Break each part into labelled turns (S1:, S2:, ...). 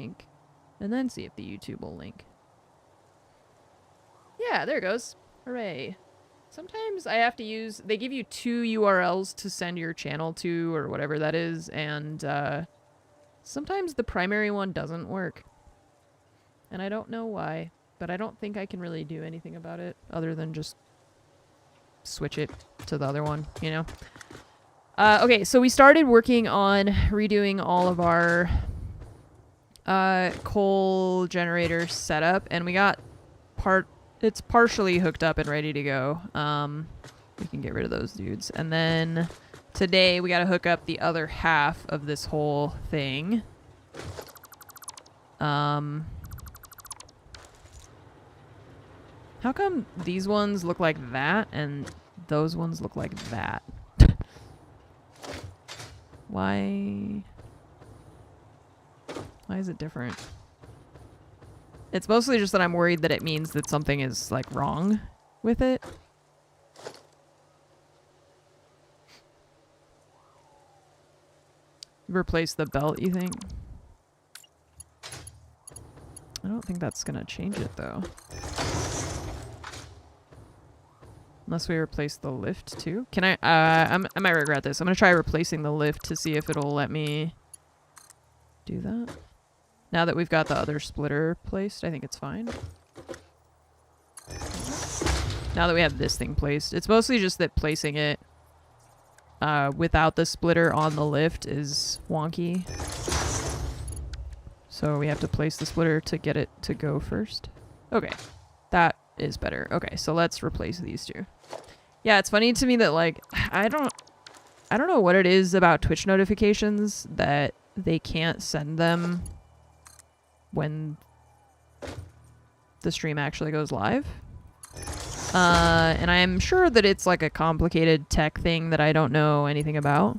S1: link. And then see if the YouTube will link. Yeah, there it goes. Hooray. Sometimes I have to use... They give you 2 URLs to send your channel to, or whatever that is, and sometimes the primary one doesn't work. And I don't know why, but I don't think I can really do anything about it, other than just switch it to the other one, you know? Okay, so we started working on redoing all of our coal generator setup, and we got it's partially hooked up and ready to go. We can get rid of those dudes. And then today we got to hook up the other half of this whole thing. How come these ones look like that and those ones look like that? Why is it different? It's mostly just that I'm worried that it means that something is, like, wrong with it. Replace the belt, you think? I don't think that's gonna change it, though. Unless we replace the lift, too. Can I might regret this. I'm gonna try replacing the lift to see if it'll let me do that. Now that we've got the other splitter placed, I think it's fine. Now that we have this thing placed. It's mostly just that placing it without the splitter on the lift is wonky. So we have to place the splitter to get it to go first. Okay, that is better. Okay, so let's replace these two. Yeah, it's funny to me that, like, I don't know what it is about Twitch notifications that they can't send them when the stream actually goes live. And I'm sure that it's like a complicated tech thing that I don't know anything about.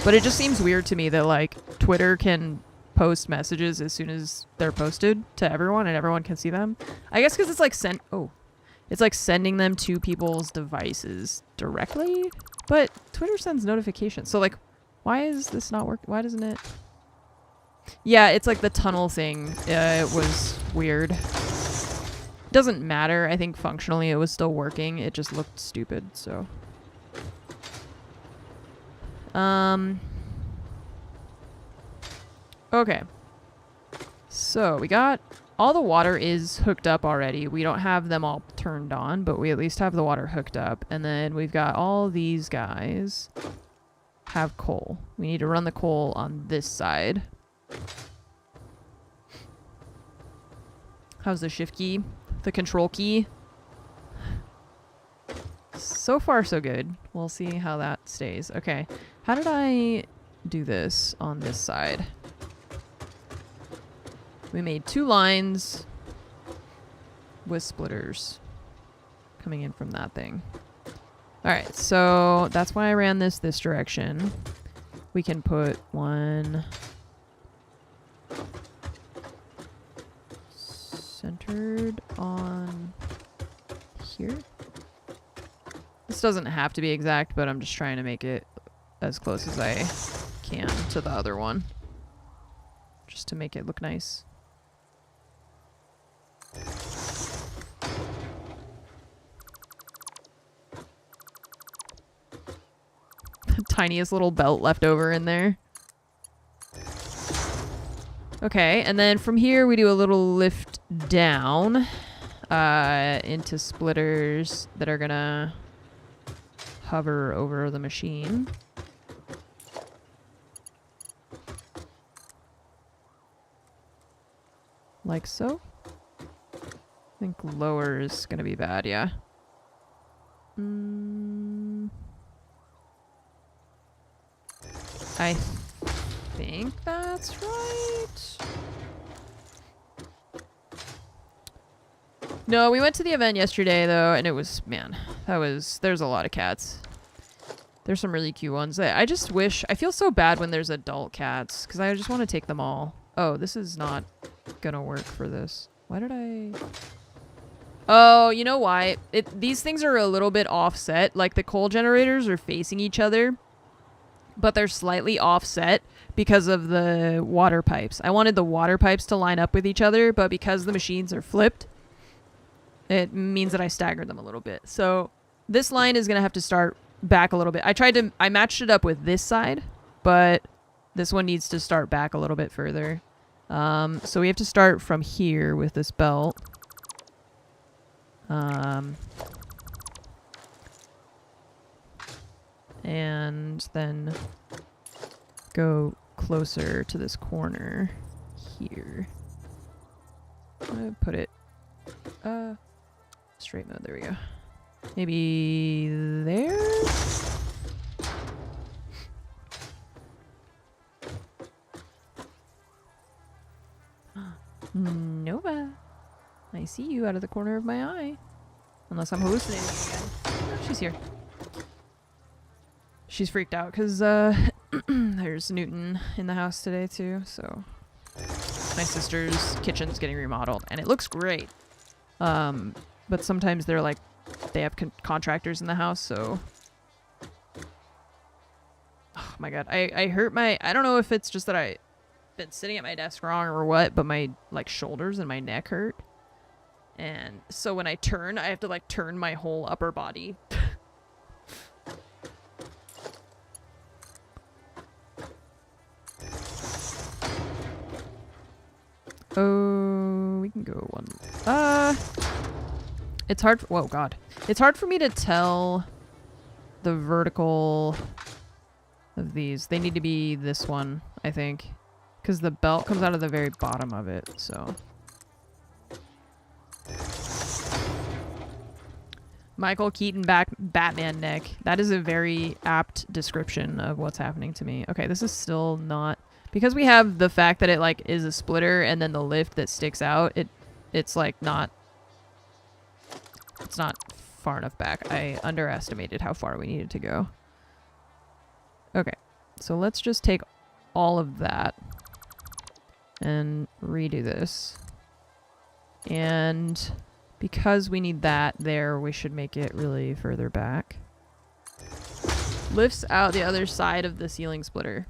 S1: But it just seems weird to me that, like, Twitter can post messages as soon as they're posted to everyone and everyone can see them. I guess because it's like it's like sending them to people's devices directly, but Twitter sends notifications. So, like, why is this not working? Why doesn't it? Yeah, it's like the tunnel thing. It was weird. Doesn't matter. I think functionally it was still working. It just looked stupid, so. Okay. So, we got... All the water is hooked up already. We don't have them all turned on, but we at least have the water hooked up. And then we've got all these guys have coal. We need to run the coal on this side. How's the shift key? The control key? So far, so good. We'll see how that stays. Okay. How did I do this on this side? We made 2 lines with splitters coming in from that thing. Alright, so that's why I ran this direction. We can put one centered on here. This doesn't have to be exact, but I'm just trying to make it as close as I can to the other one. Just to make it look nice. The tiniest little belt left over in there. Okay, and then from here we do a little lift down into splitters that are gonna hover over the machine. Like so. I think lower is gonna be bad, yeah. I think that's right. No, we went to the event yesterday though, and it was, man, there's a lot of cats. There's some really cute ones. I just wish, I feel so bad when there's adult cats, because I just want to take them all. Oh, this is not gonna work for this. Why did I... Oh, you know why? These things are a little bit offset. Like, the coal generators are facing each other. but they're slightly offset because of the water pipes. I wanted the water pipes to line up with each other, but because the machines are flipped, it means that I staggered them a little bit. So this line is going to have to start back a little bit. I matched it up with this side, but this one needs to start back a little bit further. So we have to start from here with this belt. And then go closer to this corner here. I'm gonna put it straight mode. There we go. Maybe there? Nova. I see you out of the corner of my eye. Unless I'm hallucinating again. Oh, she's here. She's freaked out because there's Newton in the house today too, so my sister's kitchen's getting remodeled and it looks great. But sometimes they're like, they have contractors in the house, so oh my god, I hurt my, I don't know if it's just that I've been sitting at my desk wrong or what, but my like shoulders and my neck hurt. And so when I turn, I have to like turn my whole upper body. Oh, we can go one. It's hard. Whoa, God. It's hard for me to tell the vertical of these. They need to be this one, I think, because the belt comes out of the very bottom of it. So, Michael Keaton Batman neck. That is a very apt description of what's happening to me. Okay, this is still not. Because we have the fact that it like is a splitter and then the lift that sticks out, it's like not, it's not far enough back. I underestimated how far we needed to go. Okay, so let's just take all of that and redo this. And because we need that there, we should make it really further back. Lifts out the other side of the ceiling splitter.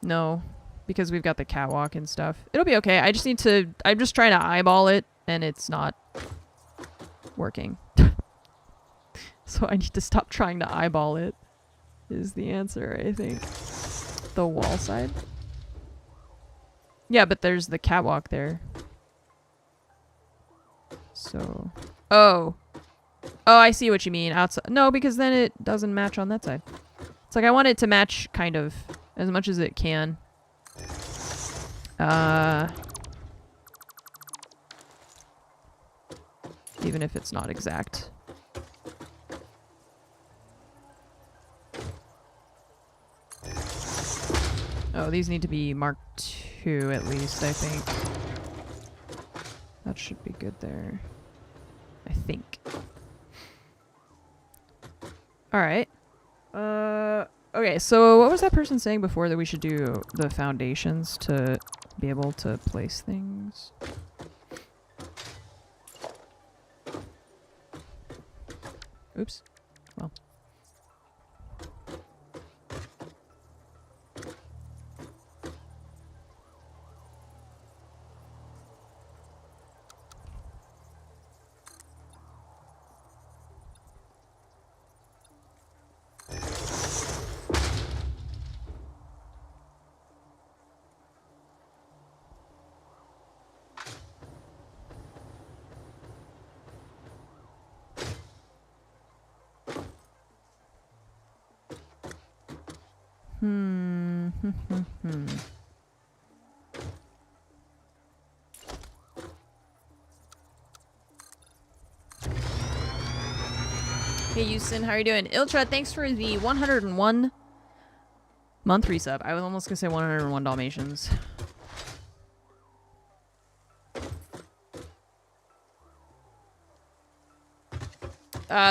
S1: No, because we've got the catwalk and stuff. It'll be okay. I just need to... I'm just trying to eyeball it, and it's not working. So I need to stop trying to eyeball it, is the answer, I think. The wall side? Yeah, but there's the catwalk there. So... Oh. Oh, I see what you mean. Outside. No, because then it doesn't match on that side. It's like I want it to match, kind of... as much as it can. Even if it's not exact. Oh, these need to be Mark II at least, I think. That should be good there. I think. Alright. Okay, so what was that person saying before that we should do the foundations to be able to place things? Oops. Well. Hey Houston, how are you doing? Iltra, thanks for the 101 month resub. I was almost gonna say 101 Dalmatians.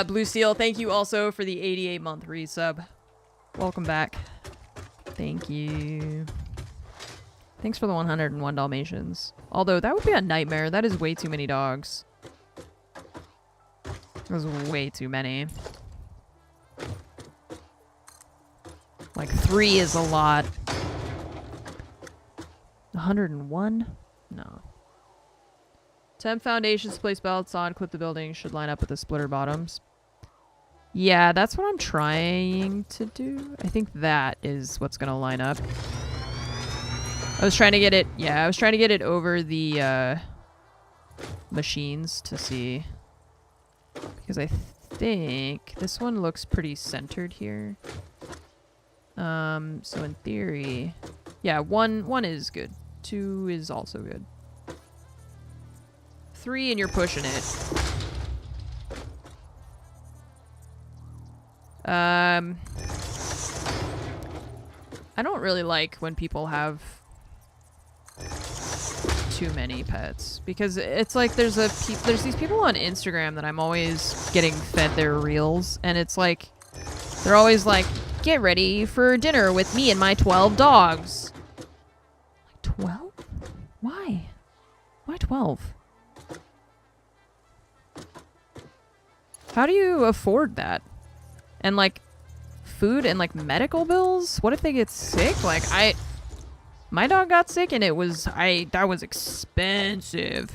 S1: Blue Seal, thank you also for the 88 month resub. Welcome back. Thank you. Thanks for the 101 Dalmatians. Although that would be a nightmare. That is way too many dogs. There's way too many. 3 is a lot. 101? No. Temp foundations, place belts on, clip the building, should line up with the splitter bottoms. Yeah, that's what I'm trying to do. I think that is what's gonna line up. I was trying to get it, yeah, I was trying to get it over the machines to see. Because I think this one looks pretty centered here. So in theory, yeah, one is good. 2 is also good. 3 and you're pushing it. I don't really like when people have too many pets because it's like there's these people on Instagram that I'm always getting fed their reels, and it's like they're always like, get ready for dinner with me and my 12 dogs. Like 12? Why? Why 12? How do you afford that? And like food and like medical bills? What if they get sick? Like my dog got sick and that was expensive.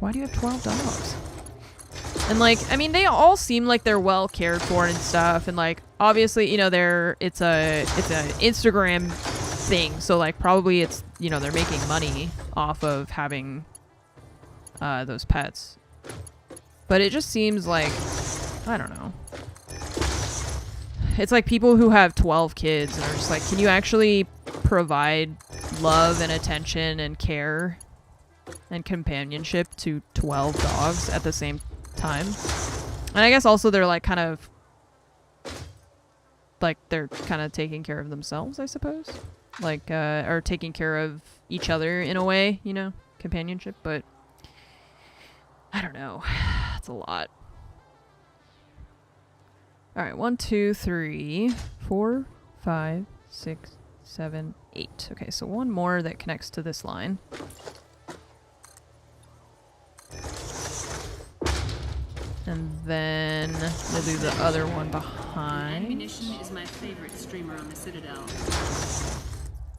S1: Why do you have 12 dogs? And like, I mean, they all seem like they're well cared for and stuff. And like, obviously, you know, it's a Instagram thing. So like, probably it's, you know, they're making money off of having those pets. But it just seems like, I don't know. It's like people who have 12 kids and are just like, can you actually provide love and attention and care and companionship to 12 dogs at the same time? And I guess also they're like kind of taking care of themselves, I suppose. Like, or taking care of each other in a way, you know, companionship, but I don't know. It's a lot. All right, 1, 2, 3, 4, 5, 6, 7, 8. Okay, so one more that connects to this line. And then we'll do the other one behind.
S2: Munition is my favorite streamer on the Citadel.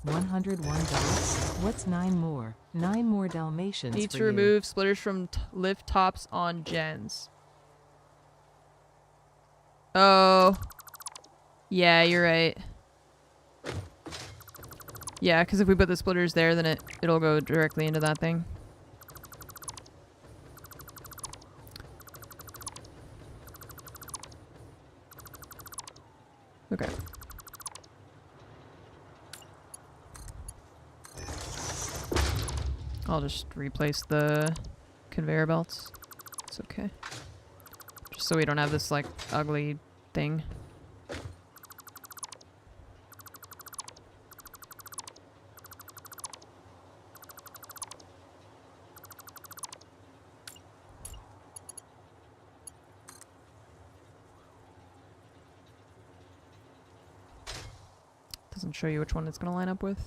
S3: 101 dollars. What's 9 more? 9 more Dalmatians.
S1: Need
S3: for
S1: to
S3: you.
S1: remove splitters from lift tops on gens. Oh. Yeah, you're right. Yeah, because if we put the splitters there, then it'll go directly into that thing. Okay. I'll just replace the conveyor belts. It's okay. Just so we don't have this, like, ugly thing. Doesn't show you which one it's gonna line up with.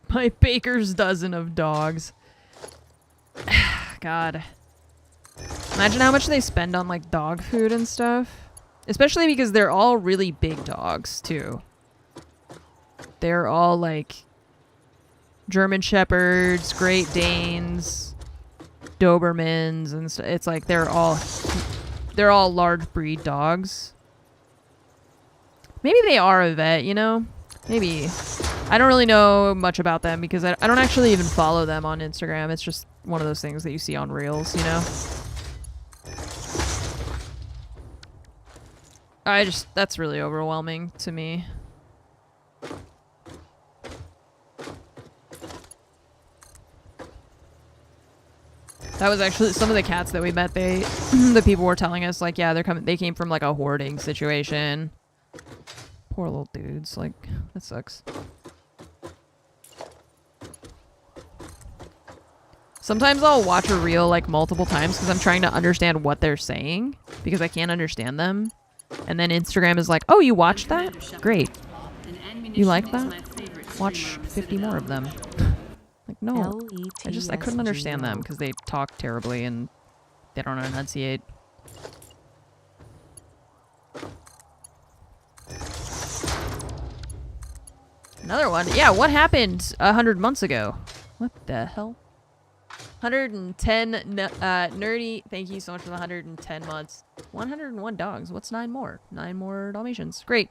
S1: My baker's dozen of dogs. God. Imagine how much they spend on, like, dog food and stuff. Especially because they're all really big dogs, too. They're all, like, German Shepherds, Great Danes, Dobermans, and stuff. It's like they're all large breed dogs. Maybe they are a vet, you know? Maybe. I don't really know much about them because I don't actually even follow them on Instagram. It's just one of those things that you see on Reels, you know? That's really overwhelming to me. That was actually some of the cats that we met. The people were telling us, like, yeah, they came from, like, a hoarding situation. Poor little dudes. Like, that sucks. Sometimes I'll watch a reel, like, multiple times because I'm trying to understand what they're saying because I can't understand them. And then Instagram is like, oh, you watched that?
S2: Commander Shepard,
S1: Great.
S2: and Munition
S1: You like
S2: is
S1: that?
S2: my favorite
S1: Watch
S2: streamer on the
S1: 50 more of
S2: Citadel.
S1: them. Like, no. I couldn't understand them
S3: LETSGO.
S1: because they talk terribly and they don't enunciate. Another one. Yeah, what happened 100 months ago? What the hell? 110 nerdy. Thank you so much for the 110 months. 101 dogs. What's 9 more? 9 more Dalmatians. Great.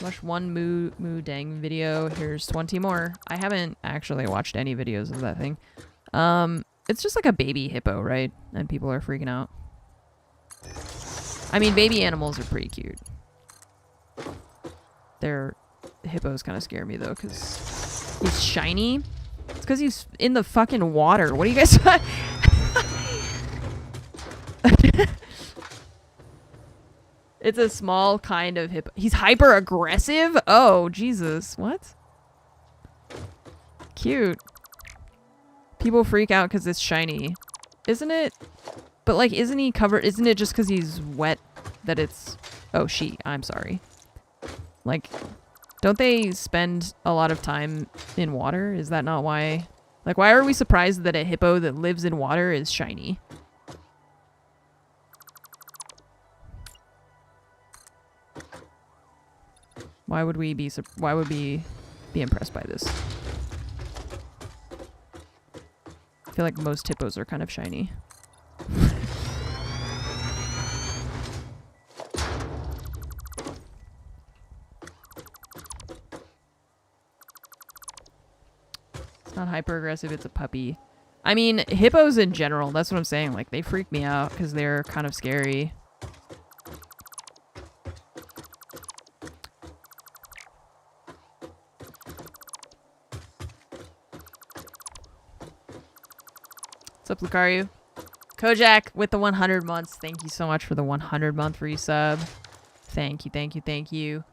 S1: Watch one moo dang video. Here's 20 more. I haven't actually watched any videos of that thing. It's just like a baby hippo, right? And people are freaking out. I mean, baby animals are pretty cute. Hippos kind of scare me though, because he's shiny. It's because he's in the fucking water. What do you guys? It's a small kind of hippo. He's hyper aggressive. Oh Jesus! What? Cute. People freak out because it's shiny, isn't it? But like, isn't he covered? Isn't it just because he's wet that it's? Oh, I'm sorry. Like, don't they spend a lot of time in water? Is that not why? Like, why are we surprised that a hippo that lives in water is shiny? Why would we be impressed by this? I feel like most hippos are kind of shiny. It's not hyper aggressive, it's a puppy. I mean, hippos in general, that's what I'm saying. Like, they freak me out because they're kind of scary. What's up, Lucario? Kojak with the 100 months. Thank you so much for the 100 month resub. Thank you, thank you, thank you.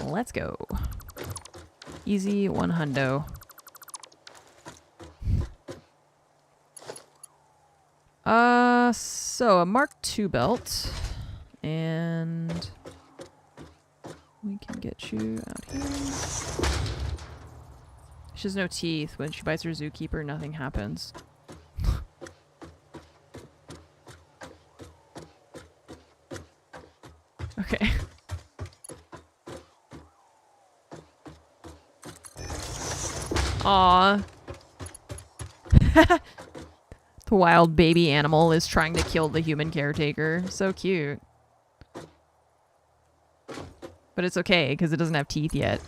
S1: Let's go. Easy 100. So a Mark II belt. And we can get you out here. She has no teeth. When she bites her zookeeper, nothing happens. Okay. Aww. The wild baby animal is trying to kill the human caretaker. So cute. But it's okay, because it doesn't have teeth yet.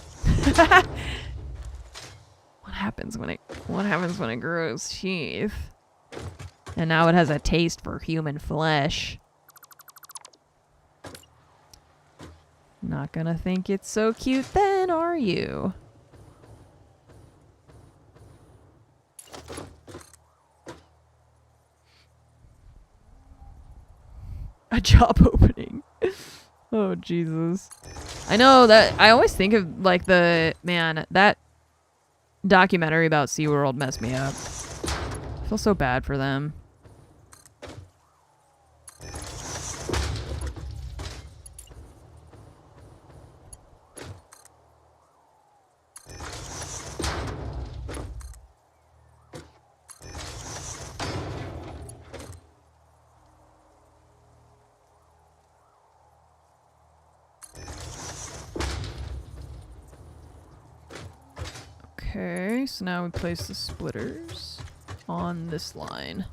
S1: What happens when it grows teeth? And now it has a taste for human flesh. Not gonna think it's so cute then, are you? A job opening. Oh, Jesus. I know that I always think of like that documentary about SeaWorld messed me up. I feel so bad for them. Okay, so now we place the splitters on this line.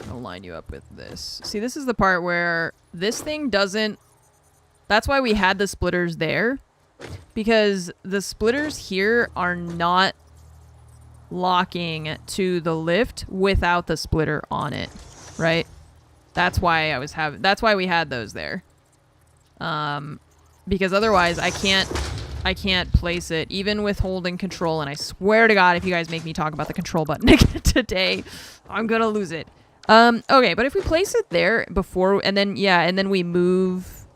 S1: I'll line you up with this. See, this is the part where this thing doesn't... That's why we had the splitters there. Because the splitters here are not locking to the lift without the splitter on it. Right? That's why that's why we had those there. Because otherwise I can't place it, even with holding control, and I swear to God, if you guys make me talk about the control button again today, I'm gonna lose it. Okay, but if we place it there before, and then we move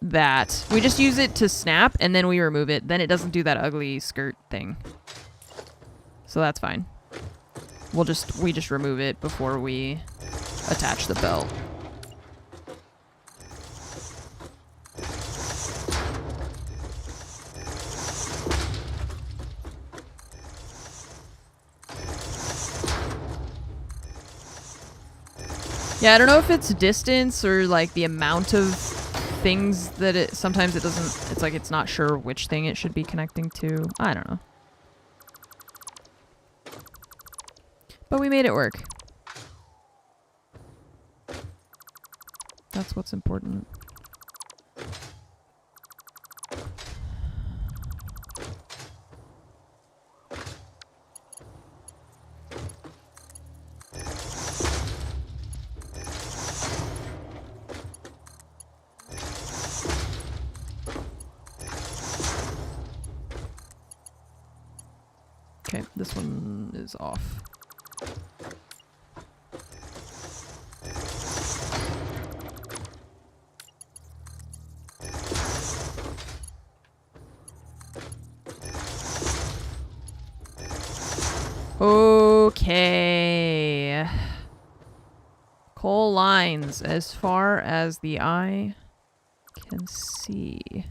S1: that. We just use it to snap, and then we remove it. Then it doesn't do that ugly skirt thing. So that's fine. We just remove it before we attach the belt. Yeah, I don't know if it's distance or like the amount of things that it, sometimes it doesn't, it's like it's not sure which thing it should be connecting to. I don't know. But we made it work. That's what's important. Okay, this one is off. Okay. Coal lines as far as the eye can see.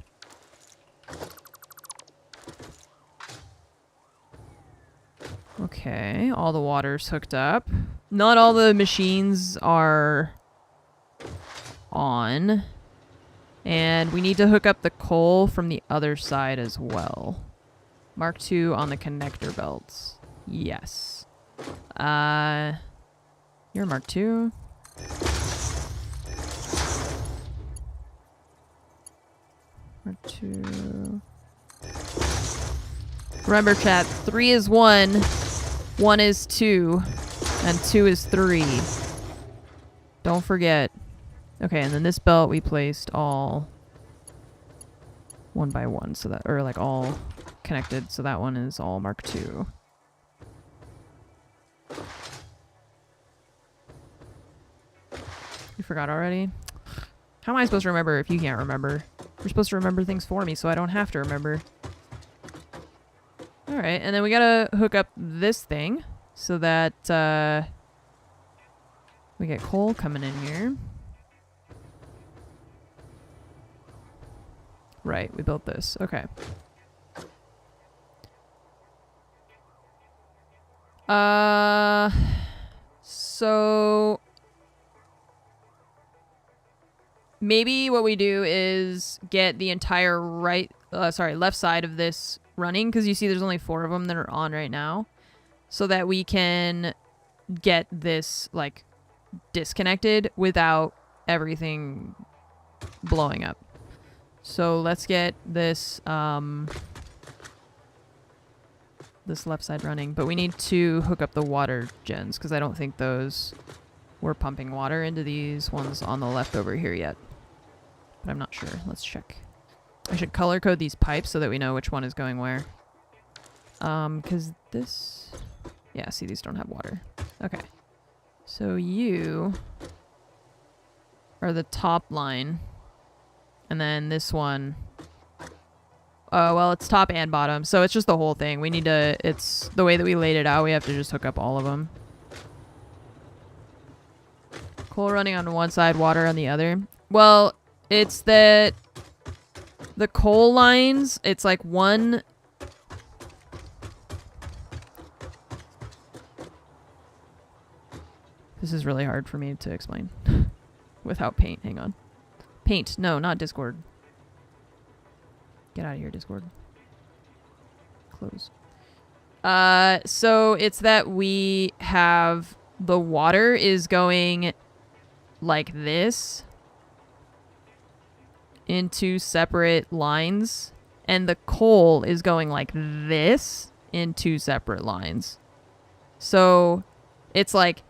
S1: Okay, all the water's hooked up. Not all the machines are on. And we need to hook up the coal from the other side as well. Mark II on the connector belts. Yes. You're Mark II. Mark II. Remember, chat, 3 is 1, 1 is 2, and 2 is 3. Don't forget. Okay, and then this belt we placed all one by one, so that, or like all connected, so that one is all Mark II. You forgot already? How am I supposed to remember if you can't remember? You're supposed to remember things for me so I don't have to remember. Alright, and then we gotta hook up this thing so that we get coal coming in here. Right, we built this. Okay. So maybe what we do is get the entire left side of this running, because you see there's only 4 of them that are on right now, so that we can get this like disconnected without everything blowing up. So let's get this this left side running, but we need to hook up the water gens because I don't think those were pumping water into these ones on the left over here yet. But I'm not sure. Let's check. I should color code these pipes so that we know which one is going where. Because this... Yeah, see, these don't have water. Okay. So you are the top line. And then this one... well, it's top and bottom, so it's just the whole thing. We need to... It's the way that we laid it out, we have to just hook up all of them. Coal running on one side, water on the other. Well, it's that... The coal lines, it's like one... This is really hard for me to explain. Without paint, hang on. Paint, no, not Discord. Get out of here, Discord. Close. So it's that we have... The water is going like this. In 2 separate lines, and the coal is going like this in 2 separate lines. So it's like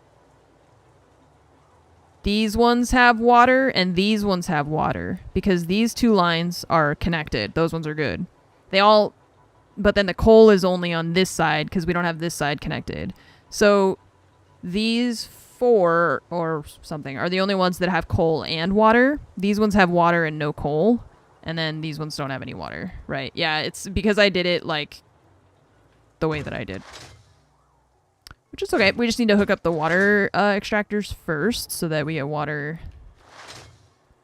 S1: these ones have water and these ones have water because these 2 lines are connected. Those ones are good. They all, but then the coal is only on this side because we don't have this side connected. So these 4 or something are the only ones that have coal and water. These ones have water and no coal. And then these ones don't have any water. Right. Yeah, it's because I did it like the way that I did. Which is okay. We just need to hook up the water extractors first so that we get water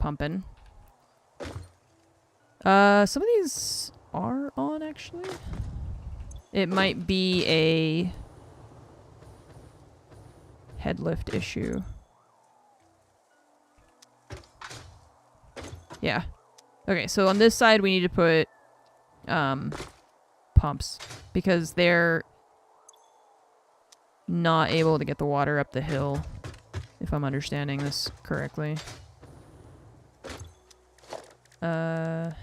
S1: pumping. Some of these are on actually. It might be a head lift issue. Yeah. Okay, so on this side we need to put pumps because they're not able to get the water up the hill, if I'm understanding this correctly. Pipeline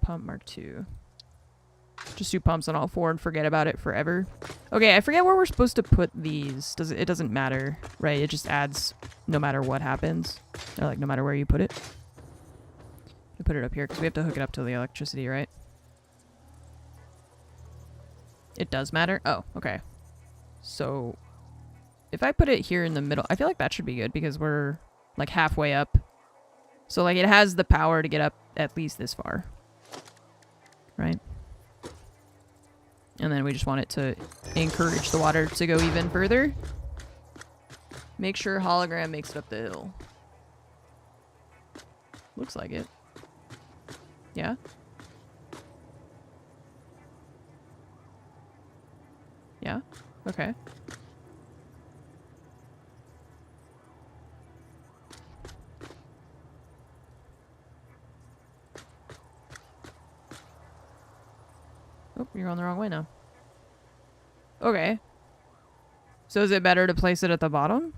S1: pump Mark II. Just do pumps on all four and forget about it forever. Okay, I forget where we're supposed to put these. It doesn't matter, right? It just adds no matter what happens. Or like no matter where you put it. We put it up here because we have to hook it up to the electricity, right? It does matter? Oh, okay. So if I put it here in the middle, I feel like that should be good because we're like halfway up. So like it has the power to get up at least this far. Right? And then we just want it to encourage the water to go even further. Make sure hologram makes it up the hill. Looks like it. Yeah? Yeah? Okay. Oh, you're going the wrong way now. Okay. So is it better to place it at the bottom?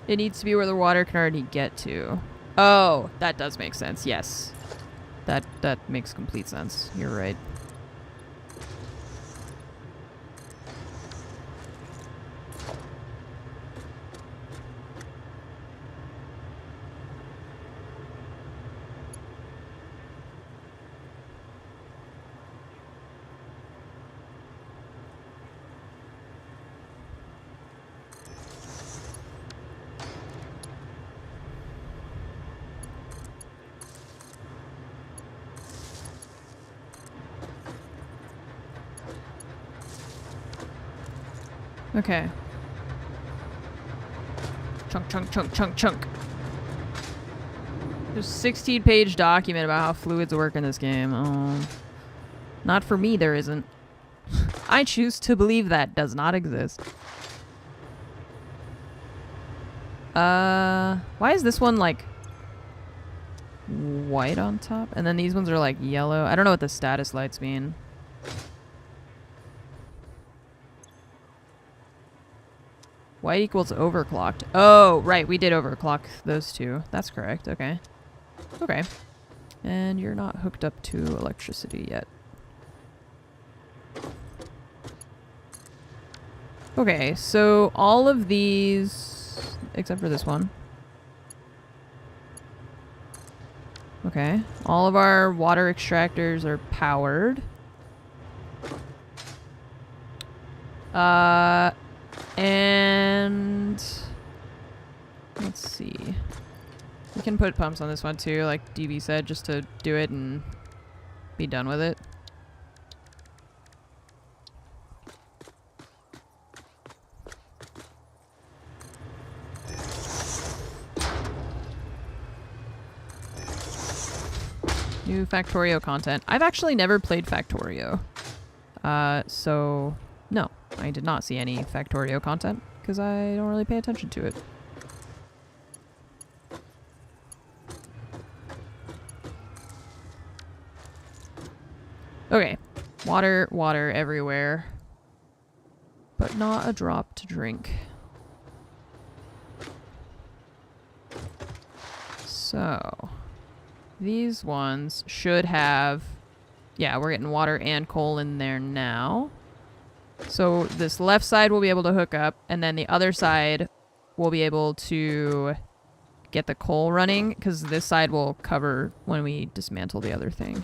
S1: It needs to be where the water can already get to. Oh, that does make sense. Yes. That makes complete sense. You're right. Okay. Chunk, chunk, chunk, chunk, chunk. There's a 16-page document about how fluids work in this game. Oh. Not for me, there isn't. I choose to believe that does not exist. Why is this one, like, white on top? And then these ones are, like, yellow. I don't know what the status lights mean. White equals overclocked. Oh, right. We did overclock those two. That's correct. Okay. Okay. And you're not hooked up to electricity yet. Okay, so all of these, except for this one. Okay. All of our water extractors are powered. And let's see. We can put pumps on this one too, like DB said, just to do it and be done with it. New Factorio content. I've actually never played Factorio. So no, I did not see any Factorio content because I don't really pay attention to it. Okay, water everywhere, but not a drop to drink. So these ones should have, yeah, we're getting water and coal in there now. So this left side will be able to hook up, and then the other side will be able to get the coal running, because this side will cover when we dismantle the other thing.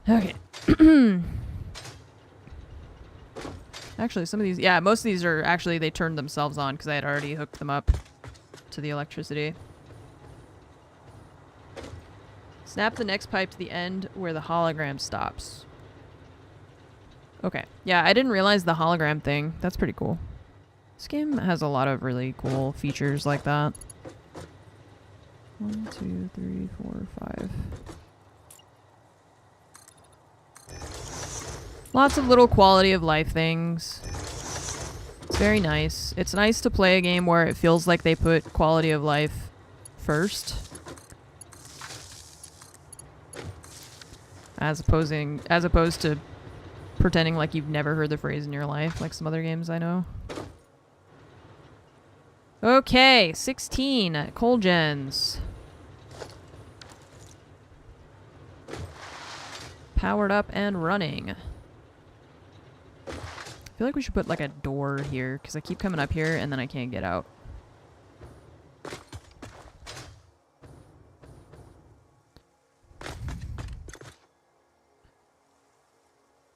S1: Okay. Actually, some of these, yeah, most of these are actually, they turned themselves on because I had already hooked them up to the electricity. Snap the next pipe to the end where the hologram stops. Okay. Yeah, I didn't realize the hologram thing. That's pretty cool. This game has a lot of really cool features like that. 1, 2, 3, 4, 5. Lots of little quality of life things. It's very nice. It's nice to play a game where it feels like they put quality of life first. As opposed to pretending like you've never heard the phrase in your life, like some other games I know. Okay, 16 coal gens. Powered up and running. I feel like we should put like a door here because I keep coming up here and then I can't get out.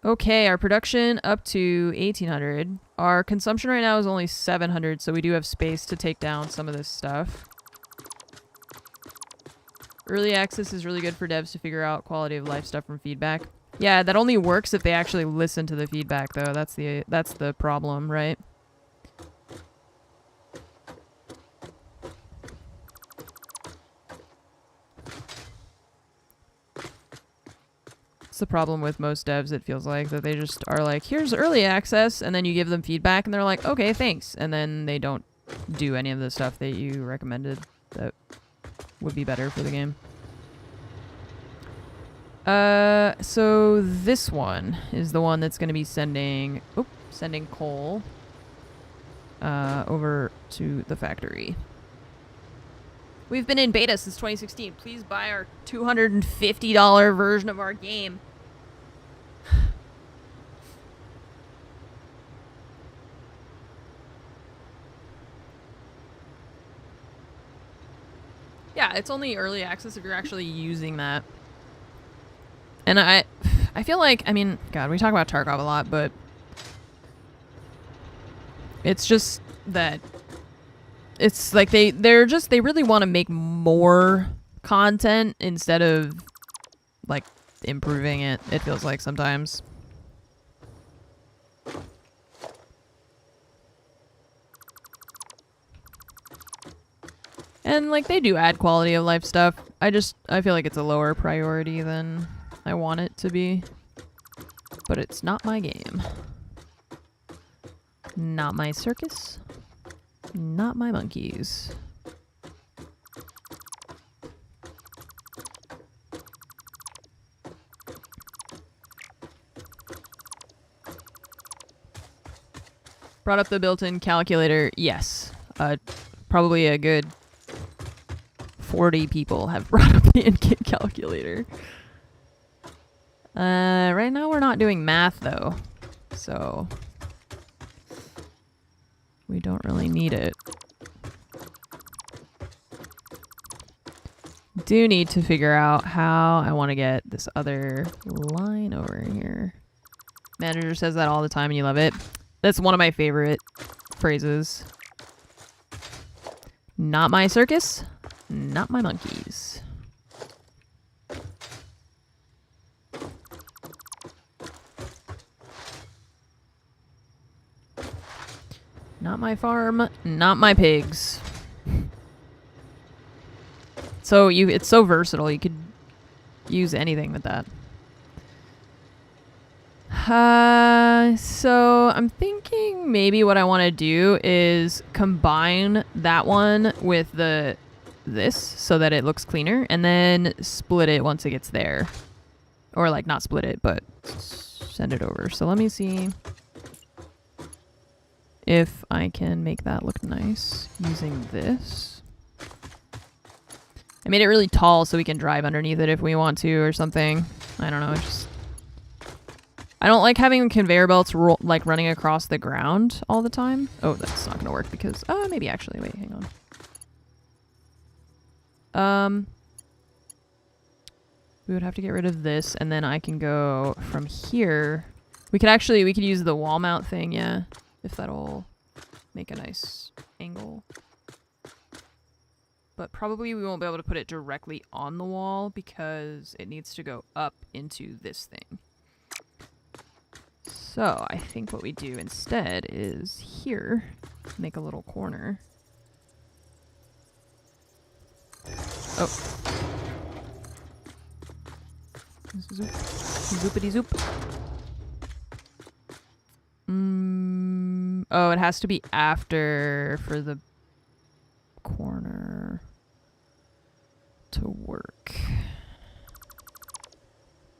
S1: Okay, our production up to 1800. Our consumption right now is only 700, so we do have space to take down some of this stuff. Early access is really good for devs to figure out quality of life stuff from feedback. Yeah, that only works if they actually listen to the feedback, though. That's the problem, right? The problem with most devs, it feels like, that they just are like, here's early access, and then you give them feedback and they're like, okay, thanks, and then they don't do any of the stuff that you recommended that would be better for the game. So this one is the one that's going to be sending coal over to the factory. We've been in beta since 2016. Please buy our $250 version of our game. Yeah, it's only early access if you're actually using that. And I feel like, I mean, God, we talk about Tarkov a lot, but it's just that it's like they really want to make more content instead of like improving it. It feels like sometimes. And like they do add quality of life stuff. I feel like it's a lower priority than I want it to be. But it's not my game. Not my circus. Not my monkeys. Brought up the built-in calculator. Yes. Probably a good 40 people have brought up the in-game calculator. Right now we're not doing math though. So we don't really need it. Do need to figure out how I want to get this other line over here. Manager says that all the time and you love it. That's one of my favorite phrases. Not my circus, not my monkeys. Not my farm, not my pigs. So it's so versatile. You could use anything with that. So I'm thinking maybe what I want to do is combine that one with this so that it looks cleaner, and then split it once it gets there. Or like not split it, but send it over. So let me see if I can make that look nice using this. I made it really tall so we can drive underneath it if we want to or something. I don't know, I don't like having conveyor belts running across the ground all the time. Oh, that's not gonna work because maybe actually, wait, hang on. We would have to get rid of this, and then I can go from here. We could use the wall mount thing, yeah, if that'll make a nice angle. But probably we won't be able to put it directly on the wall because it needs to go up into this thing. So I think what we do instead is here, make a little corner. Oh. Zoop. Zoopity zoop. Oh, it has to be after for the corner to work.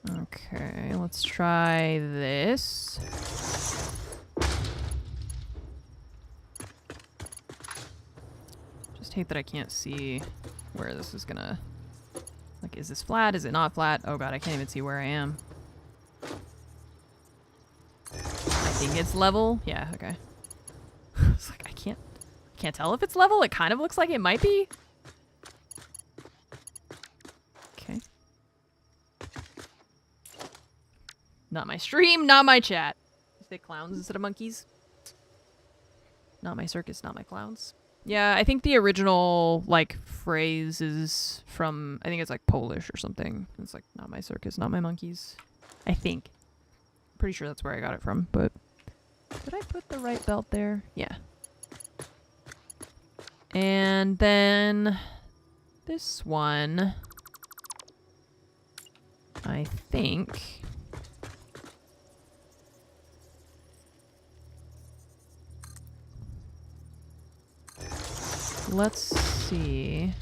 S1: Okay, let's try this. Just hate that I can't see where this is gonna... Like, is this flat? Is it not flat? Oh god, I can't even see where I am. I think it's level. Yeah, okay. It's like, I can't tell if it's level. It kind of looks like it might be. Okay. Not my stream, not my chat. Say clowns instead of monkeys. Not my circus, not my clowns. Yeah, I think the original, like, phrase is from, I think it's, like, Polish or something. It's, like, not my circus, not my monkeys. I think. Pretty sure that's where I got it from, but... Did I put the right belt there? Yeah. And then... This one... I think... Let's see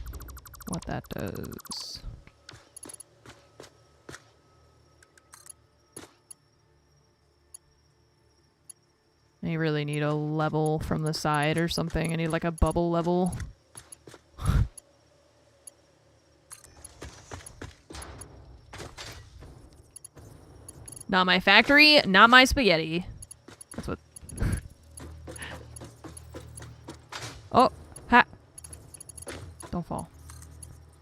S1: what that does. I really need a level from the side or something. I need like a bubble level. Not my factory, not my spaghetti. That's what... Oh! Ha! Don't fall.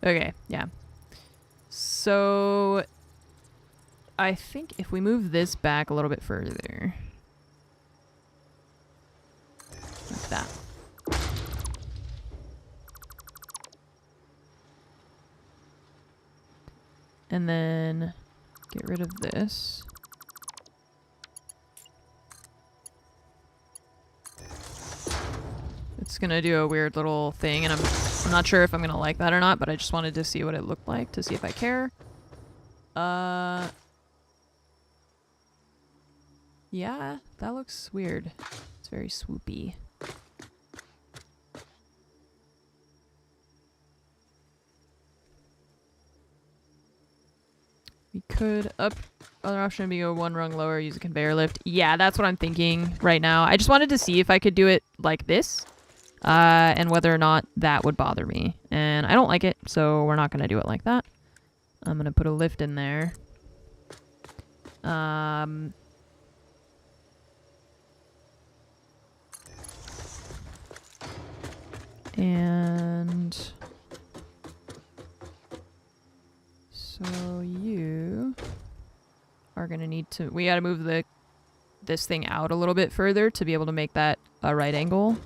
S1: Okay, yeah. So... I think if we move this back a little bit further... Like that. And then... Get rid of this. It's gonna do a weird little thing, and I'm not sure if I'm gonna like that or not, but I just wanted to see what it looked like to see if I care. Yeah, that looks weird. It's very swoopy. We could other option would be go one rung lower, use a conveyor lift. Yeah, that's what I'm thinking right now. I just wanted to see if I could do it like this. And whether or not that would bother me. And I don't like it, so we're not going to do it like that. I'm going to put a lift in there. And... So you are going to need to... We got to move this thing out a little bit further to be able to make that a right angle.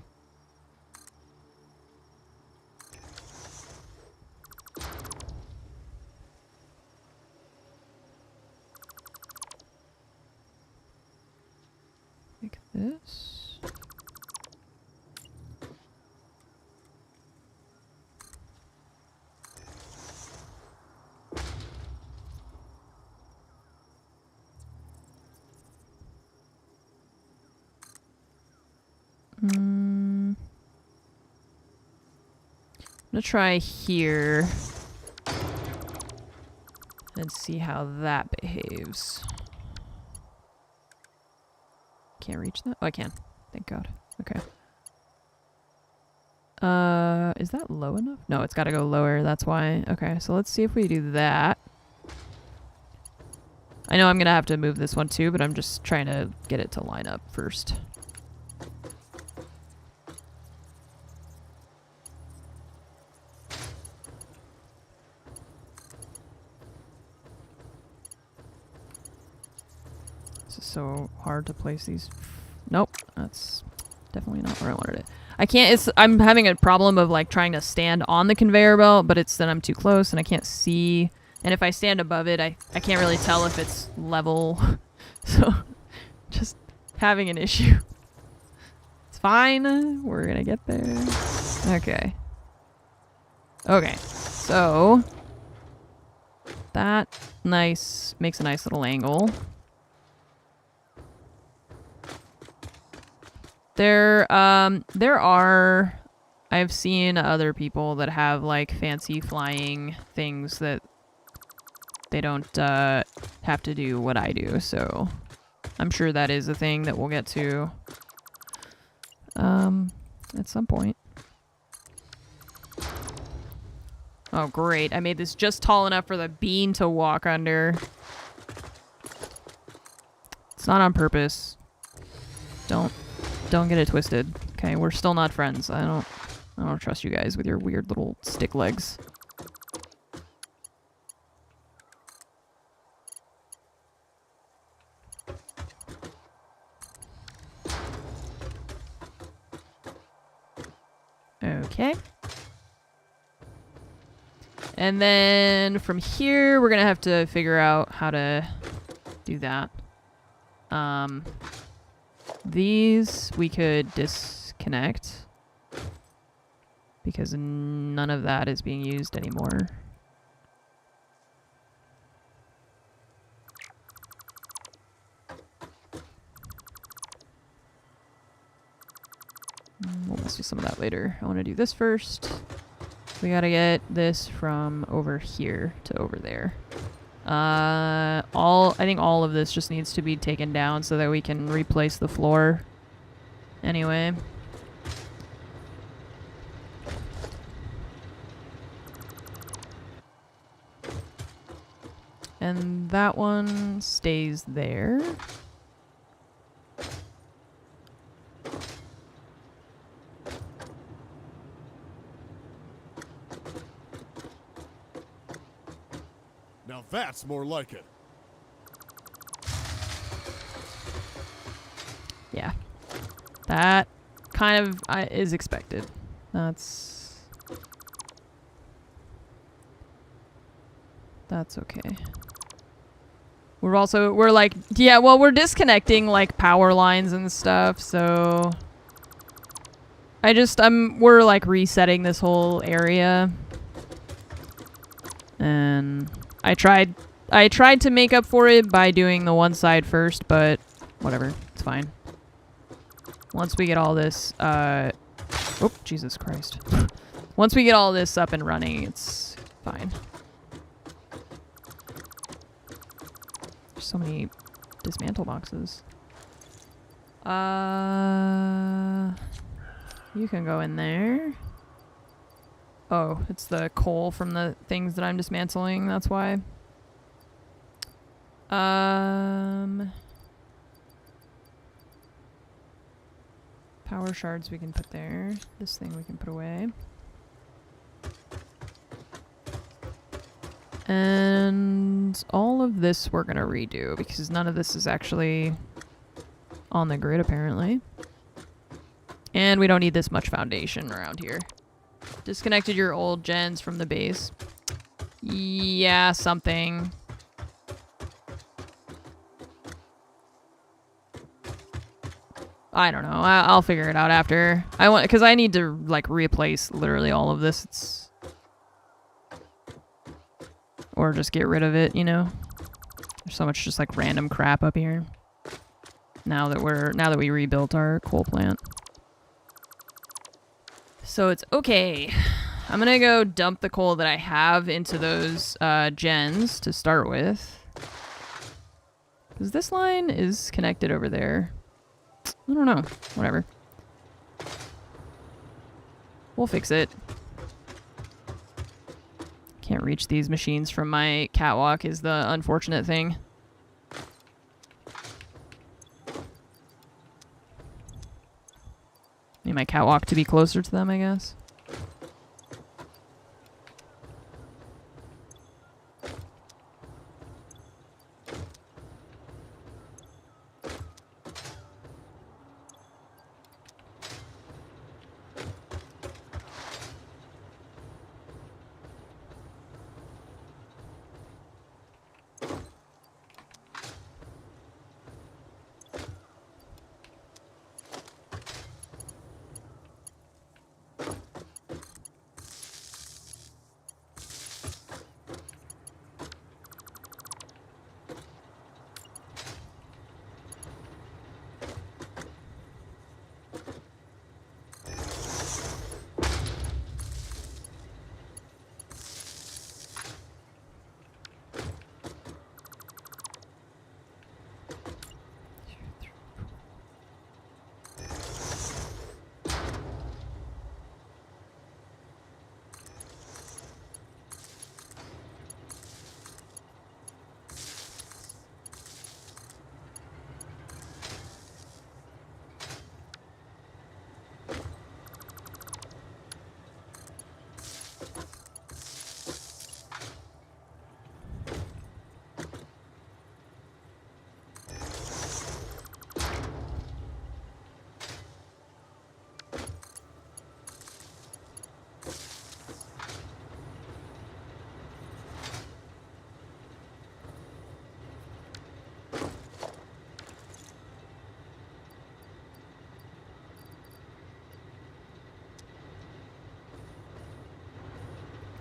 S1: Like this. I'm gonna try here and see how that behaves. Can't reach that? Oh, I can. Thank God. Okay. Is that low enough? No, it's gotta go lower. That's why. Okay, so let's see if we do that. I know I'm gonna have to move this one too, but I'm just trying to get it to line up first. So hard to place these. Nope, that's definitely not where I wanted it. I can't, I'm having a problem of like trying to stand on the conveyor belt, but it's then I'm too close and I can't see. And if I stand above it, I can't really tell if it's level. So Just having an issue. It's fine. We're gonna get there. Okay. Okay. So that makes a nice little angle. There are, I've seen other people that have like fancy flying things that they don't have to do what I do, so I'm sure that is a thing that we'll get to at some point. Oh great, I made this just tall enough for the bean to walk under. It's not on purpose. Don't get it twisted. Okay, we're still not friends. I don't trust you guys with your weird little stick legs. Okay. And then from here, we're gonna have to figure out how to do that. These we could disconnect because none of that is being used anymore. We'll mess with some of that later. I want to do this first. We gotta get this from over here to over there. I think all of this just needs to be taken down so that we can replace the floor. Anyway. And that one stays there.
S4: Now that's more like it.
S1: Yeah. That kind of is expected. That's okay. We're like, yeah, well, we're disconnecting like power lines and stuff, so we're like resetting this whole area. And I tried to make up for it by doing the one side first, but whatever, it's fine. Once we get all this, oh, Jesus Christ. Once we get all this up and running, it's fine. There's so many dismantle boxes. You can go in there. Oh, it's the coal from the things that I'm dismantling, that's why. Power shards we can put there. This thing we can put away. And all of this we're gonna redo because none of this is actually on the grid apparently. And we don't need this much foundation around here. Disconnected your old gens from the base. Yeah, something. I don't know. I'll figure it out after. Because I need to like replace literally all of this. Or just get rid of it, you know. There's so much just like random crap up here. Now that we rebuilt our coal plant. So it's okay. I'm gonna go dump the coal that I have into those gens to start with. Because this line is connected over there. I don't know. Whatever. We'll fix it. Can't reach these machines from my catwalk is the unfortunate thing. Need my catwalk to be closer to them, I guess.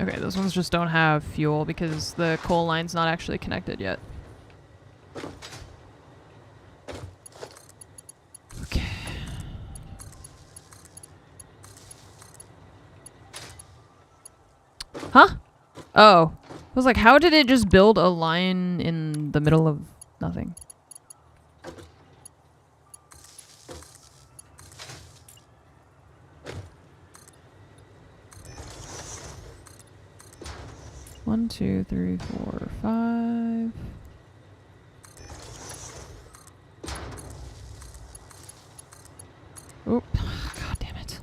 S1: Okay, those ones just don't have fuel because the coal line's not actually connected yet. Okay. Huh? Oh. I was like, how did it just build a line in the middle of nothing? One, two, three, four, five. Oop. God damn it.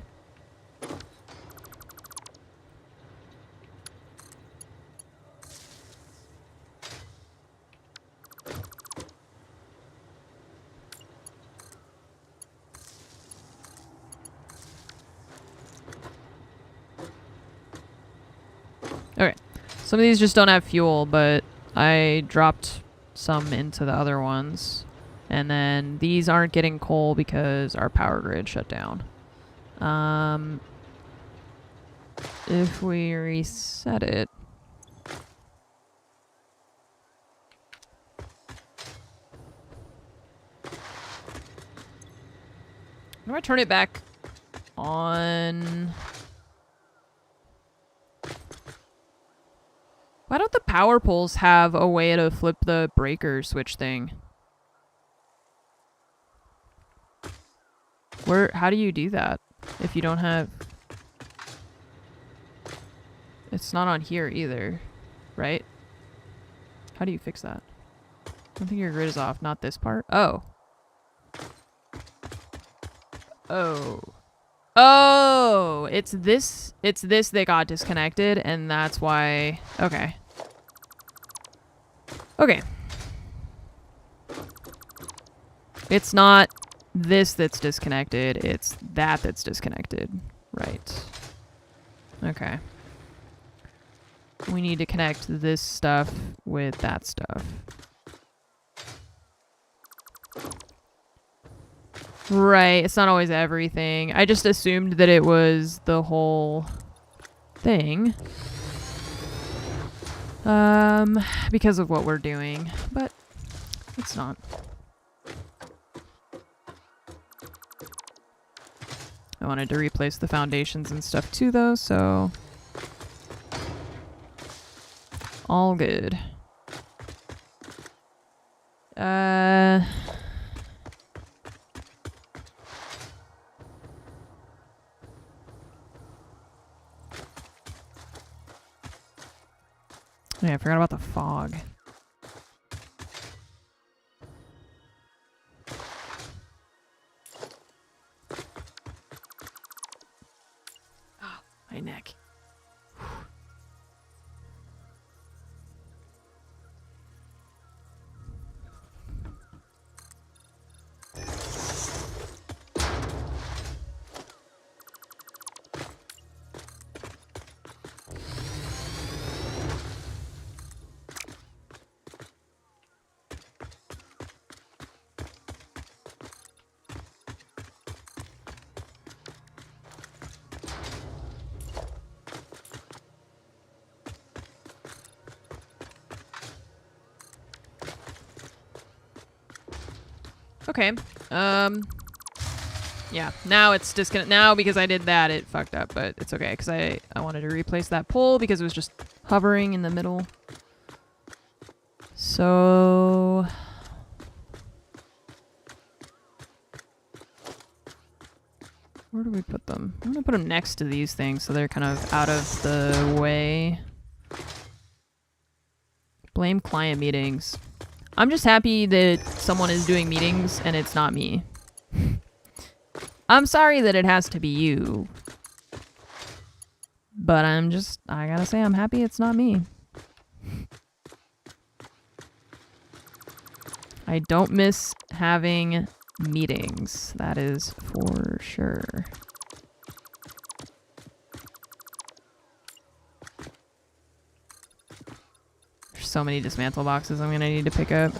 S1: Okay. Some of these just don't have fuel, but I dropped some into the other ones. And then these aren't getting coal because our power grid shut down. If we reset it. How do I turn it back on? Why don't the power poles have a way to flip the breaker switch thing? How do you do that if you don't have... It's not on here either, right? How do you fix that? I don't think your grid is off, not this part. Oh. Oh. Oh, it's this that got disconnected, and that's why... Okay. Okay. It's not this that's disconnected, it's that that's disconnected. Right. Okay. We need to connect this stuff with that stuff. Right, it's not always everything. I just assumed that it was the whole thing. Because of what we're doing, but it's not. I wanted to replace the foundations and stuff too, though, so... All good. Yeah, I forgot about the fog. Oh, my neck. Okay. Yeah, now it's disconnect. Now because I did that, it fucked up, but it's okay because I wanted to replace that pole because it was just hovering in the middle. So... Where do we put them? I'm gonna put them next to these things so they're kind of out of the way. Blame client meetings. I'm just happy that someone is doing meetings and it's not me. I'm sorry that it has to be you. But I gotta say, I'm happy it's not me. I don't miss having meetings. That is for sure. There's so many dismantle boxes I'm gonna need to pick up.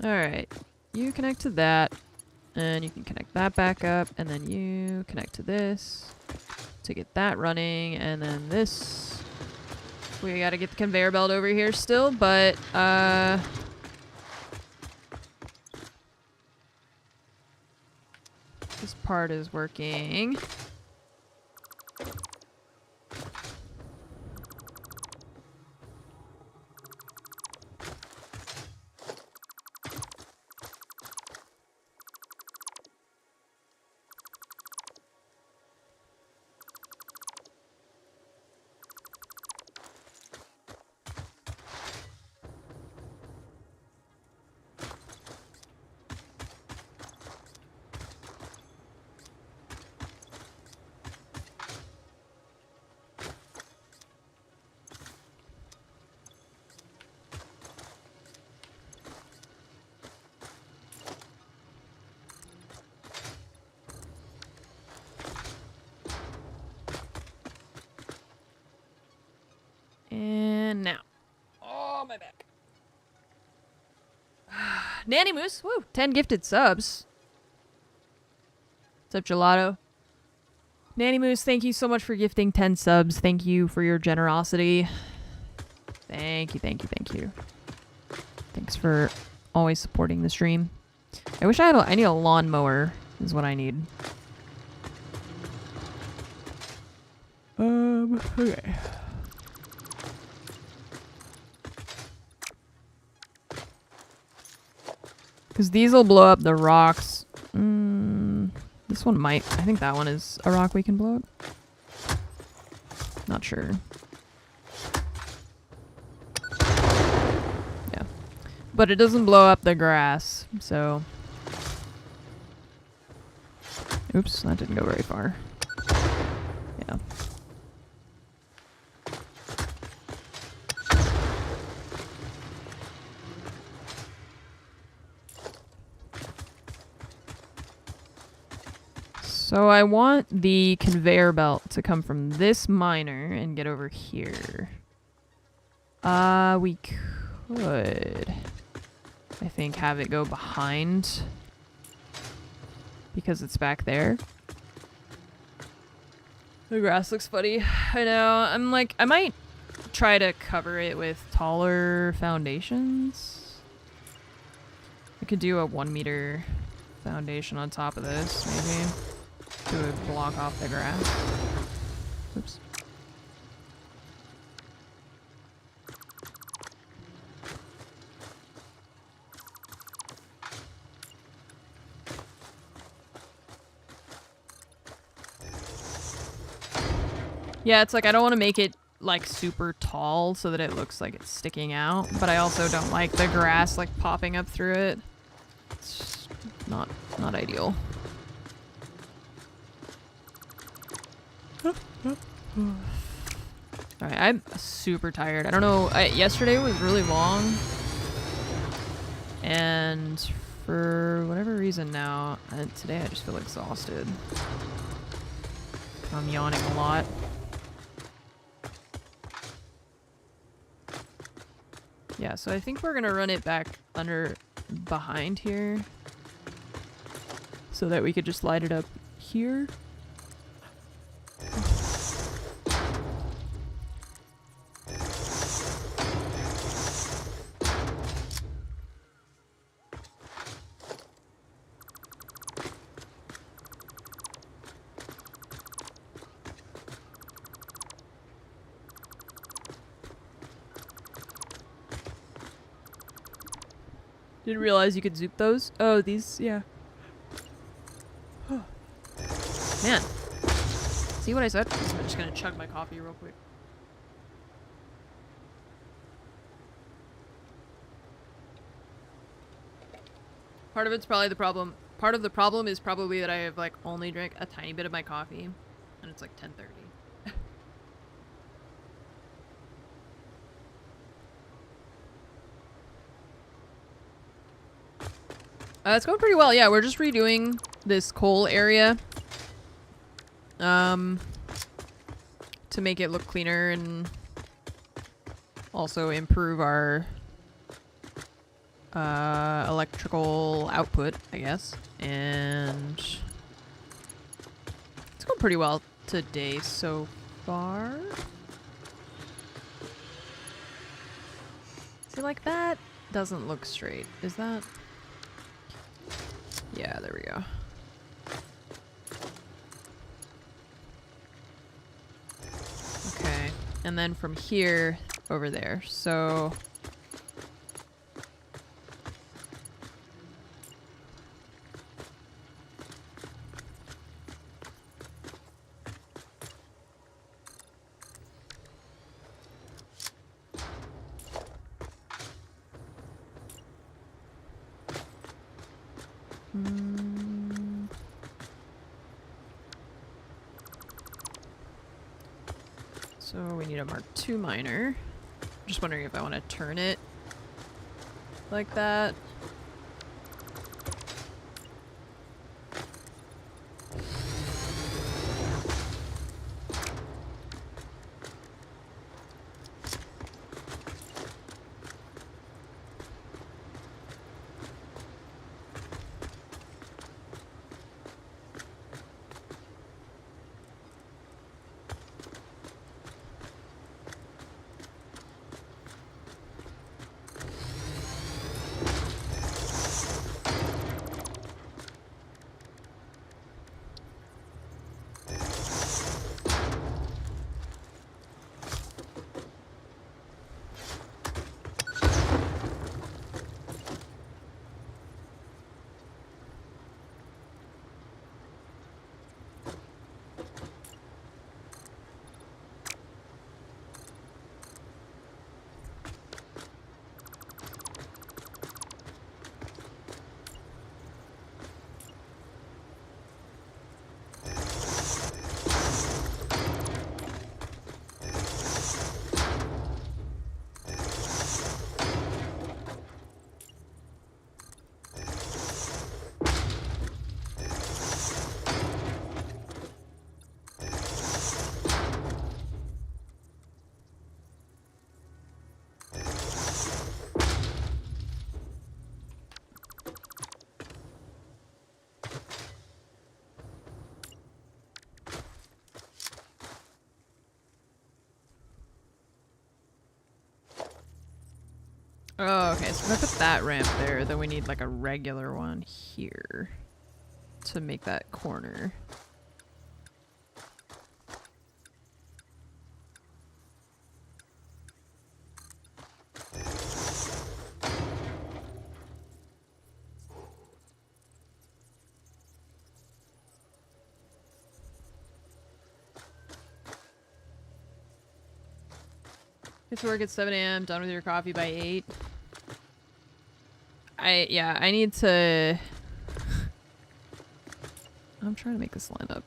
S1: Alright. You connect to that. And you can connect that back up. And then you connect to this to get that running. And then this. We gotta get the conveyor belt over here still, but this part is working. And now. Oh, my back. Nanny Moose. Woo. 10 gifted subs. What's up, Gelato? Nanny Moose, thank you so much for gifting 10 subs. Thank you for your generosity. Thank you, thank you, thank you. Thanks for always supporting the stream. I wish I need a lawnmower is what I need. Okay. Because these will blow up the rocks. This one might. I think that one is a rock we can blow up. Not sure. Yeah. But it doesn't blow up the grass, so... Oops, that didn't go very far. Yeah. So I want the conveyor belt to come from this miner and get over here. We could, I think, have it go behind because it's back there. The grass looks funny. I know. I'm like, I might try to cover it with taller foundations. I could do a 1 meter foundation on top of this, maybe. To block off the grass. Oops. Yeah, it's like I don't want to make it like super tall so that it looks like it's sticking out, but I also don't like the grass like popping up through it. It's not ideal. Alright, I'm super tired. I don't know. Yesterday was really long. And for whatever reason now, today I just feel exhausted. I'm yawning a lot. Yeah, so I think we're gonna run it back behind here. So that we could just light it up here. Didn't realize you could zoop those. Oh, these, yeah. Man. See what I said? I'm just gonna chug my coffee real quick. Part of it's probably the problem. Part of the problem is probably that I have like only drank a tiny bit of my coffee. And it's like 10:30. It's going pretty well. Yeah, we're just redoing this coal area. To make it look cleaner and also improve our electrical output, I guess. And it's going pretty well today so far. See, like that doesn't look straight. Is that? Yeah, there we go. Okay, and then from here over there. So so we need a Mark II miner. Just wondering if I want to turn it like that. Oh, okay, so if I put that ramp there, then we need like a regular one here to make that corner. Get to work at 7 a.m., done with your coffee by 8. I need to... I'm trying to make this line up.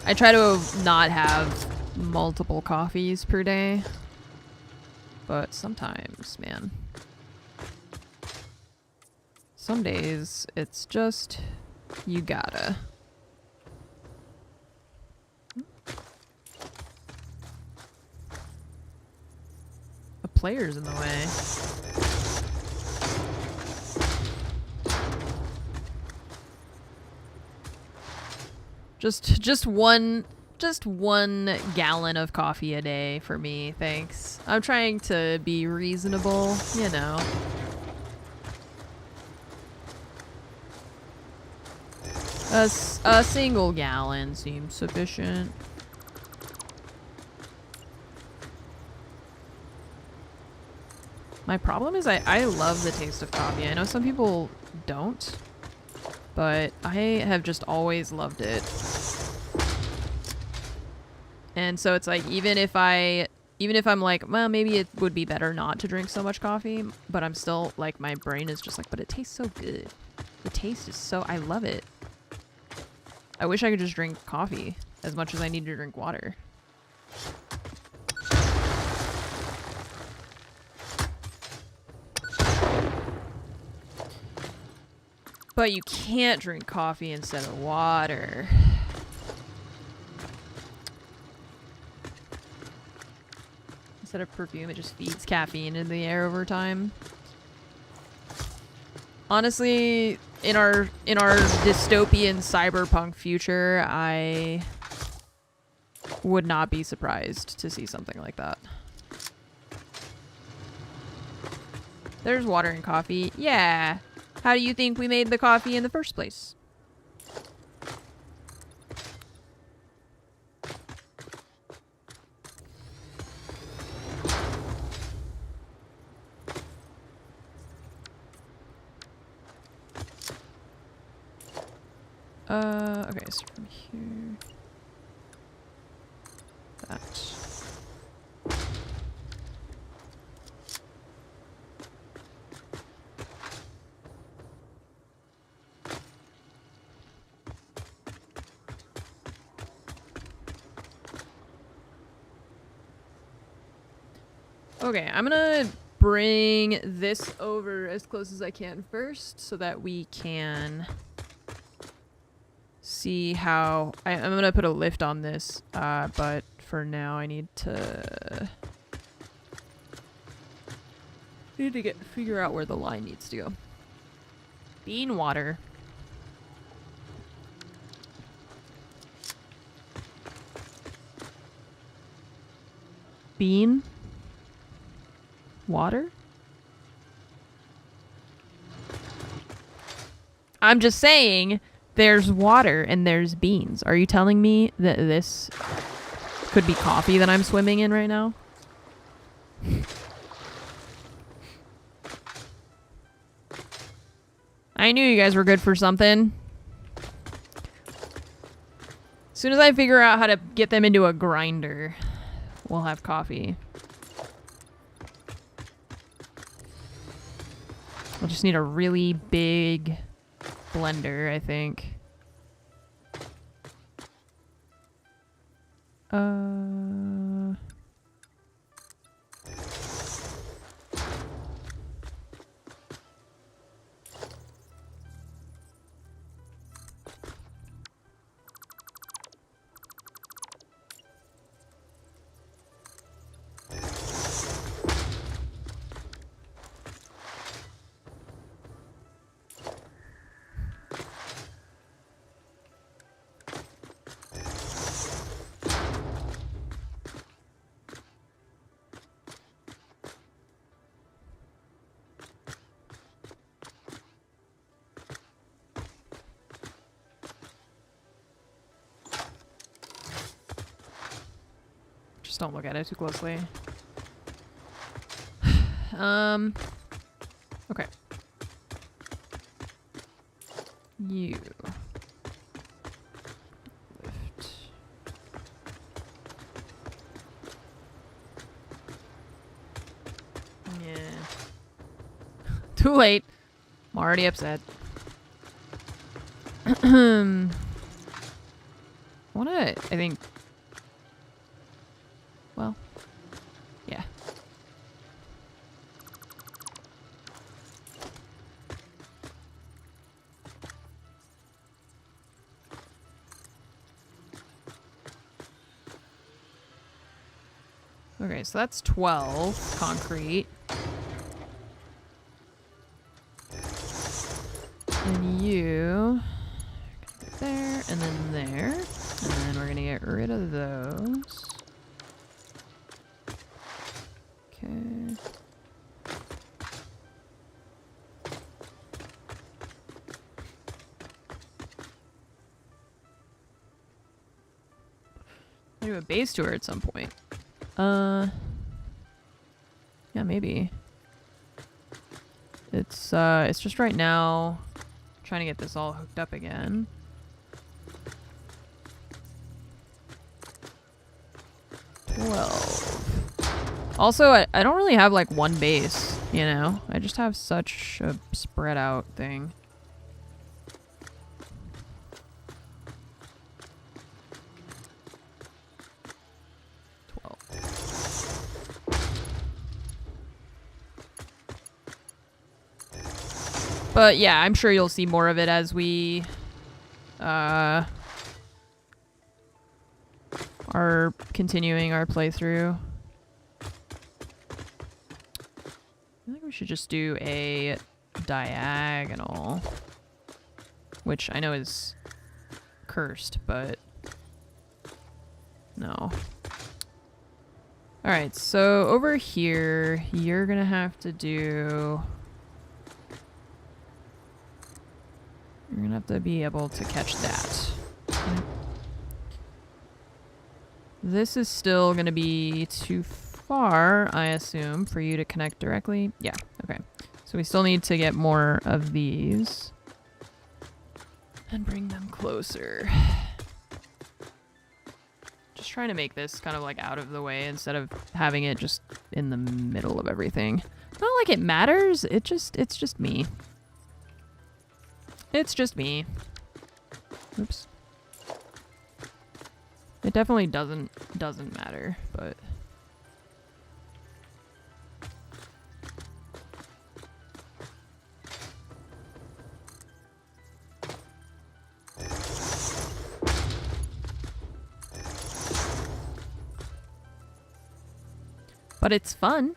S1: I try to not have multiple coffees per day. But sometimes, man. Some days, it's just... you gotta. Players in the way. Just one gallon of coffee a day for me, thanks. I'm trying to be reasonable, you know. A single gallon seems sufficient. My problem is I love the taste of coffee. I know some people don't, but I have just always loved it. And so it's like even if I'm like, well, maybe it would be better not to drink so much coffee, but I'm still like, my brain is just like, but it tastes so good. The taste is so, I love it. I wish I could just drink coffee as much as I need to drink water. But you can't drink coffee instead of water. Instead of perfume, it just feeds caffeine into the air over time. Honestly, in our dystopian cyberpunk future, I would not be surprised to see something like that. There's water and coffee. Yeah. How do you think we made the coffee in the first place? Okay, so from here... That. Okay, I'm gonna bring this over as close as I can first so that we can see how... I'm gonna put a lift on this, but for now I need to figure out where the line needs to go. Bean water. Bean water? I'm just saying there's water and there's beans. Are you telling me that this could be coffee that I'm swimming in right now? I knew you guys were good for something. As soon as I figure out how to get them into a grinder, we'll have coffee. We'll just need a really big blender, I think. Just don't look at it too closely. Okay. You. Lift. Yeah. Too late. I'm already upset. I think... Well, yeah. Okay, so that's 12 concrete. And you... there, and then there. And then we're gonna get rid of those. Okay. I'll do a base tour at some point. Yeah, maybe. It's just right now trying to get this all hooked up again. Also, I don't really have like one base, you know? I just have such a spread out thing. But yeah, I'm sure you'll see more of it as we are continuing our playthrough. feel like we should just do a diagonal, which I know is cursed, but no. Alright, so over here, you're gonna have to do... You're gonna have to be able to catch that. This is still gonna be too far, I assume, for you to connect directly. Yeah, okay. So we still need to get more of these. And bring them closer. Just trying to make this kind of like out of the way instead of having it just in the middle of everything. Not like it matters, it's just me. It's just me. Oops. It definitely doesn't matter, but... But it's fun.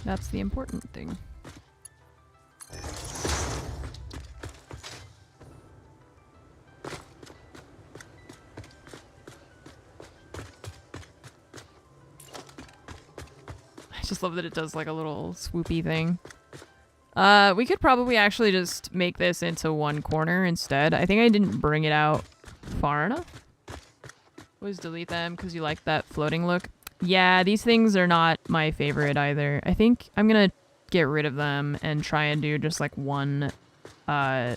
S1: That's the important thing. I just love that it does like a little swoopy thing. We could probably actually just make this into one corner instead. I think I didn't bring it out far enough. Always delete them because you like that floating look. Yeah, these things are not my favorite either. I think I'm gonna get rid of them and try and do just like one right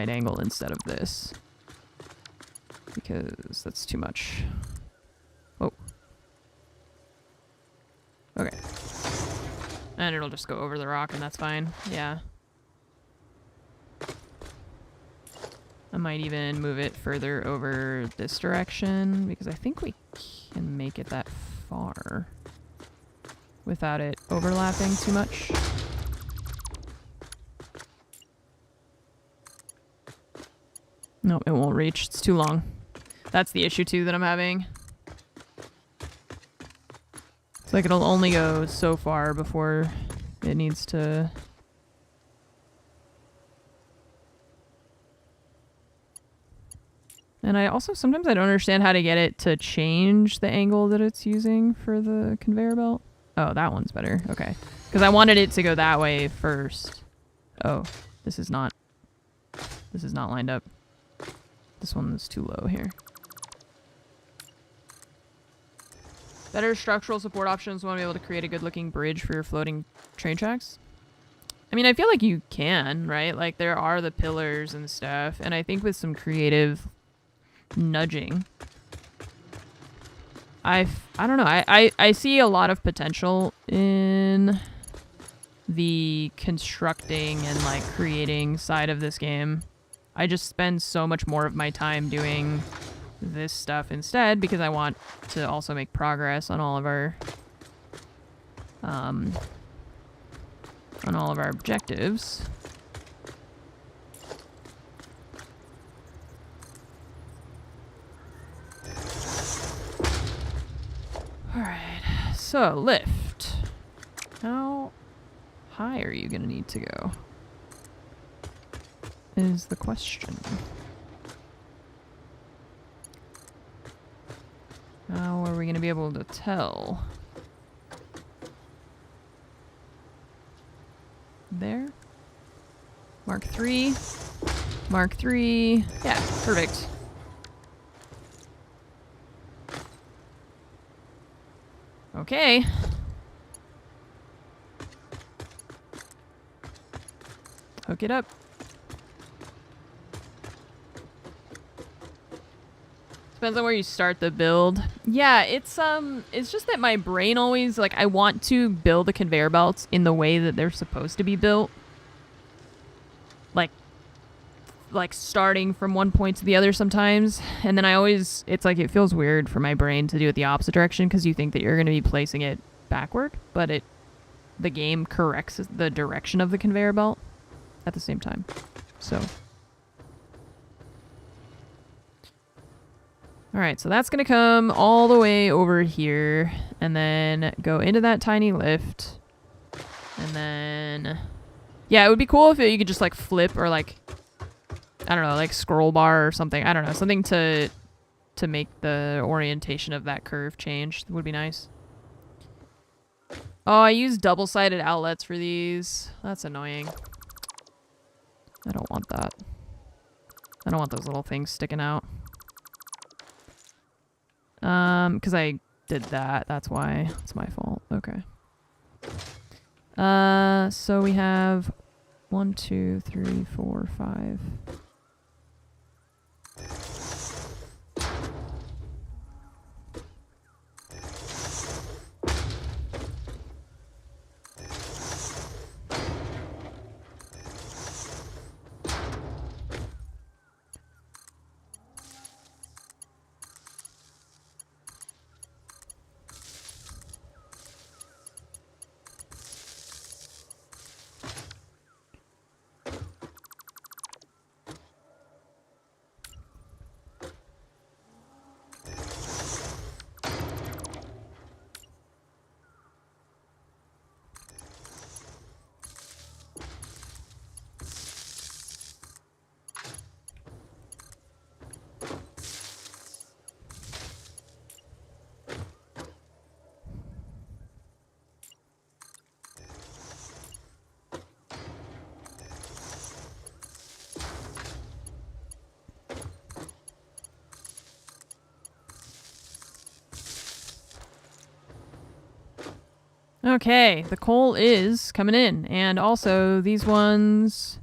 S1: angle instead of this. Because that's too much. Oh. Okay. And it'll just go over the rock and that's fine. Yeah. I might even move it further over this direction because I think we can make it that far without it overlapping too much. No, it won't reach. It's too long. That's the issue too that I'm having. It's like it'll only go so far before it needs to... And I also, sometimes I don't understand how to get it to change the angle that it's using for the conveyor belt. Oh, that one's better. Okay. Because I wanted it to go that way first. Oh, this is not lined up. This one is too low here. Better structural support options want to be able to create a good looking bridge for your floating train tracks. I mean, I feel like you can, right? Like there are the pillars and stuff. And I think with some creative nudging, I don't know, I see a lot of potential in the constructing and like creating side of this game. I just spend so much more of my time doing this stuff instead because I want to also make progress on all of our objectives. Alright, so lift. How high are you gonna need to go? Is the question. How are we gonna be able to tell? There? Mark 3. Mark 3. Yeah, perfect. Okay. Hook it up. Depends on where you start the build. Yeah, it's just that my brain always, like, I want to build the conveyor belts in the way that they're supposed to be built. Like starting from one point to the other sometimes. And then I always, it's like, it feels weird for my brain to do it the opposite direction because you think that you're going to be placing it backward, but the game corrects the direction of the conveyor belt at the same time. So. All right, so that's going to come all the way over here and then go into that tiny lift. And then, yeah, it would be cool if you could just like flip or like, I don't know, like scroll bar or something. I don't know, something to make the orientation of that curve change would be nice. Oh, I use double-sided outlets for these. That's annoying. I don't want that. I don't want those little things sticking out. Because I did that. That's why. It's my fault. Okay. So we have 1, 2, 3, 4, 5. Okay, the coal is coming in. And also, these ones,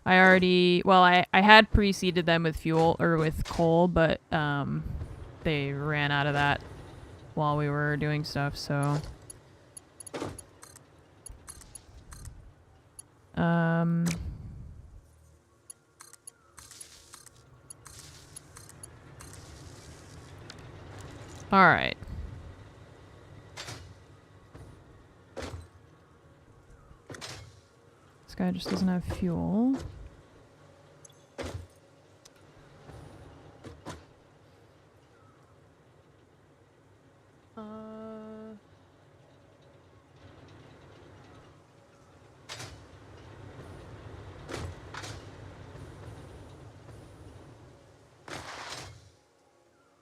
S1: I already... Well, I had preceded them with fuel, or with coal, but they ran out of that while we were doing stuff, so... Alright. This guy just doesn't have fuel.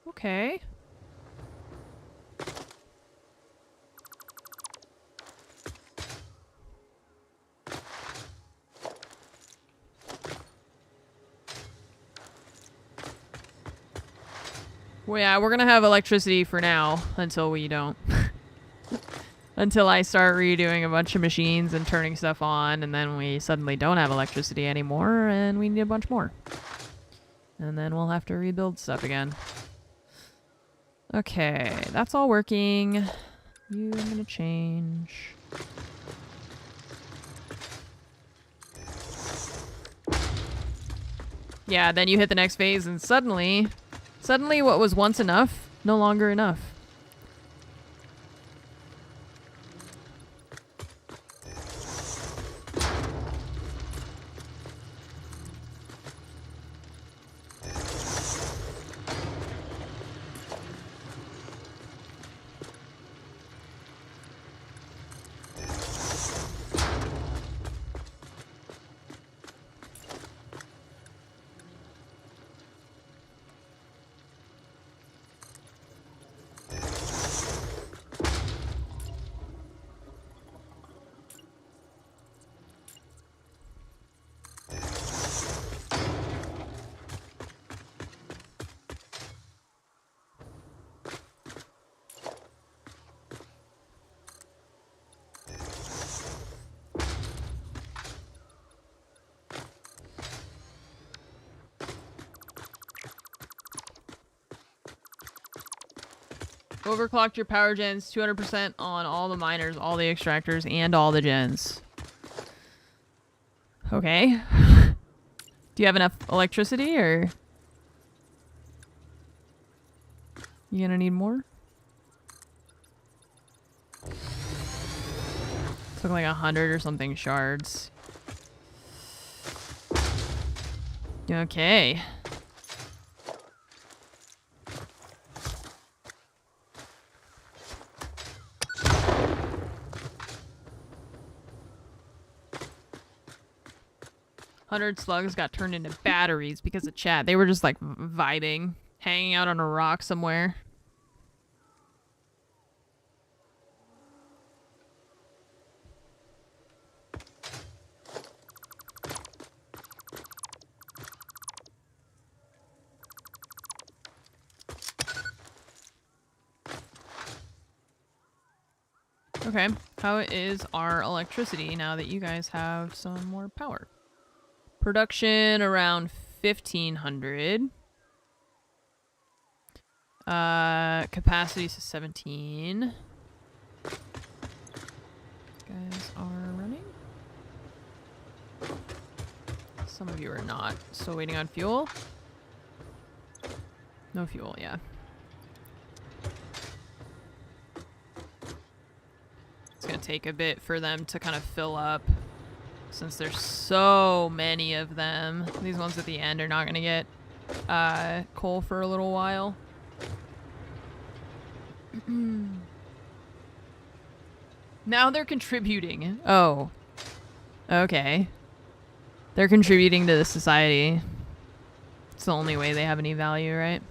S1: Okay. Well, yeah, we're gonna have electricity for now until we don't. Until I start redoing a bunch of machines and turning stuff on, and then we suddenly don't have electricity anymore, and we need a bunch more. And then we'll have to rebuild stuff again. Okay, that's all working. You, I'm gonna change. Yeah, then you hit the next phase, and suddenly what was once enough, no longer enough. Overclocked your power gens 200% on all the miners, all the extractors, and all the gens. Okay. Do you have enough electricity, or... You gonna need more? It's looking like 100 or something shards. Okay. 100 slugs got turned into batteries because of chat. They were just like vibing, hanging out on a rock somewhere. Okay, how is our electricity now that you guys have some more power? Production around 1500. Capacity to 17. Guys are running. Some of you are not. Still waiting on fuel. No fuel, yeah. It's gonna take a bit for them to kind of fill up since there's so many of them. These ones at the end are not gonna get coal for a little while. Now they're contributing. Oh. Okay. They're contributing to the society. It's the only way they have any value, right?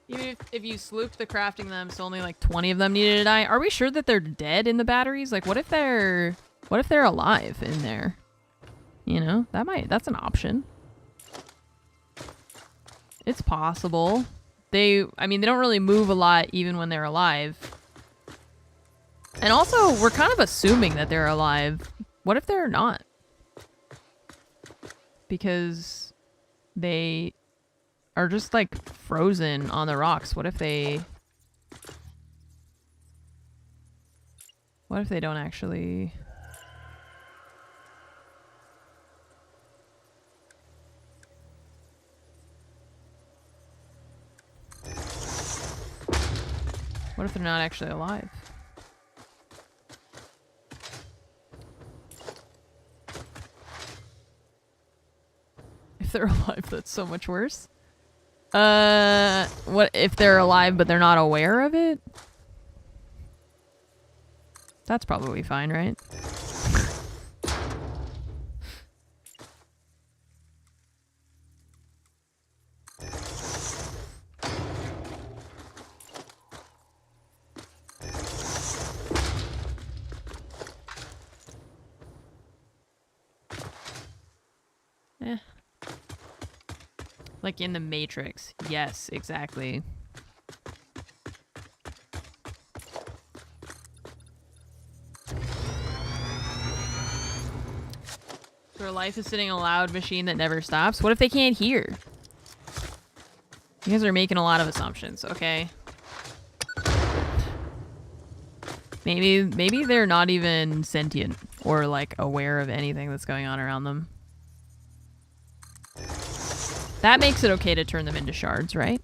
S1: Even if you slooped the crafting them so only like 20 of them needed to die, are we sure that they're dead in the batteries? Like what if they're alive in there? You know, that's an option. It's possible. I mean, they don't really move a lot even when they're alive. And also, we're kind of assuming that they're alive. What if they're not? Because they are just like frozen on the rocks. What if they don't actually... What if they're not actually alive? If they're alive, that's so much worse. What if they're alive but they're not aware of it? That's probably fine, right? Eh. Like in the Matrix. Yes, exactly. Their life is sitting in a loud machine that never stops. What if they can't hear? You guys are making a lot of assumptions, okay? Maybe they're not even sentient or like aware of anything that's going on around them. That makes it okay to turn them into shards, right?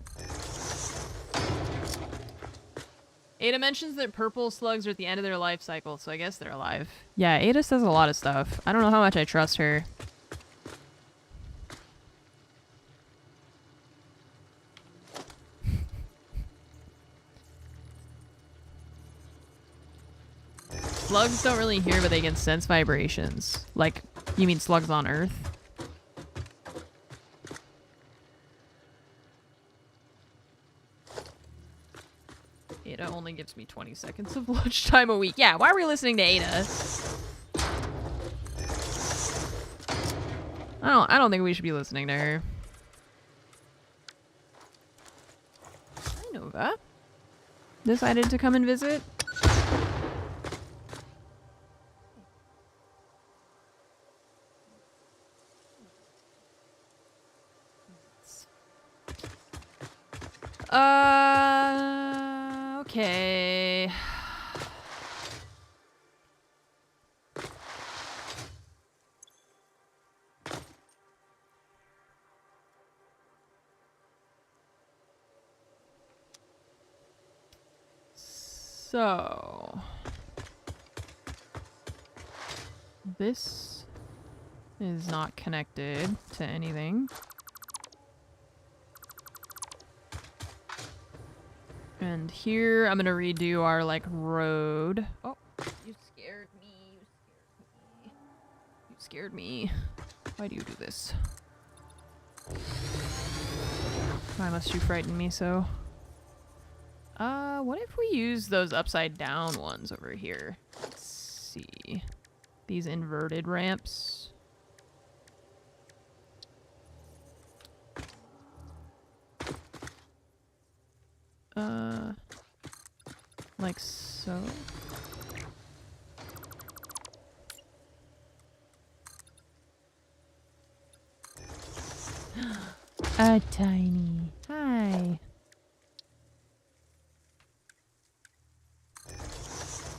S1: Ada mentions that purple slugs are at the end of their life cycle, so I guess they're alive. Yeah, Ada says a lot of stuff. I don't know how much I trust her. Slugs don't really hear, but they can sense vibrations. Like, you mean slugs on Earth? Ada only gives me 20 seconds of lunchtime a week. Yeah, why are we listening to Ada? I don't think we should be listening to her. Hi, Nova. Decided to come and visit. Okay. So, this is not connected to anything. And here I'm gonna redo our like road. Oh, you scared me. You scared me. Why do you do this? Why must you frighten me so? What if we use those upside down ones over here? Let's see. These inverted ramps. Like so. A tiny. Hi.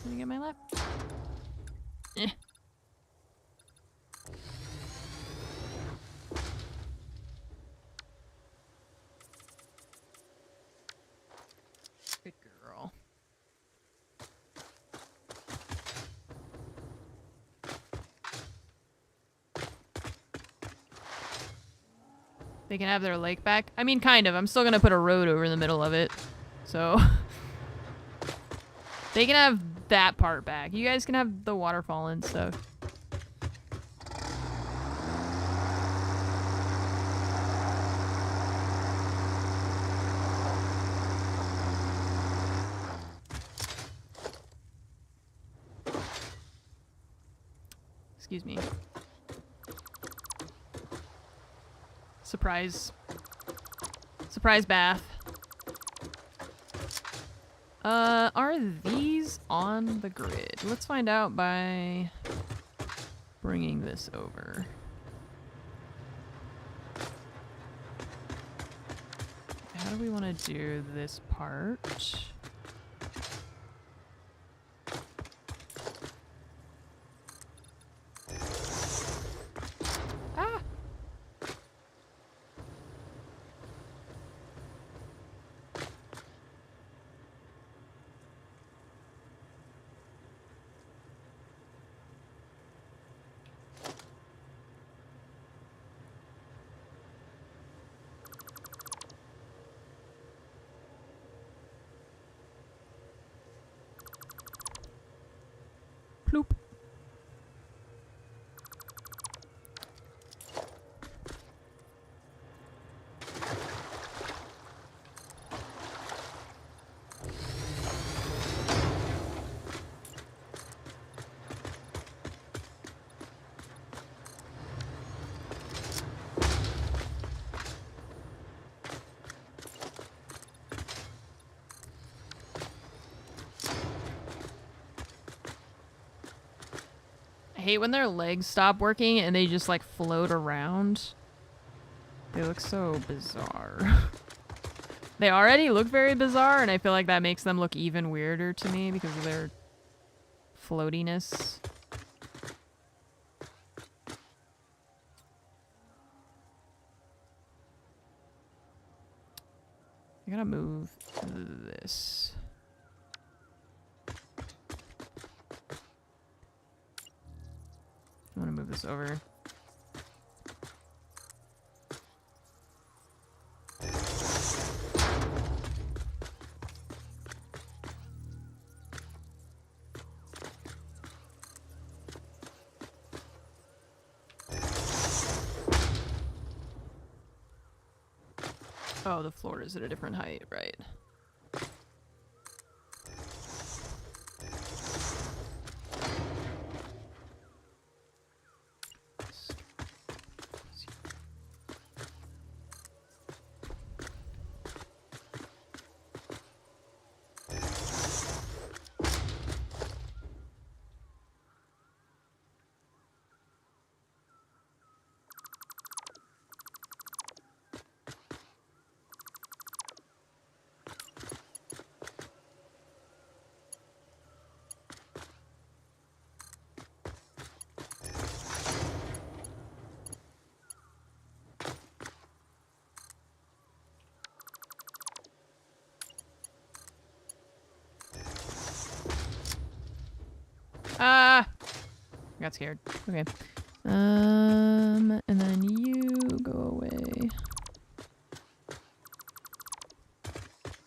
S1: Let me get my lap. Eh. Good girl. They can have their lake back. I mean, kind of. I'm still gonna put a road over the middle of it. So they can have that part back. You guys can have the waterfall and stuff. Excuse me. Surprise. Surprise bath. Are these on the grid? Let's find out by bringing this over. How do we want to do this part? Ah! Ploop. I hate when their legs stop working and they just like float around. They look so bizarre. They already look very bizarre, and I feel like that makes them look even weirder to me because of their floatiness. I gotta move this. I want to move this over. Oh, the floor is at a different height, right? Ah! I got scared. Okay. And then you go away.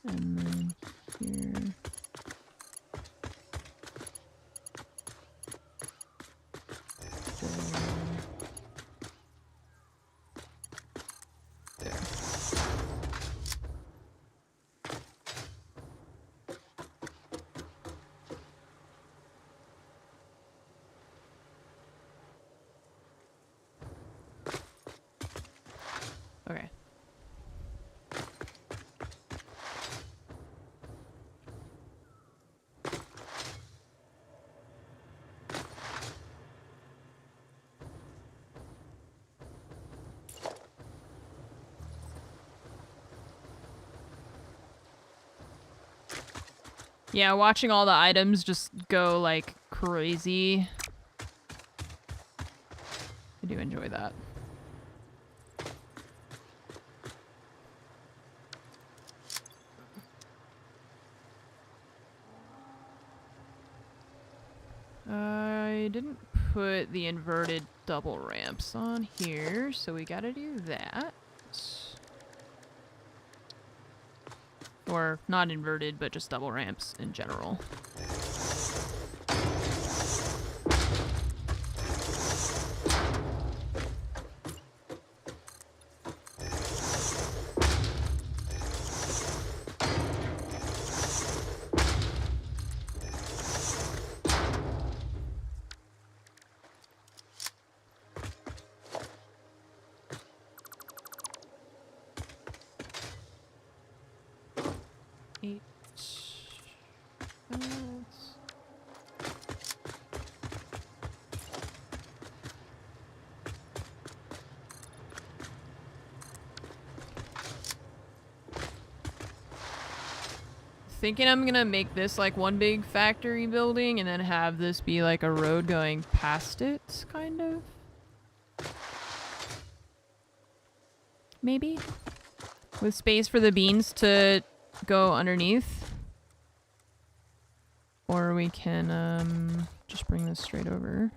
S1: And then Okay. Yeah, watching all the items just go like crazy. I do enjoy that. I didn't put the inverted double ramps on here, so we gotta do that. Or not inverted, but just double ramps in general. Eight. Thinking I'm gonna make this like one big factory building and then have this be like a road going past it, kind of. Maybe? With space for the beans to go underneath. Or we can just bring this straight over.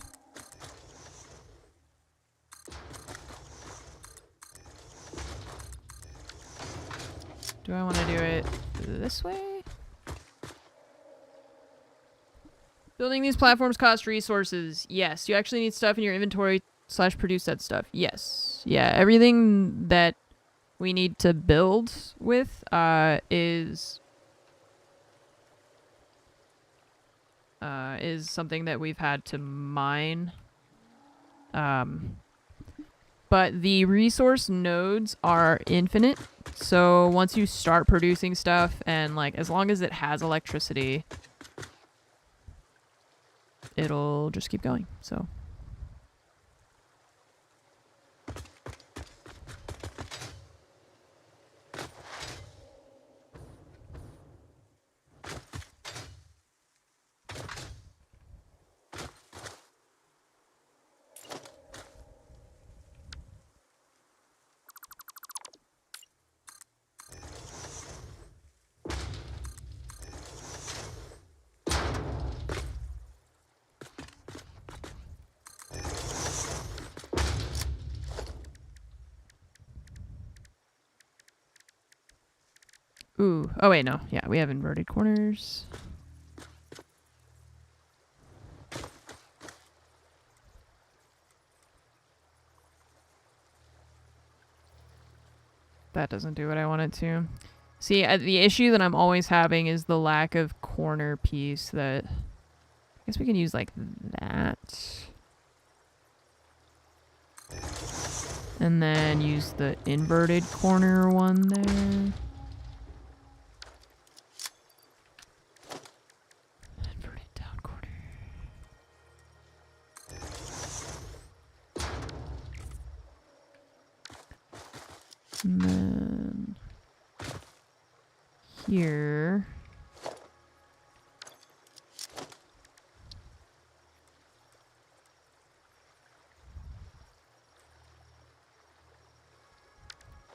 S1: Do I want to do it this way? Building these platforms cost resources. Yes. You actually need stuff in your inventory / produce that stuff. Yes. Yeah, everything that we need to build with is something that we've had to mine. But the resource nodes are infinite. So once you start producing stuff and like as long as it has electricity, it'll just keep going. So ooh. Oh, wait, no. Yeah, we have inverted corners. That doesn't do what I want it to. See, the issue that I'm always having is the lack of corner piece that... I guess we can use like that. And then use the inverted corner one there. And then here.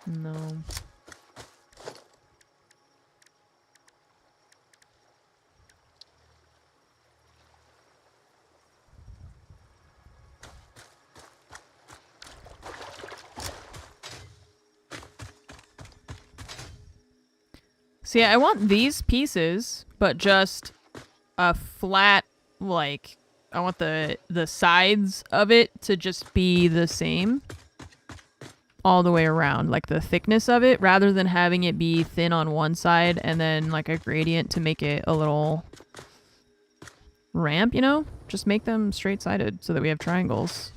S1: No. See, I want these pieces, but just a flat, like, I want the sides of it to just be the same all the way around, like the thickness of it, rather than having it be thin on one side and then like a gradient to make it a little ramp, you know? Just make them straight-sided so that we have triangles.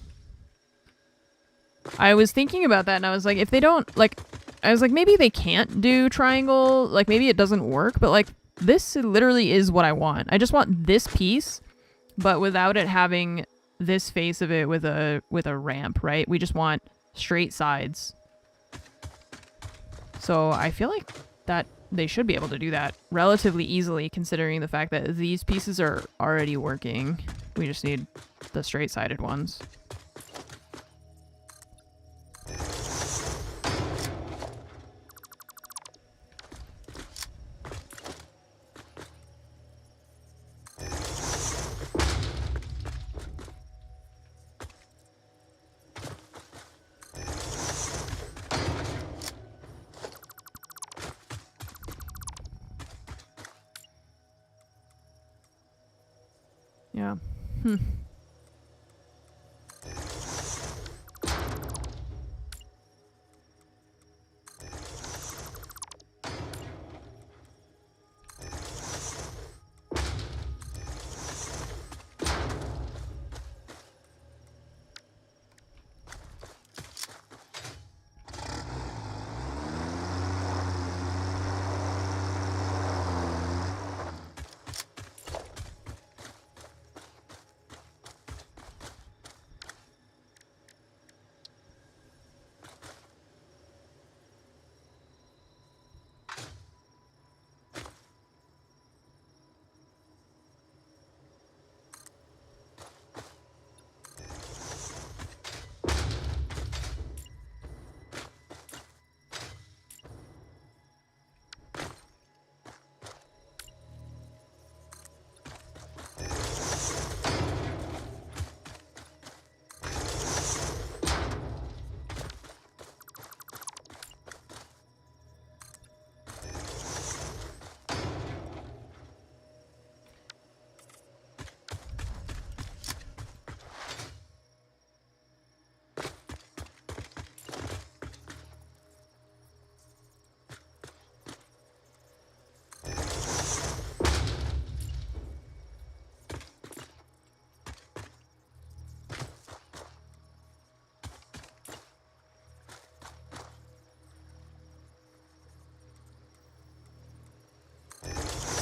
S1: I was thinking about that and I was like, if they don't, like, I was like, maybe they can't do triangle, like maybe it doesn't work, but like this literally is what I want. I just want this piece, but without it having this face of it with a ramp, right? We just want straight sides. So I feel like that they should be able to do that relatively easily, considering the fact that these pieces are already working. We just need the straight-sided ones. Yeah.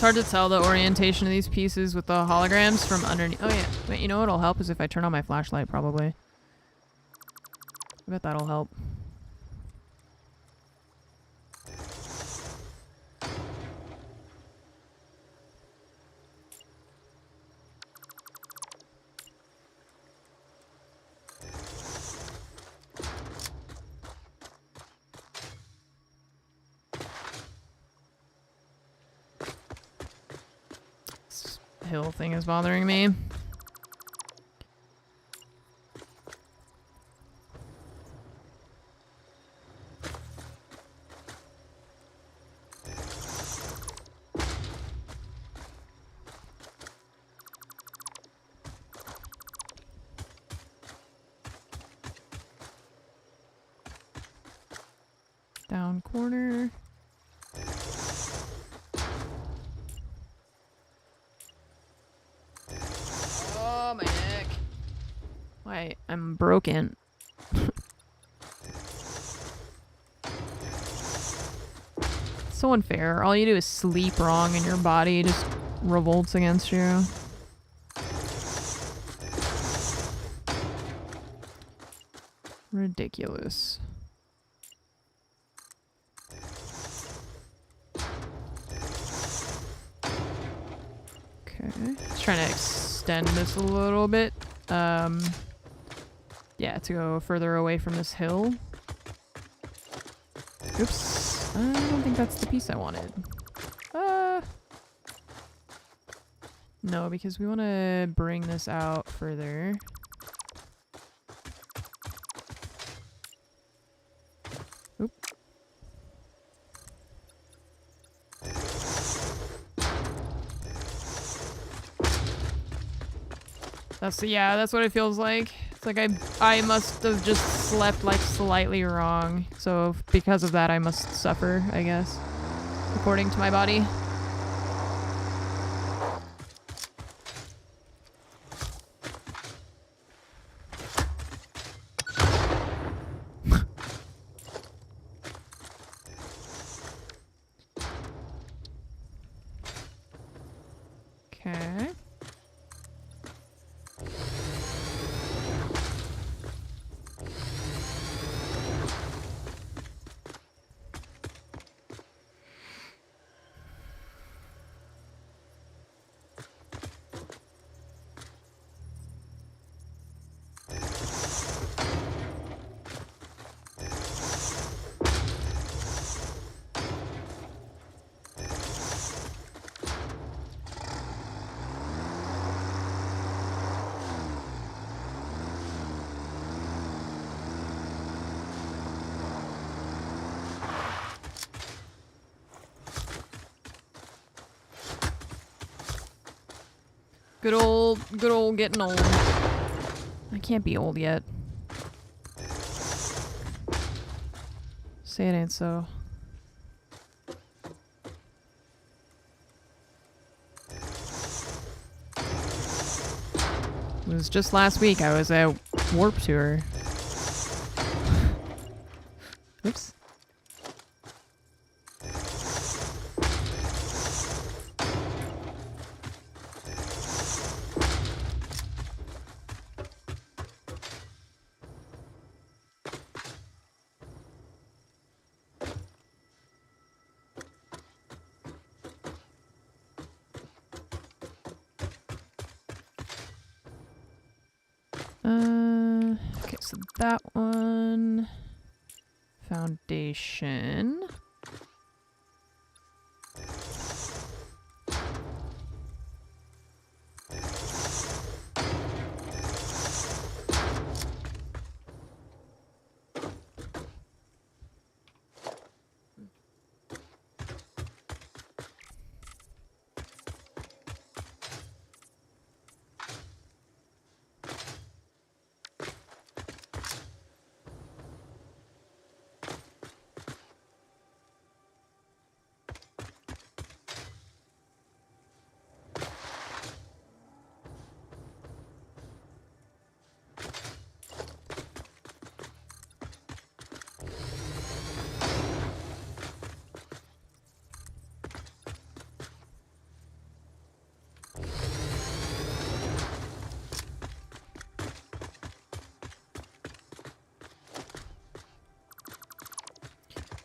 S1: It's hard to tell the orientation of these pieces with the holograms from underneath. Oh yeah, wait, you know what'll help is if I turn on my flashlight, probably. I bet that'll help. Hill thing is bothering me. Down corner. Oh, my neck. Why? I'm broken. So unfair. All you do is sleep wrong and your body just revolts against you. Ridiculous. Okay. Just trying to extend this a little bit. Yeah, to go further away from this hill. Oops. I don't think that's the piece I wanted. No, because we want to bring this out further. Oop. Yeah, that's what it feels like. It's like I must have just slept like slightly wrong. So because of that I must suffer, I guess. According to my body. Good old getting old. I can't be old yet. Say it ain't so. It was just last week. I was at Warp Tour. Oops. Okay, so that one. Foundation.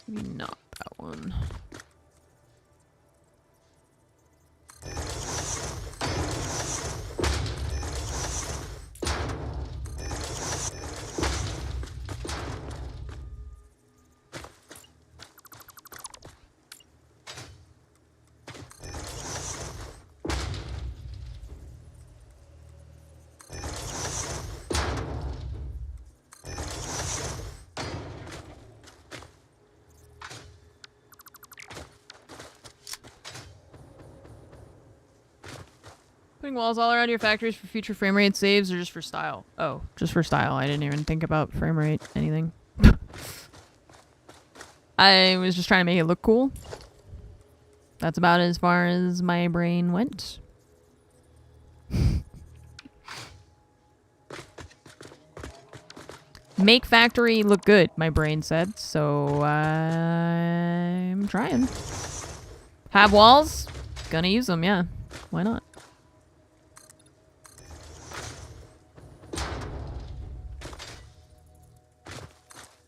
S1: Maybe not that one. Putting walls all around your factories for future frame rate saves or just for style? Oh, just for style. I didn't even think about frame rate anything. I was just trying to make it look cool. That's about as far as my brain went. Make factory look good, my brain said. So I'm trying. Have walls? Gonna use them, yeah. Why not?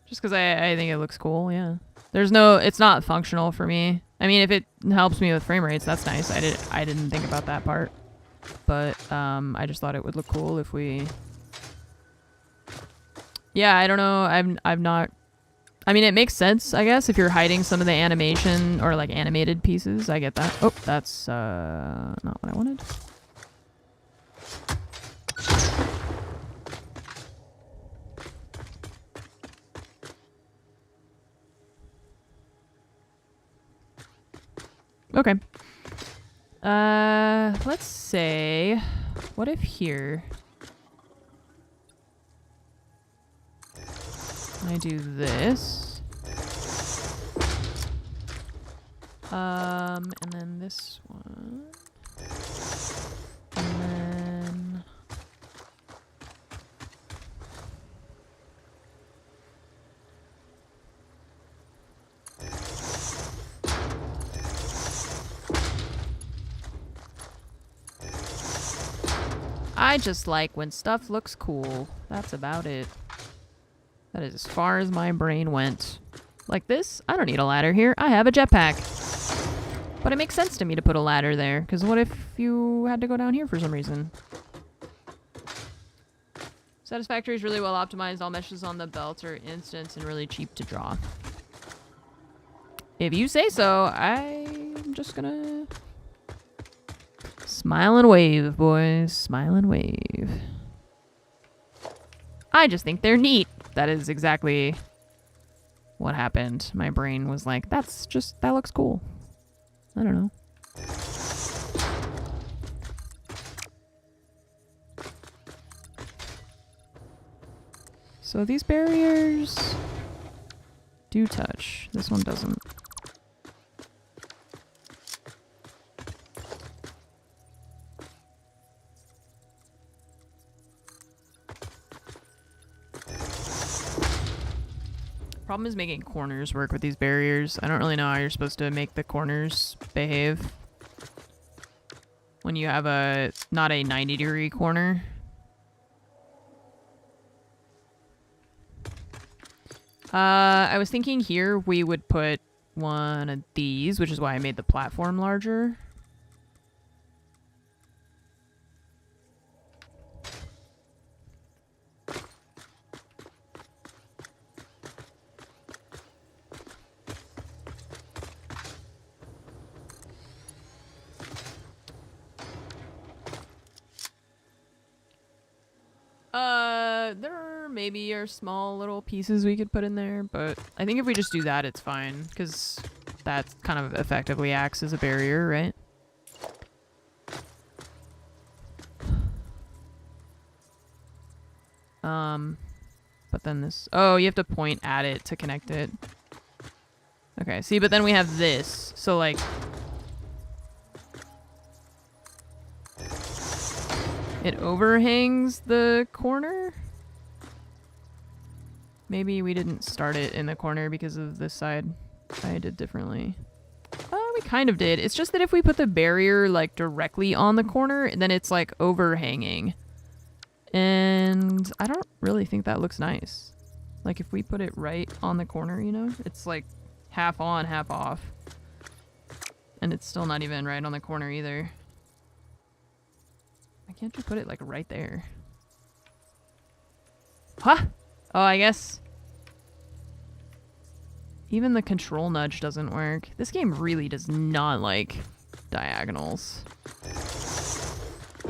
S1: Just because I think it looks cool, yeah. There's no, it's not functional for me. I mean, if it helps me with frame rates, that's nice. I didn't think about that part. But I just thought it would look cool if we... Yeah, I don't know. I'm not... I mean, it makes sense, I guess, if you're hiding some of the animation or like animated pieces. I get that. Oh, that's not what I wanted. Okay. Let's say, what if here I do this, and then this one, and then I just like when stuff looks cool. That's about it. That is as far as my brain went. Like this, I don't need a ladder here. I have a jetpack. But it makes sense to me to put a ladder there, because what if you had to go down here for some reason? Satisfactory is really well optimized. All meshes on the belt are instant and really cheap to draw. If you say so, I'm just gonna... Smile and wave, boys. Smile and wave. I just think they're neat. That is exactly what happened. My brain was like, that's just, that looks cool. I don't know. So these barriers do touch. This one doesn't. Problem is making corners work with these barriers. I don't really know how you're supposed to make the corners behave when you have a not a 90-degree corner. I was thinking here we would put one of these, which is why I made the platform larger. There maybe are small little pieces we could put in there, but I think if we just do that, it's fine, because that kind of effectively acts as a barrier, right? But then this... Oh, you have to point at it to connect it. Okay, see, but then we have this, so like... It overhangs the corner? Maybe we didn't start it in the corner because of this side. I did differently. We kind of did. It's just that if we put the barrier like directly on the corner, then it's like overhanging. And I don't really think that looks nice. Like if we put it right on the corner, you know? It's like half on, half off. And it's still not even right on the corner either. Why can't you put it like right there? Huh? Oh, I guess even the control nudge doesn't work. This game really does not like diagonals.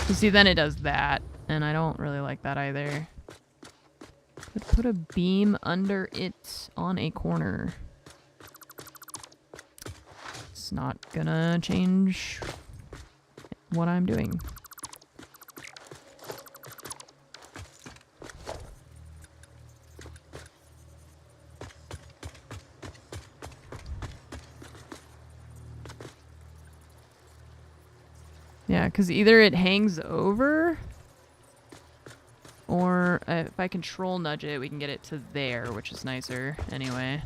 S1: You see, then it does that, and I don't really like that either. Could put a beam under it on a corner. It's not gonna change what I'm doing. Yeah, because either it hangs over, or if I control nudge it, we can get it to there, which is nicer anyway.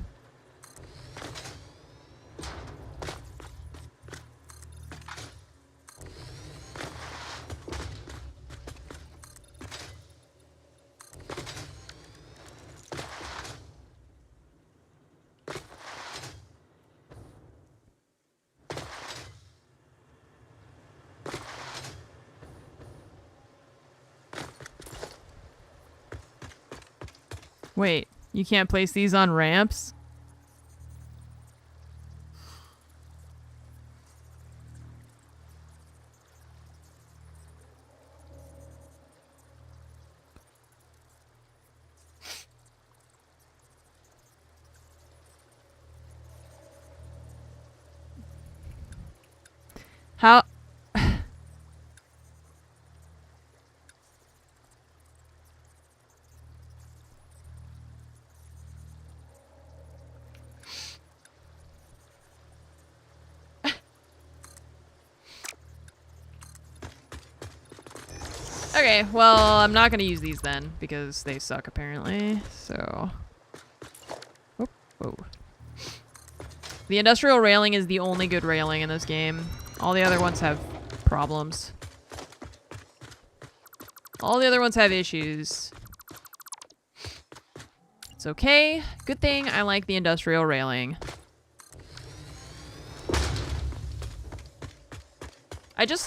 S1: Wait, you can't place these on ramps? How? Okay, well, I'm not gonna use these then, because they suck apparently, so... Oh, whoa. The industrial railing is the only good railing in this game. All the other ones have problems. All the other ones have issues. It's okay. Good thing I like the industrial railing.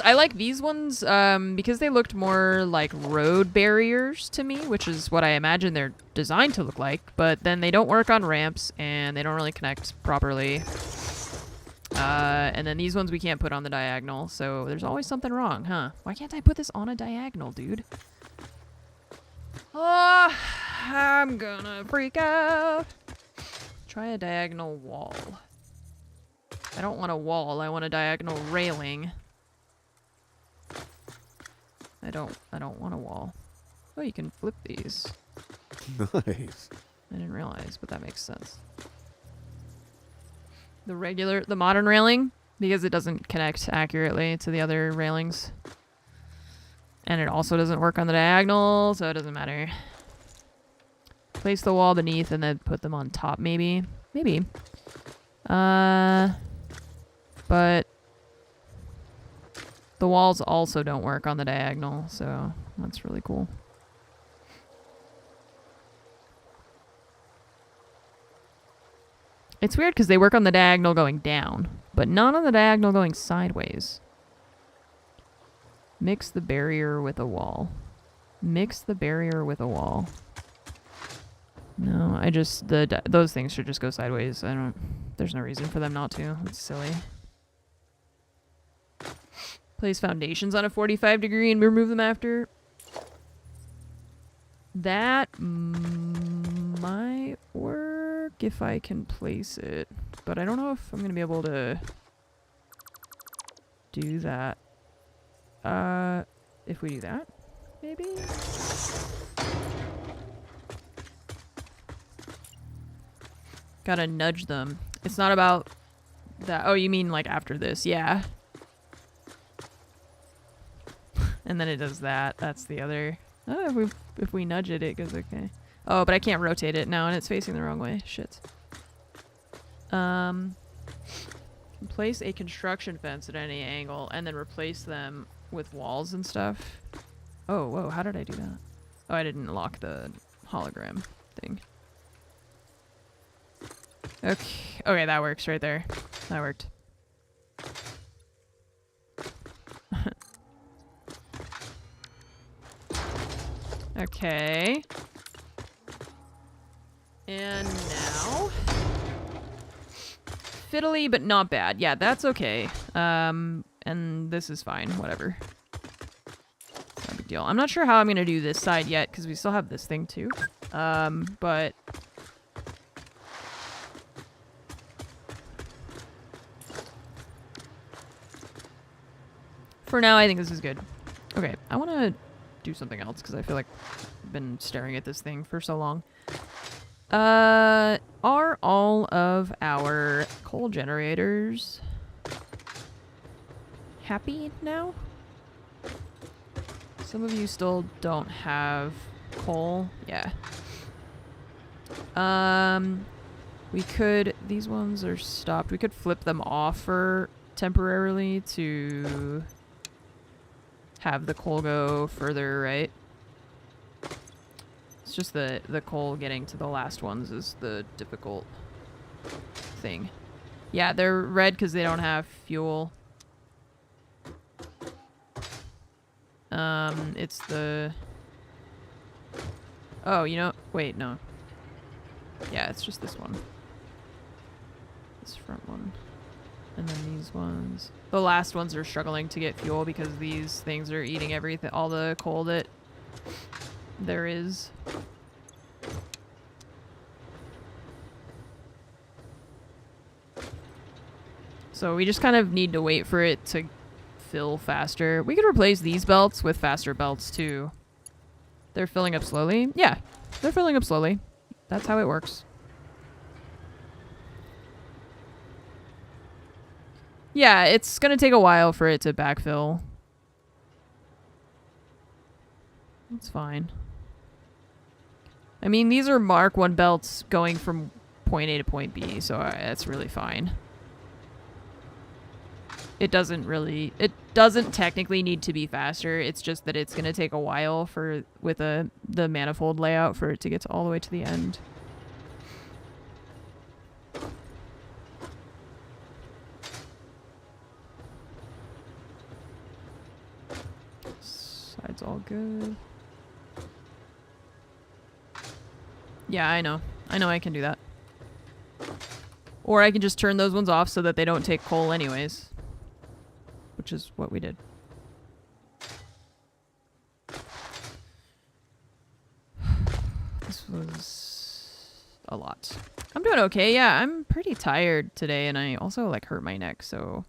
S1: I like these ones because they looked more like road barriers to me, which is what I imagine they're designed to look like, but then they don't work on ramps and they don't really connect properly. And then these ones we can't put on the diagonal, so there's always something wrong, huh? Why can't I put this on a diagonal, dude? Oh, I'm gonna freak out. Try a diagonal wall. I don't want a wall, I want a diagonal railing. I don't want a wall. Oh, you can flip these.
S4: Nice.
S1: I didn't realize, but that makes sense. The modern railing, because it doesn't connect accurately to the other railings. And it also doesn't work on the diagonal, so it doesn't matter. Place the wall beneath and then put them on top, maybe. Maybe. But the walls also don't work on the diagonal, so that's really cool. It's weird because they work on the diagonal going down, but not on the diagonal going sideways. Mix the barrier with a wall. Mix the barrier with a wall. No, those things should just go sideways. There's no reason for them not to. It's silly. Place foundations on a 45 degree and remove them after. That might work if I can place it, but I don't know if I'm gonna be able to do that. If we do that, maybe? Gotta nudge them. It's not about that. Oh, you mean like after this? Yeah. And then it does that. That's the other. Oh, if we nudge it, it goes okay. Oh, but I can't rotate it now, and it's facing the wrong way. Shit. Place a construction fence at any angle, and then replace them with walls and stuff. Oh, whoa, how did I do that? Oh, I didn't lock the hologram thing. Okay, that works right there. That worked. Okay. And now... fiddly, but not bad. Yeah, that's okay. And this is fine. Whatever. It's not a big deal. I'm not sure how I'm going to do this side yet, because we still have this thing too. But... for now, I think this is good. Okay, I want to do something else, because I feel like I've been staring at this thing for so long. Are all of our coal generators happy now? Some of you still don't have coal. Yeah. We could... these ones are stopped. We could flip them off for temporarily to have the coal go further, right? It's just the coal getting to the last ones is the difficult thing. Yeah, they're red because they don't have fuel. It's the... oh, you know... wait, no. Yeah, it's just this one. This front one. And then these ones. The last ones are struggling to get fuel because these things are eating everything, all the coal that there is. So we just kind of need to wait for it to fill faster. We could replace these belts with faster belts too. They're filling up slowly. Yeah, they're filling up slowly. That's how it works. Yeah, it's gonna take a while for it to backfill. That's fine. I mean, these are Mark 1 belts going from point A to point B, so that's really fine. It doesn't technically need to be faster. It's just that it's gonna take a while with the manifold layout for it to get all the way to the end. Side's all good. Yeah, I know. I know I can do that. Or I can just turn those ones off so that they don't take coal anyways. Which is what we did. This was a lot. I'm doing okay. Yeah, I'm pretty tired today, and I also like hurt my neck, so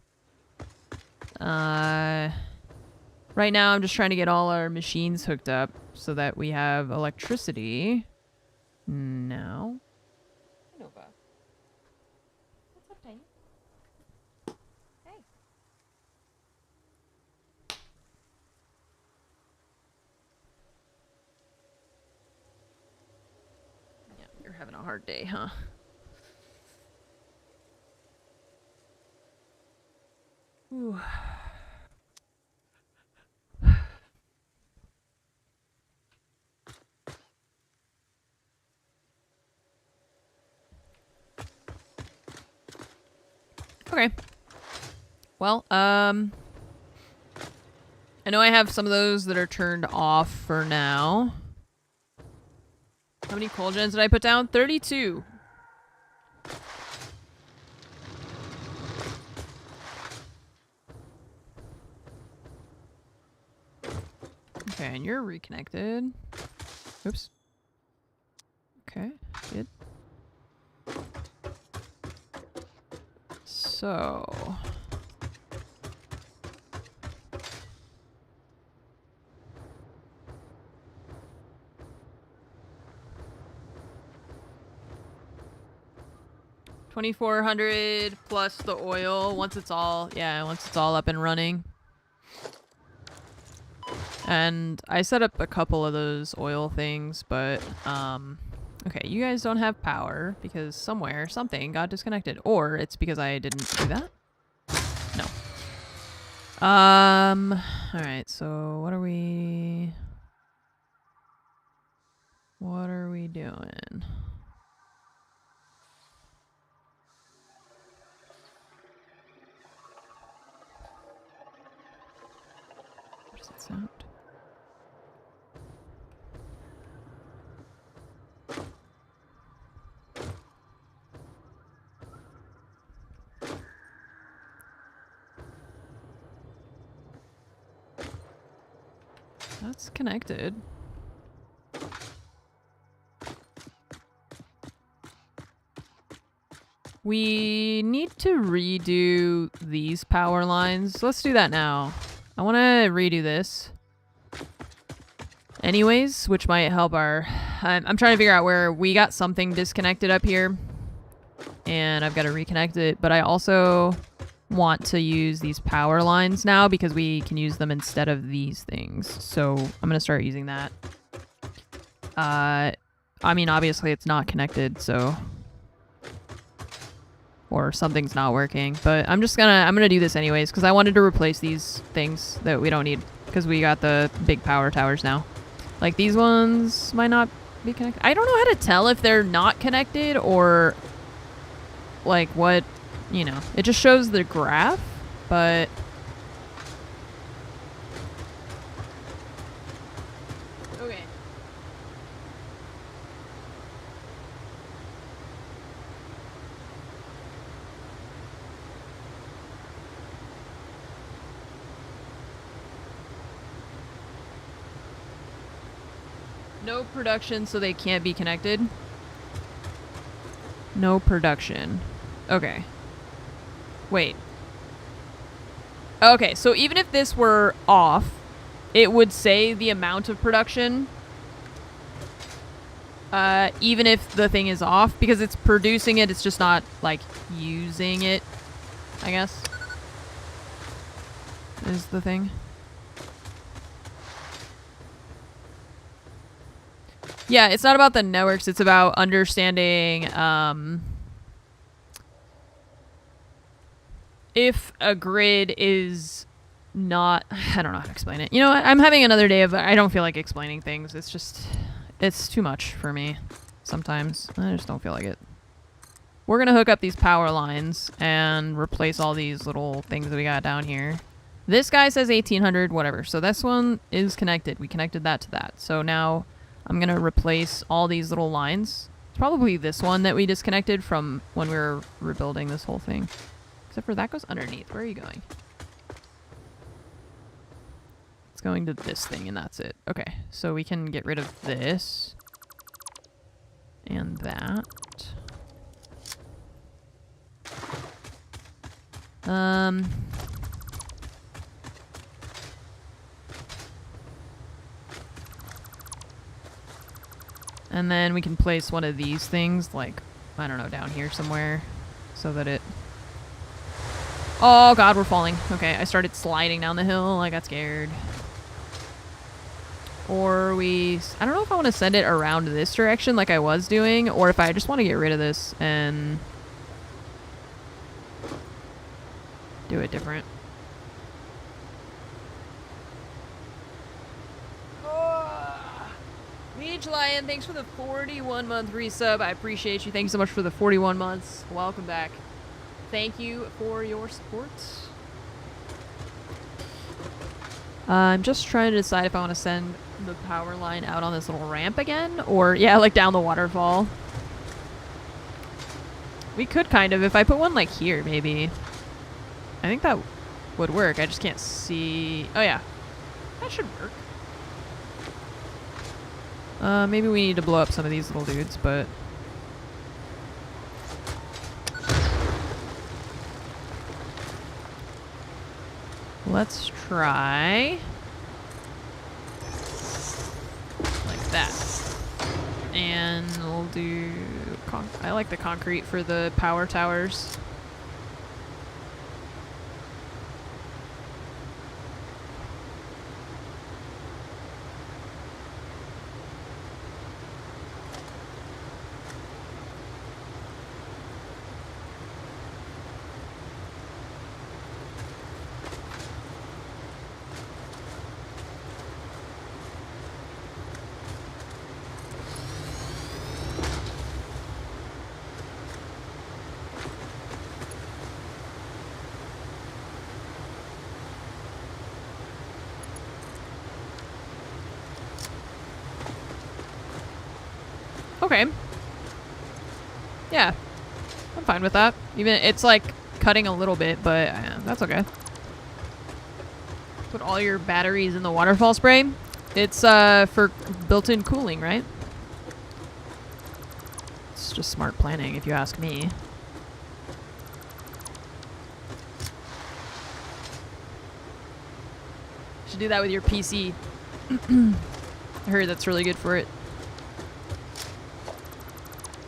S1: right now I'm just trying to get all our machines hooked up so that we have electricity now. Nova. What's up, Tiny? Hey. Yeah, you're having a hard day, huh? Ooh. Okay. Well, I know I have some of those that are turned off for now. How many coal gens did I put down? 32. Okay, and you're reconnected. Oops. Okay, good. So... $2,400 plus the oil once it's all up and running. And I set up a couple of those oil things, but okay, you guys don't have power because somewhere something got disconnected, or it's because I didn't do that. No. All right. So what are we doing? What does that sound? That's connected. We need to redo these power lines. Let's do that now. I want to redo this. Anyways, which might help our... I'm trying to figure out where we got something disconnected up here. And I've got to reconnect it. But I also want to use these power lines now because we can use them instead of these things. So I'm going to start using that. I mean, obviously it's not connected, so... Or something's not working. But I'm gonna do this anyways because I wanted to replace these things that we don't need because we got the big power towers now. Like these ones might not be connected. I don't know how to tell if they're not connected or like what, you know. It just shows the graph, but okay. No production, so they can't be connected. No production. Okay. Wait. Okay, so even if this were off, it would say the amount of production. Even if the thing is off, because it's producing it, it's just not, like, using it, I guess. Is the thing. Yeah, it's not about the networks, it's about understanding, if a grid is not... I don't know how to explain it. You know what? I'm having another day of... I don't feel like explaining things. It's just... It's too much for me sometimes. I just don't feel like it. We're going to hook up these power lines and replace all these little things that we got down here. This guy says 1800, whatever. So this one is connected. We connected that to that. So now... I'm going to replace all these little lines. It's probably this one that we disconnected from when we were rebuilding this whole thing. Except for that goes underneath. Where are you going? It's going to this thing and that's it. Okay, so we can get rid of this. And that. And then we can place one of these things, like, I don't know, down here somewhere, so that it... Oh god, we're falling. Okay, I started sliding down the hill. I got scared. Or we... I don't know if I want to send it around this direction like I was doing, or if I just want to get rid of this and do it different. Beach Lion, thanks for the 41-month resub. I appreciate you. Thank you so much for the 41 months. Welcome back. Thank you for your support. I'm just trying to decide if I want to send the power line out on this little ramp again, or, yeah, like down the waterfall. We could kind of, if I put one like here, maybe. I think that would work. I just can't see. Oh, yeah. That should work. Maybe we need to blow up some of these little dudes, but... Let's try... like that. And we'll do... I like the concrete for the power towers. Okay. Yeah. I'm fine with that. Even it's like cutting a little bit, but that's okay. Put all your batteries in the waterfall spray. It's for built-in cooling, right? It's just smart planning if you ask me. Should do that with your PC. I heard that's really good for it.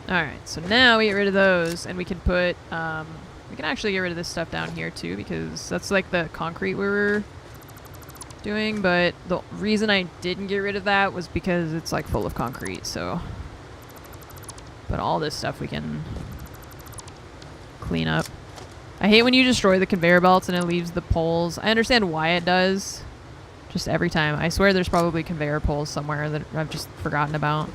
S1: Alright, so now we get rid of those, and we can put, we can actually get rid of this stuff down here too, because that's like the concrete we were doing, but the reason I didn't get rid of that was because it's like full of concrete, so. But all this stuff we can clean up. I hate when you destroy the conveyor belts and it leaves the poles. I understand why it does, just every time. I swear there's probably conveyor poles somewhere that I've just forgotten about.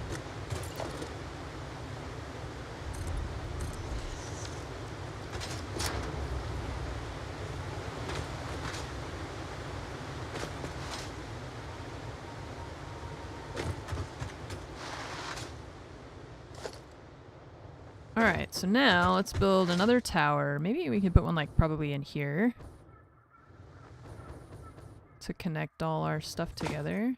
S1: Alright, so now let's build another tower. Maybe we could put one like probably in here to connect all our stuff together.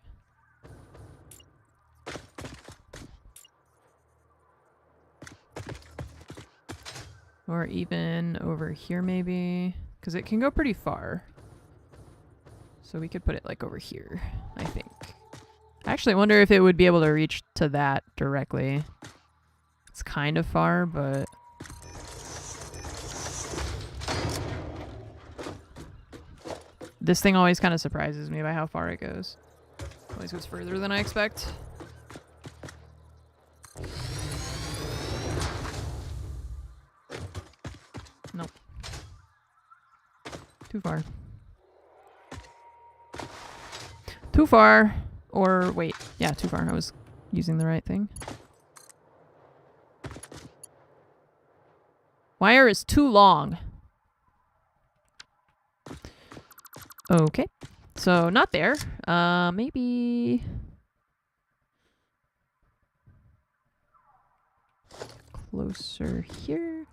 S1: Or even over here maybe, because it can go pretty far. So we could put it like over here, I think. I actually wonder if it would be able to reach to that directly. It's kind of far, but... This thing always kind of surprises me by how far it goes. Always goes further than I expect. Nope. Too far. Too far. Or, wait. Yeah, too far. I was using the right thing. Wire is too long. Okay. So, not there. Maybe... closer here.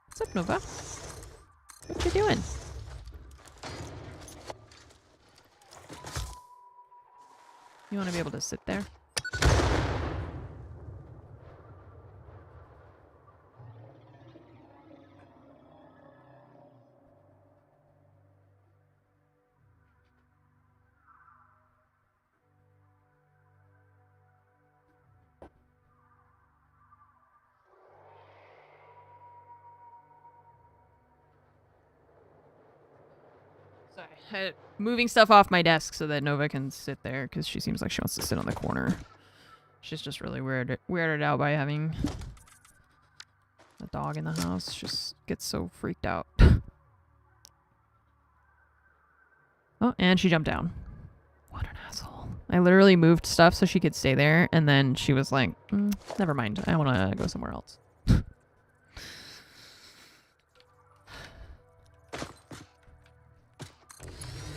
S1: What's up, Nova? What you doing? You want to be able to sit there? Sorry. Moving stuff off my desk so that Nova can sit there, because she seems like she wants to sit on the corner. She's just really weirded out by having a dog in the house. Just gets so freaked out. Oh, and she jumped down. What an asshole. I literally moved stuff so she could stay there, and then she was like, never mind. I want to go somewhere else.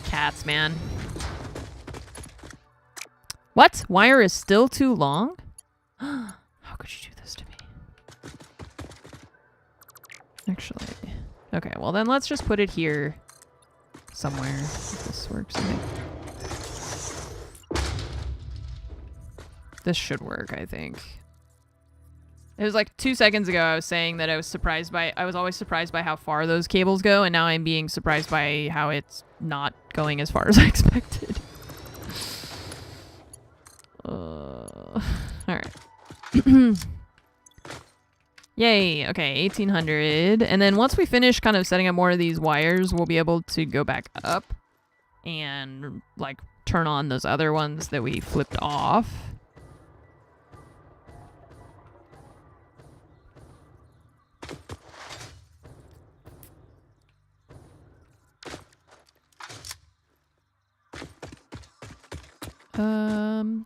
S1: Cats, man. What? Wire is still too long? How could you do this to me? Actually. Okay, well then let's just put it here somewhere. If this works. I think. This should work, I think. It was like 2 seconds ago I was saying that I was always surprised by how far those cables go, and now I'm being surprised by how it's not going as far as I expected. Alright. Yay, okay, 1800. And then once we finish kind of setting up more of these wires, we'll be able to go back up and like turn on those other ones that we flipped off.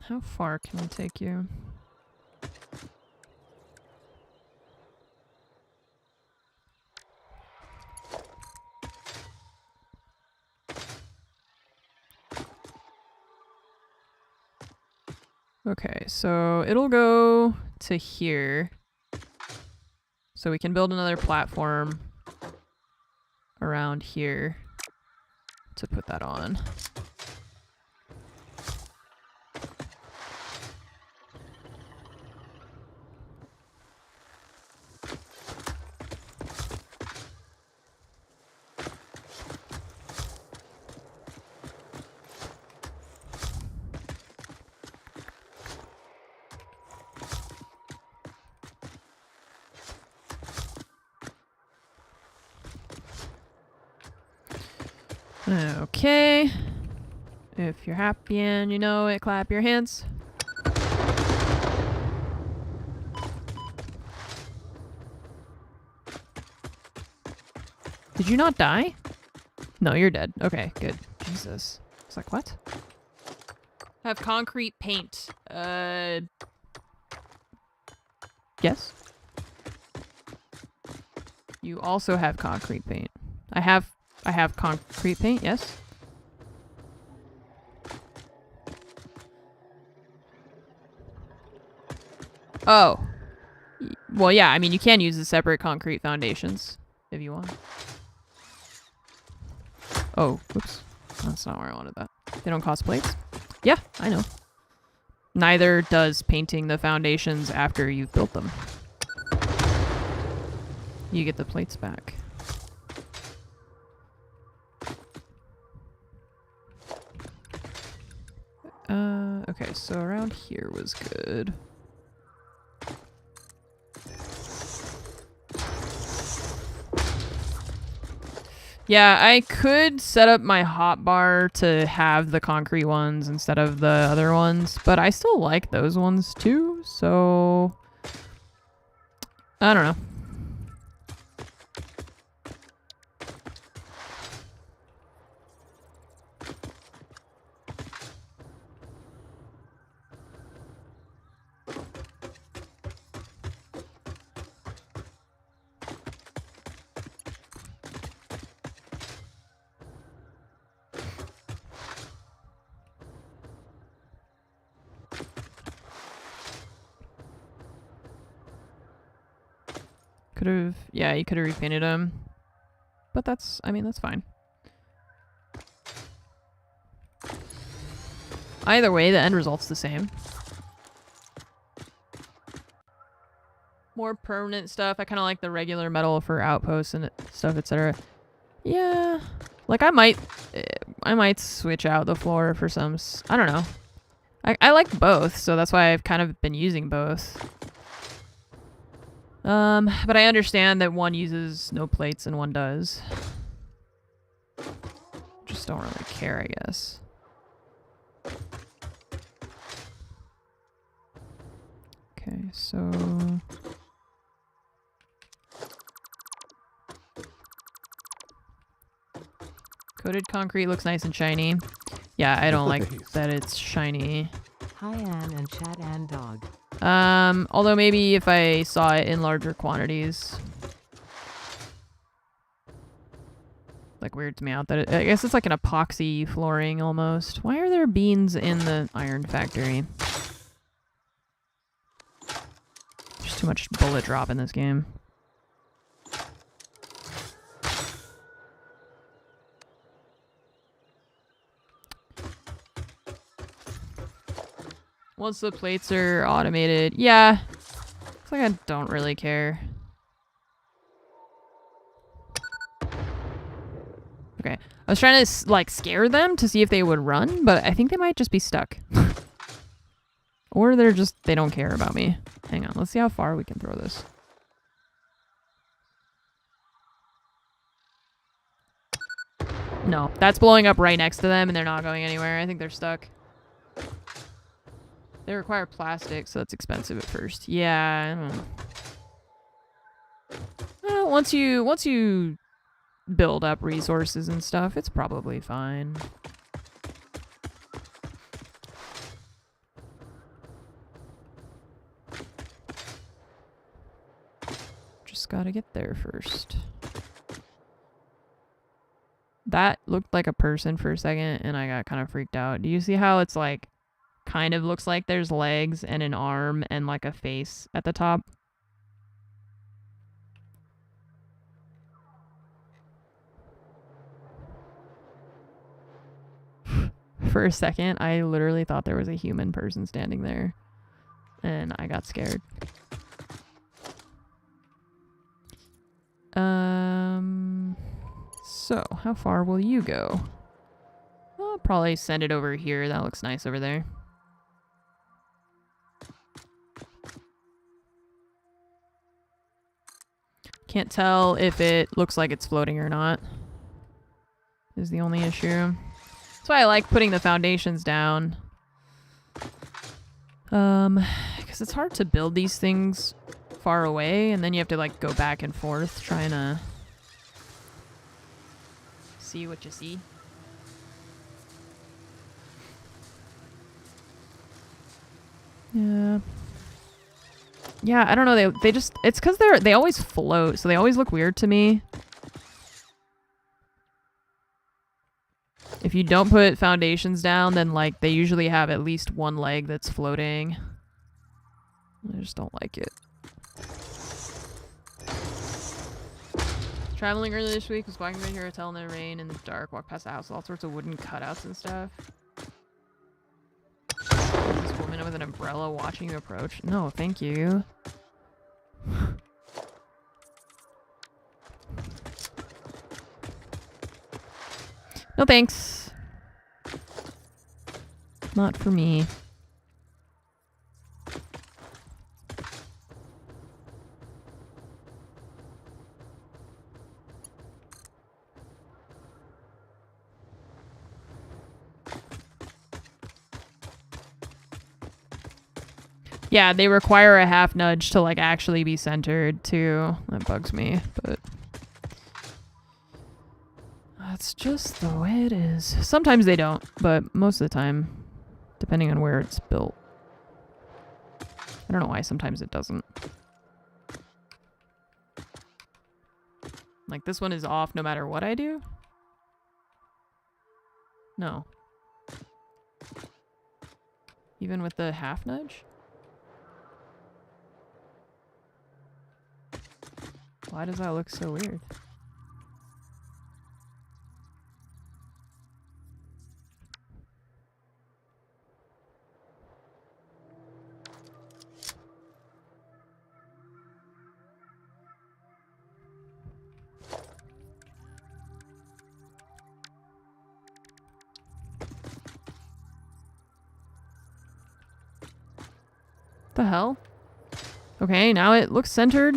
S1: How far can we take you? Okay, so it'll go to here. So we can build another platform around here to put that on. Okay. If you're happy and you know it, clap your hands. Did you not die? No, you're dead. Okay, good. Jesus. It's like, what? Have concrete paint. Yes. You also have concrete paint. I have concrete paint, yes. Oh. Well, yeah, I mean, you can use the separate concrete foundations if you want. Oh, whoops. That's not where I wanted that. They don't cost plates? Yeah, I know. Neither does painting the foundations after you've built them. You get the plates back. Okay, so around here was good. Yeah, I could set up my hotbar to have the concrete ones instead of the other ones, but I still like those ones too, so I don't know. Yeah, you could have repainted them. But that's, I mean, that's fine. Either way, the end result's the same. More permanent stuff. I kind of like the regular metal for outposts and stuff, etc. Yeah. Like, I might switch out the floor for some, I don't know. I like both, so that's why I've kind of been using both. But I understand that one uses no plates and one does. just don't really care, I guess. Okay, so... Coated concrete looks nice and shiny. Yeah, I don't like
S4: Nice.
S1: that it's shiny.
S3: Hi Ann and Chat and Dog.
S1: Although maybe if I saw it in larger quantities. Like weirds me out that I guess it's like an epoxy flooring almost. Why are there beans in the iron factory? There's too much bullet drop in this game. Once the plates are automated, yeah. Looks like I don't really care. Okay. I was trying to, like, scare them to see if they would run, but I think they might just be stuck. Or they're just, they don't care about me. Hang on, let's see how far we can throw this. No, that's blowing up right next to them and they're not going anywhere. I think they're stuck. They require plastic, so that's expensive at first. Yeah, I don't know. Well, once you build up resources and stuff, it's probably fine. Just gotta get there first. That looked like a person for a second, and I got kind of freaked out. Do you see how it's like, kind of looks like there's legs and an arm and like a face at the top? For a second, I literally thought there was a human person standing there, and I got scared. So how far will you go? I'll probably send it over here. That looks nice over there. Can't tell if it looks like it's floating or not, is the only issue. That's why I like putting the foundations down. Because it's hard to build these things far away, and then you have to like go back and forth trying to see what you see. Yeah. Yeah, I don't know. They just, it's because they always float, so they always look weird to me. If you don't put foundations down, then like they usually have at least one leg that's floating. I just don't like it. Traveling early this week, was walking by here, hotel in the rain in the dark, walked past the house, all sorts of wooden cutouts and stuff. This woman with an umbrella watching you approach. No, thank you. No thanks. Not for me. Yeah, they require a half nudge to like actually be centered too. That bugs me, but that's just the way it is. Sometimes they don't, but most of the time, depending on where it's built. I don't know why sometimes it doesn't. Like this one is off no matter what I do? No. Even with the half nudge? Why does that look so weird? The hell? Okay, now it looks centered.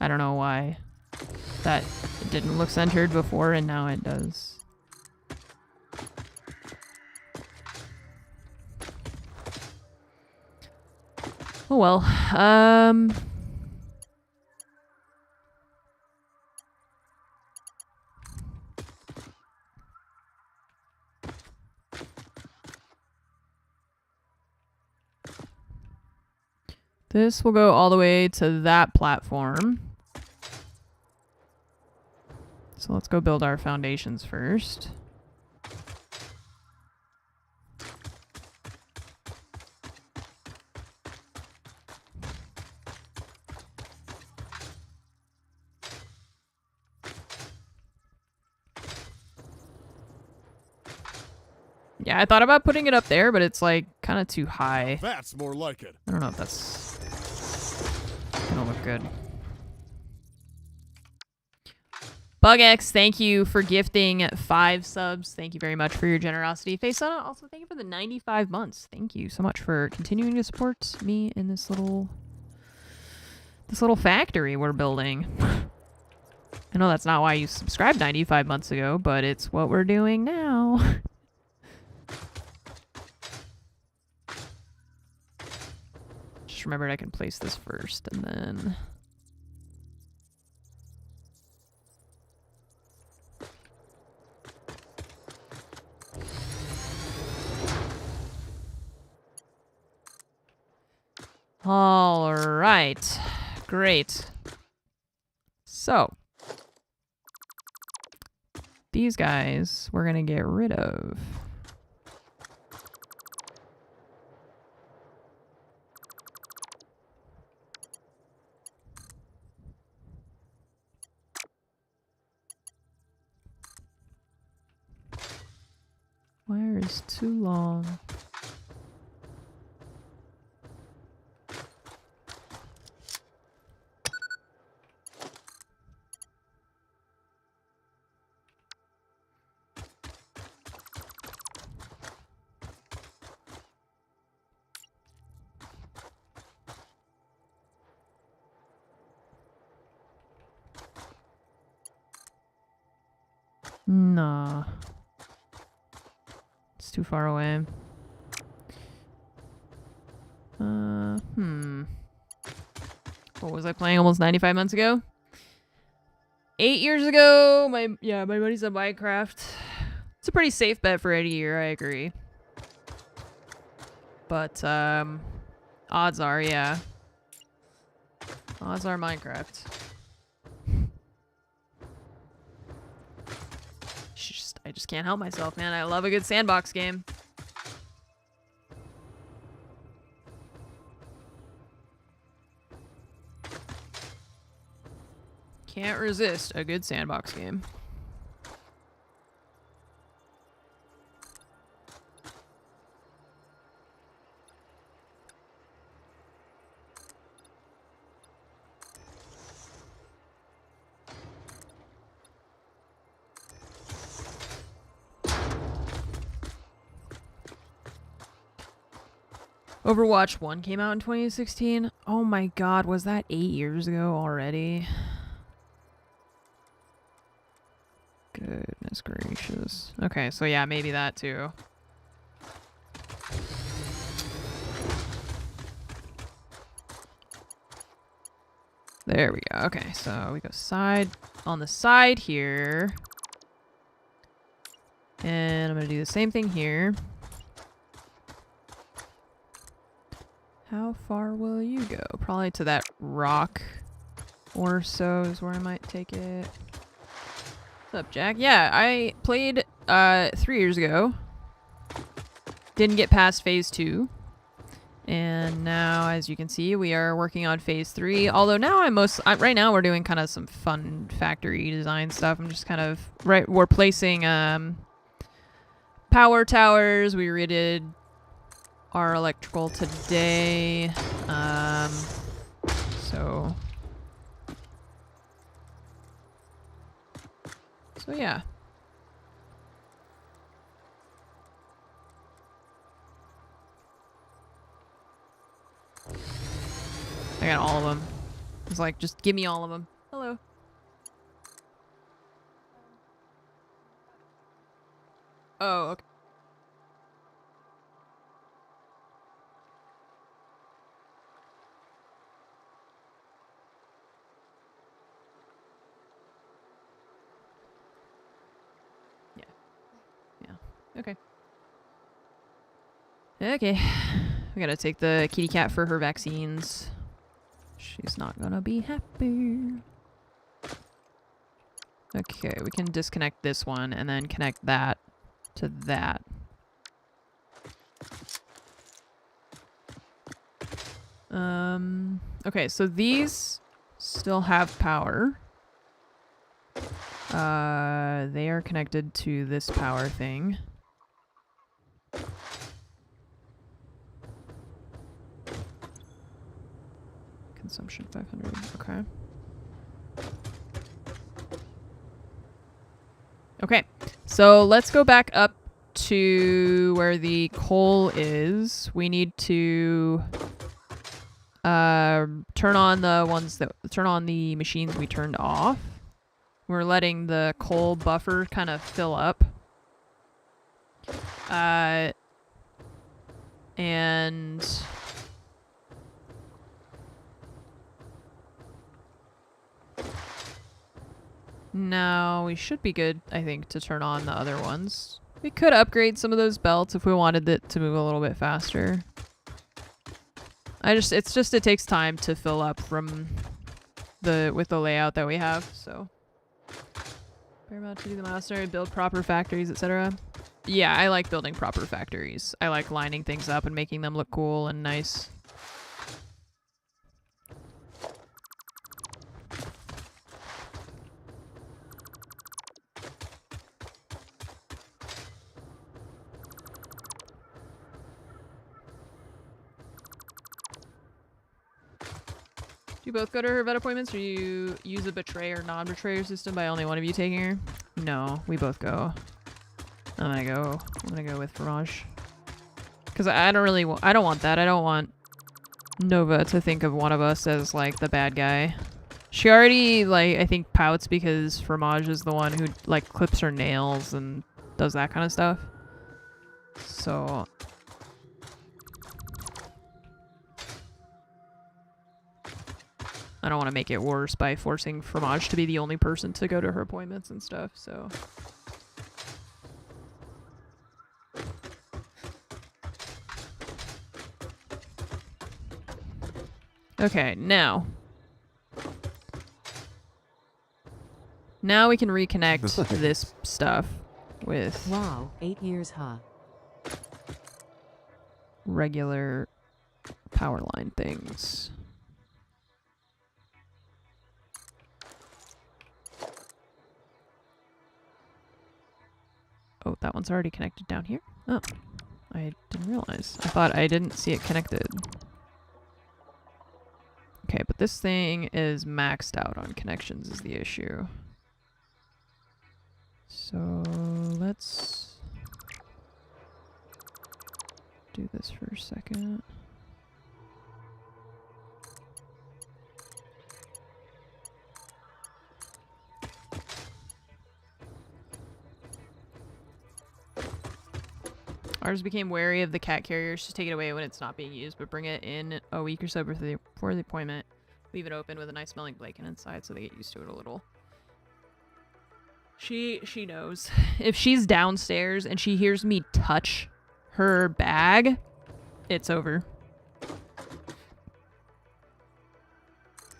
S1: don't know why that didn't look centered before and now it does. Oh well. This will go all the way to that platform. So let's go build our foundations first. Yeah, I thought about putting it up there, but it's like kind of too high.
S4: That's more like it.
S1: I don't know if that's gonna look good. BugX, thank you for gifting 5 subs. Thank you very much for your generosity. Faceana, also thank you for the 95 months. Thank you so much for continuing to support me in this little factory we're building. I know that's not why you subscribed 95 months ago, but it's what we're doing now. Just remembered I can place this first and then... All right. Great. So, these guys we're going to get rid of. Wire is too long. Nah. It's too far away. What was I playing almost 95 months ago? 8 years ago, my buddy's on Minecraft. It's a pretty safe bet for any year, I agree. But, odds are, yeah. Odds are Minecraft. I just can't help myself, man. I love a good sandbox game. Can't resist a good sandbox game. Overwatch 1 came out in 2016. Oh my god, was that 8 years ago already? Goodness gracious. Okay, so yeah, maybe that too. There we go. Okay, so we go side on the side here. And I'm going to do the same thing here. How far will you go? Probably to that rock or so is where I might take it. What's up, Jack? Yeah, I played 3 years ago. Didn't get past phase 2. And now, as you can see, we are working on phase 3. Although now right now we're doing kind of some fun factory design stuff. I'm just kind of we're placing power towers. We redid our electrical today. So yeah. I got all of them. It's like, just give me all of them. Oh, okay. Yeah. Okay. Okay. We gotta take the kitty cat for her vaccines. She's not gonna be happy. Okay, we can disconnect this one and then connect that to that. Okay, so these still have power. They are connected to this power thing. Consumption 500. Okay. Okay. So let's go back up to where the coal is. We need to turn on the machines we turned off. We're letting the coal buffer kind of fill up. And now we should be good, I think, to turn on the other ones. We could upgrade some of those belts if we wanted it to move a little bit faster. It takes time to fill up with the layout that we have, so. Paramount to do the master, build proper factories, etc. Yeah, I like building proper factories. I like lining things up and making them look cool and nice. Do you both go to her vet appointments, or you use a betray or non-betrayer system by only one of you taking her? No, we both go. I'm gonna go with Fromage. Because I don't want that. I don't want Nova to think of one of us as, like, the bad guy. She already, like, I think pouts because Fromage is the one who, like, clips her nails and does that kind of stuff. So I don't want to make it worse by forcing Fromage to be the only person to go to her appointments and stuff, so. Okay, now. Now we can reconnect this stuff with
S3: Wow, 8 years, huh?
S1: regular power line things. Oh, that one's already connected down here? Oh, I didn't realize. I thought I didn't see it connected. Okay, but this thing is maxed out on connections is the issue. So let's do this for a second. Ours became wary of the cat carriers. Just take it away when it's not being used, but bring it in a week or so before the appointment. Leave it open with a nice smelling blanket inside so they get used to it a little. She knows. If she's downstairs and she hears me touch her bag, it's over.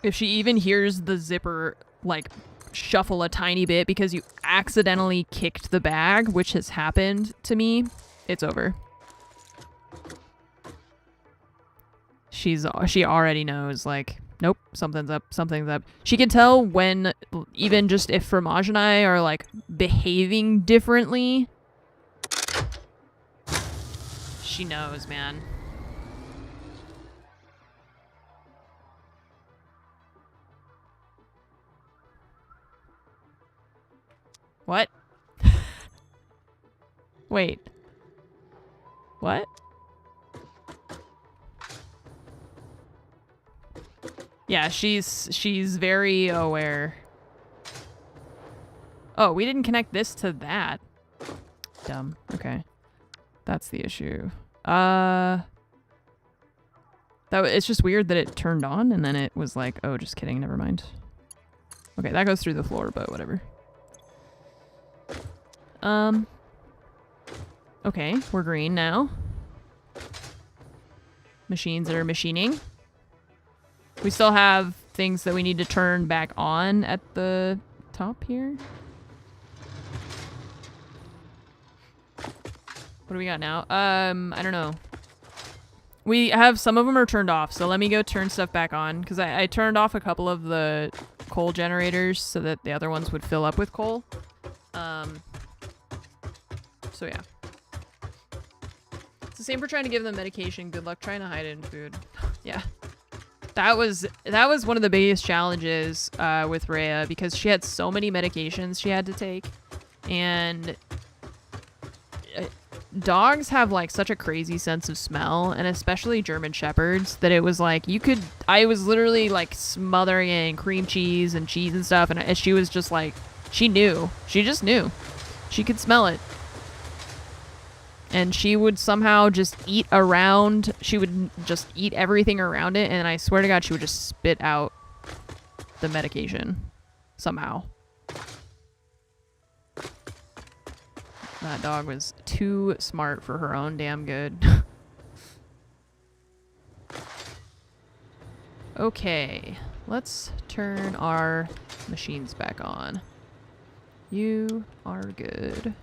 S1: If she even hears the zipper, like, shuffle a tiny bit because you accidentally kicked the bag, which has happened to me, it's over. She already knows, like, nope, something's up, something's up. She can tell when, even just if Fromage and I are, like, behaving differently. She knows, man. What? Wait. What? Yeah, she's very aware. Oh, we didn't connect this to that. Dumb. Okay. That's the issue. It's just weird that it turned on and then it was like, oh, just kidding, never mind. Okay, that goes through the floor, but whatever. Okay, we're green now. Machines that are machining. We still have things that we need to turn back on at the top here. What do we got now? I don't know. We have some of them are turned off, so let me go turn stuff back on because I turned off a couple of the coal generators so that the other ones would fill up with coal. So yeah. It's the same for trying to give them medication. Good luck trying to hide it in food. Yeah. That was one of the biggest challenges with Rhea because she had so many medications she had to take, and dogs have like such a crazy sense of smell, and especially German Shepherds, that it was like I was literally like smothering it in cream cheese and cheese and stuff, and she was just like, she just knew. She could smell it. And she would somehow just eat around, she would just eat everything around it, and I swear to God, she would just spit out the medication somehow. That dog was too smart for her own damn good. Okay, let's turn our machines back on. You are good.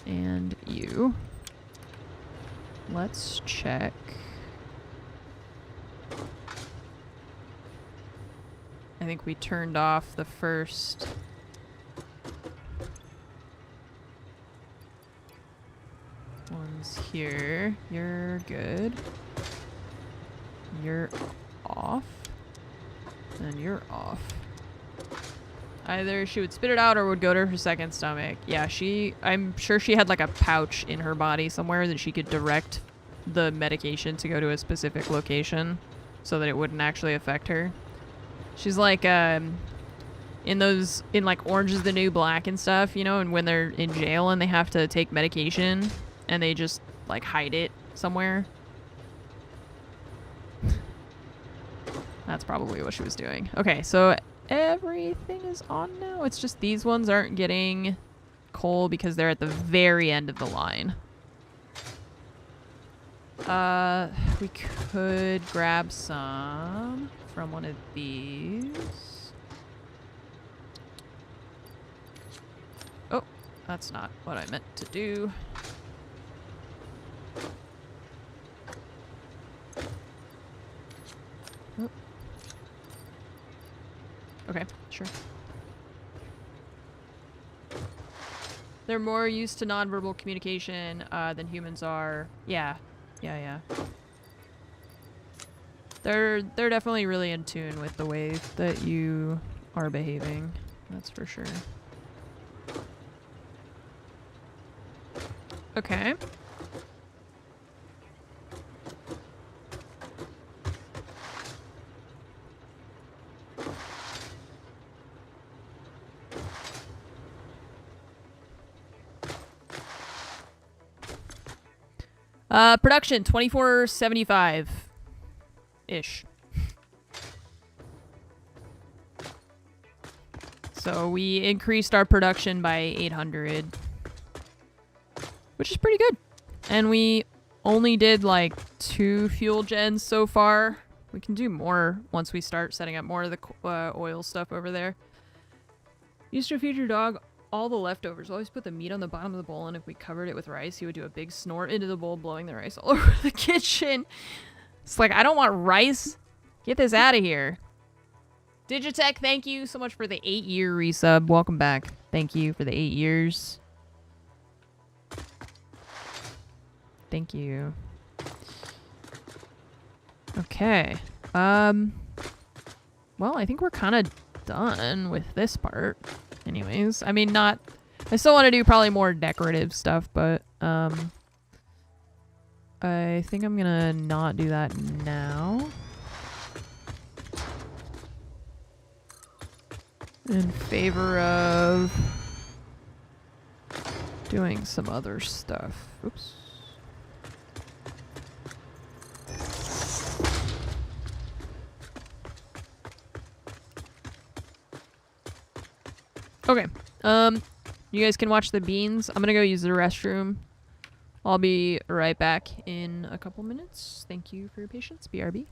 S1: And you. Let's check. I think we turned off the first ones here. You're good. You're off. And you're off. Either she would spit it out or would go to her second stomach. Yeah, I'm sure she had like a pouch in her body somewhere that she could direct the medication to go to a specific location so that it wouldn't actually affect her. She's like, in like Orange is the New Black and stuff, you know, and when they're in jail and they have to take medication and they just like hide it somewhere. That's probably what she was doing. Okay, so everything is on now. It's just these ones aren't getting coal because they're at the very end of the line. We could grab some from one of these. Oh, that's not what I meant to do. Oh. Okay, sure. They're more used to nonverbal communication than humans are. Yeah. They're definitely really in tune with the way that you are behaving. That's for sure. Okay. Production 2475-ish. So we increased our production by 800, which is pretty good. And we only did like 2 fuel gens so far. We can do more once we start setting up more of the oil stuff over there. Used to feed your dog all the leftovers. Always put the meat on the bottom of the bowl, and if we covered it with rice, he would do a big snort into the bowl, blowing the rice all over the kitchen. It's like, I don't want rice. Get this out of here. Digitech, thank you so much for the 8-year resub. Welcome back. Thank you for the 8 years. Thank you. Okay. Well, I think we're kind of done with this part. Anyways, I mean, I still want to do probably more decorative stuff, but I think I'm gonna not do that now. In favor of doing some other stuff. Oops. Okay. You guys can watch the beans. I'm gonna go use the restroom. I'll be right back in a couple minutes. Thank you for your patience. BRB.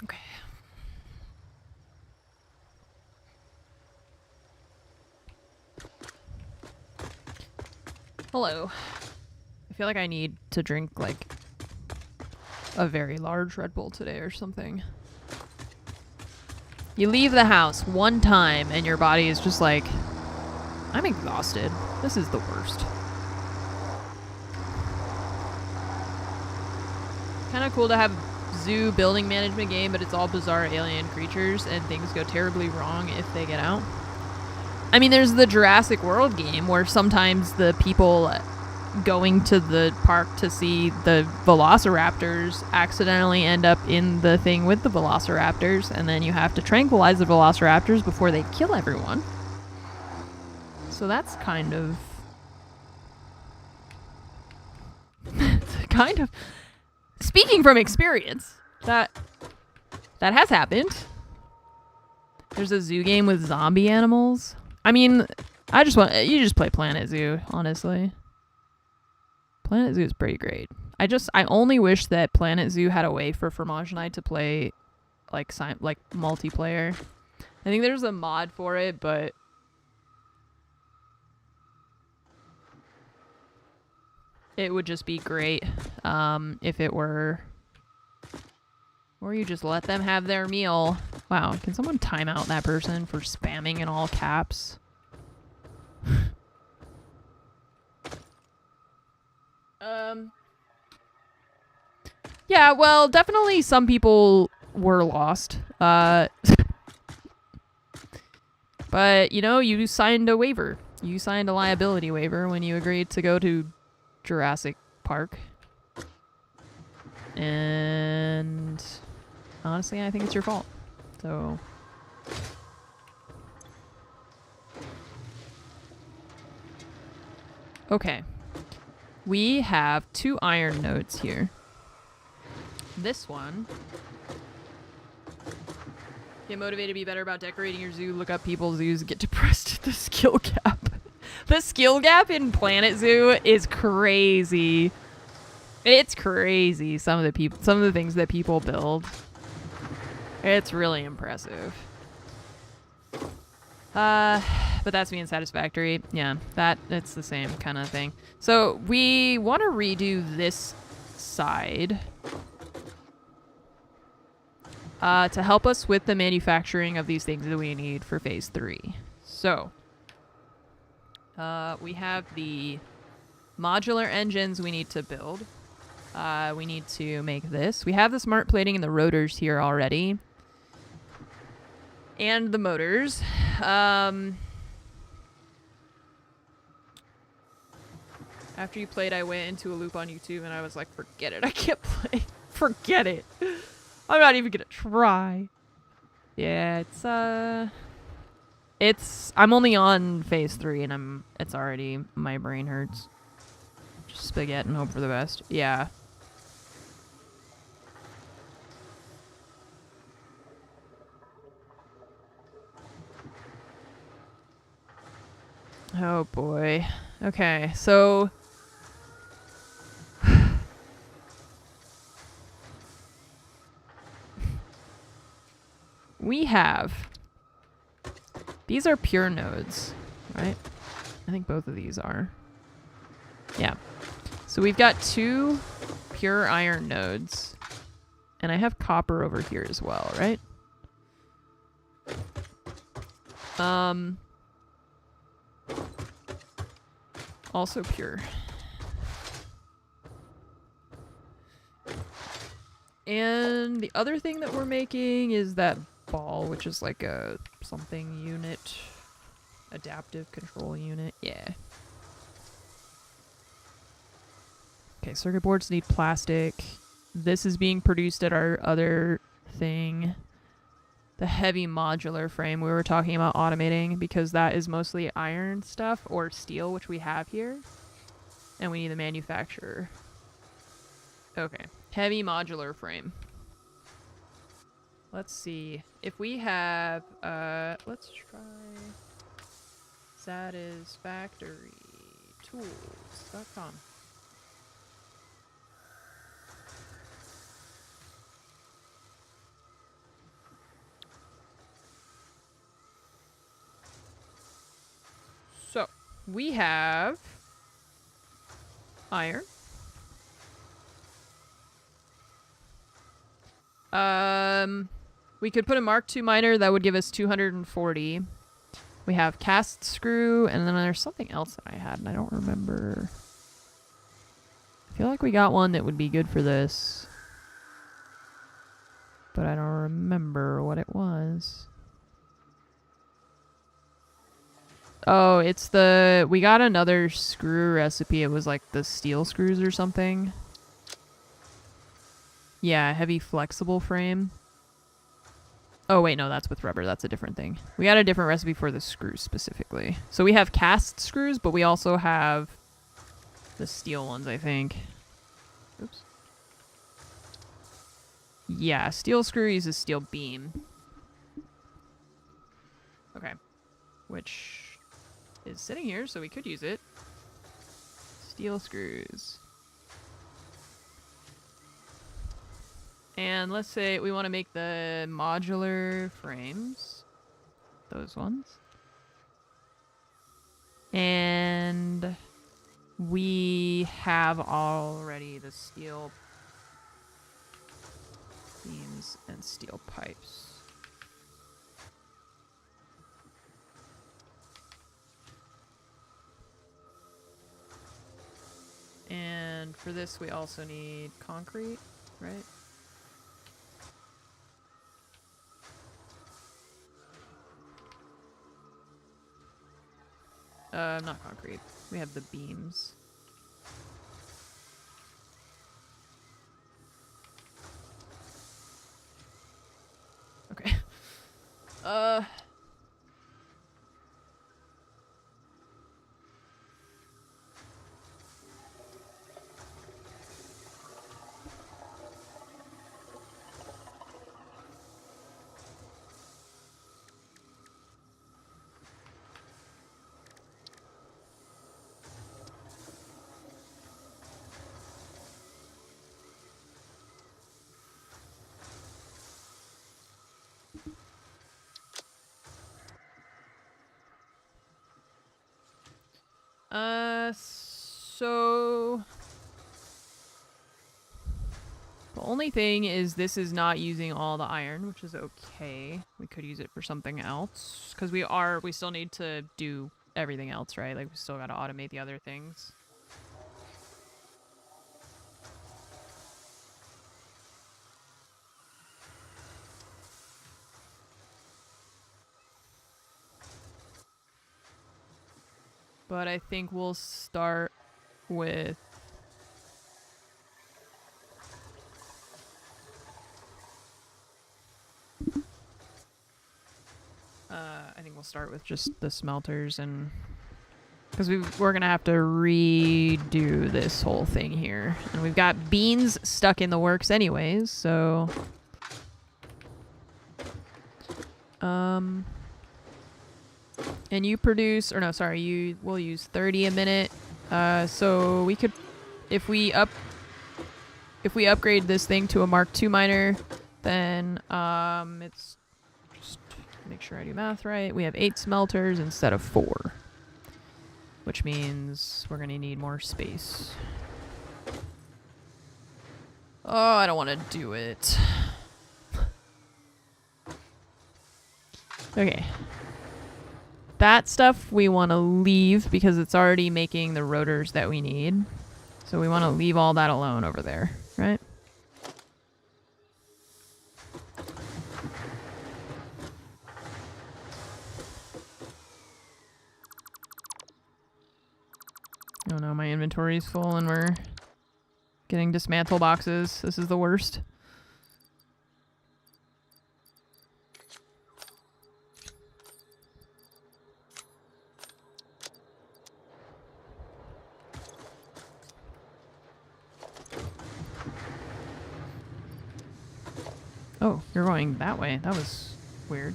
S1: Okay. Hello. I feel like I need to drink like a very large Red Bull today or something. You leave the house one time and your body is just like, I'm exhausted. This is the worst. Kind of cool to have zoo building management game, but it's all bizarre alien creatures and things go terribly wrong if they get out. I mean, there's the Jurassic World game where sometimes the people going to the park to see the velociraptors accidentally end up in the thing with the velociraptors, and then you have to tranquilize the velociraptors before they kill everyone. So that's kind of speaking from experience, that has happened. There's a zoo game with zombie animals. I mean, you just play Planet Zoo, honestly. Planet Zoo is pretty great. I only wish that Planet Zoo had a way for Fromage and I to play like multiplayer. I think there's a mod for it, but it would just be great if it were. Or you just let them have their meal. Wow, can someone time out that person for spamming in all caps? Yeah, well, definitely some people were lost. But, you know, you signed a waiver. You signed a liability waiver when you agreed to go to Jurassic Park. And honestly, I think it's your fault. So Okay. We have 2 iron nodes here. This one. Get motivated to be better about decorating your zoo. Look up people's zoos. Get depressed at the skill gap. The skill gap in Planet Zoo is crazy. It's crazy. Some of the things that people build. It's really impressive. But that's being satisfactory. Yeah, it's the same kind of thing. So we want to redo this side to help us with the manufacturing of these things that we need for phase 3. So we have the modular engines we need to build. We need to make this. We have the smart plating and the rotors here already. And the motors. After you played, I went into a loop on YouTube and I was like, forget it. I can't play. Forget it. I'm not even gonna try. Yeah, I'm only on phase 3 and it's already, my brain hurts. Just spaghetti and hope for the best. Yeah. Oh boy. Okay, so we have, these are pure nodes, right? I think both of these are. Yeah. So we've got 2 pure iron nodes. And I have copper over here as well, right? Also pure. And the other thing that we're making is that ball, which is like a something unit. Adaptive control unit. Yeah. Okay, circuit boards need plastic. This is being produced at our other thing. The heavy modular frame we were talking about automating, because that is mostly iron stuff or steel, which we have here. And we need the manufacturer. Okay. Heavy modular frame. Let's see. If we have, let's try Satisfactory tools.com. So, we have iron. We could put a Mark II miner that would give us 240. We have cast screw, and then there's something else that I had, and I don't remember. I feel like we got one that would be good for this, but I don't remember what it was. Oh, it's the... We got another screw recipe. It was like the steel screws or something. Yeah, heavy flexible frame. Oh, wait, no, that's with rubber. That's a different thing. We got a different recipe for the screws specifically. So we have cast screws, but we also have the steel ones, I think. Oops. Yeah, steel screw uses steel beam. Okay. Which is sitting here, so we could use it. Steel screws. And let's say we want to make the modular frames. Those ones. And we have already the steel beams and steel pipes. And for this we also need concrete, right? Not concrete. We have the beams. Okay. So the only thing is this is not using all the iron, which is okay. We could use it for something else because we still need to do everything else, right? Like we still got to automate the other things. But I think we'll start with I think we'll start with just the smelters, and because we're gonna have to redo this whole thing here, and we've got beans stuck in the works anyways, so and you produce, or no, sorry, you will use 30 a minute. So we could, if we upgrade this thing to a Mark II miner, then it's just make sure I do math right. We have 8 smelters instead of 4, which means we're gonna need more space. Oh, I don't want to do it. Okay. That stuff we want to leave because it's already making the rotors that we need. So we want to leave all that alone over there, right? Oh no, my inventory is full and we're getting dismantle boxes. This is the worst. Oh, you're going that way. That was weird.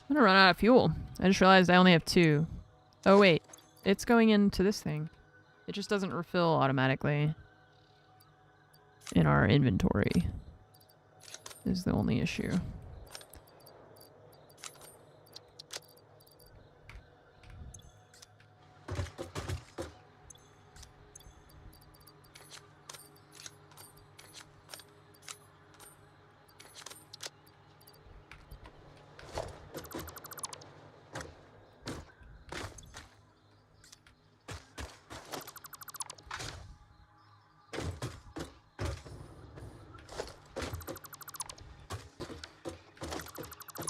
S1: I'm gonna run out of fuel. I just realized I only have 2. Oh wait, it's going into this thing. It just doesn't refill automatically in our inventory is the only issue.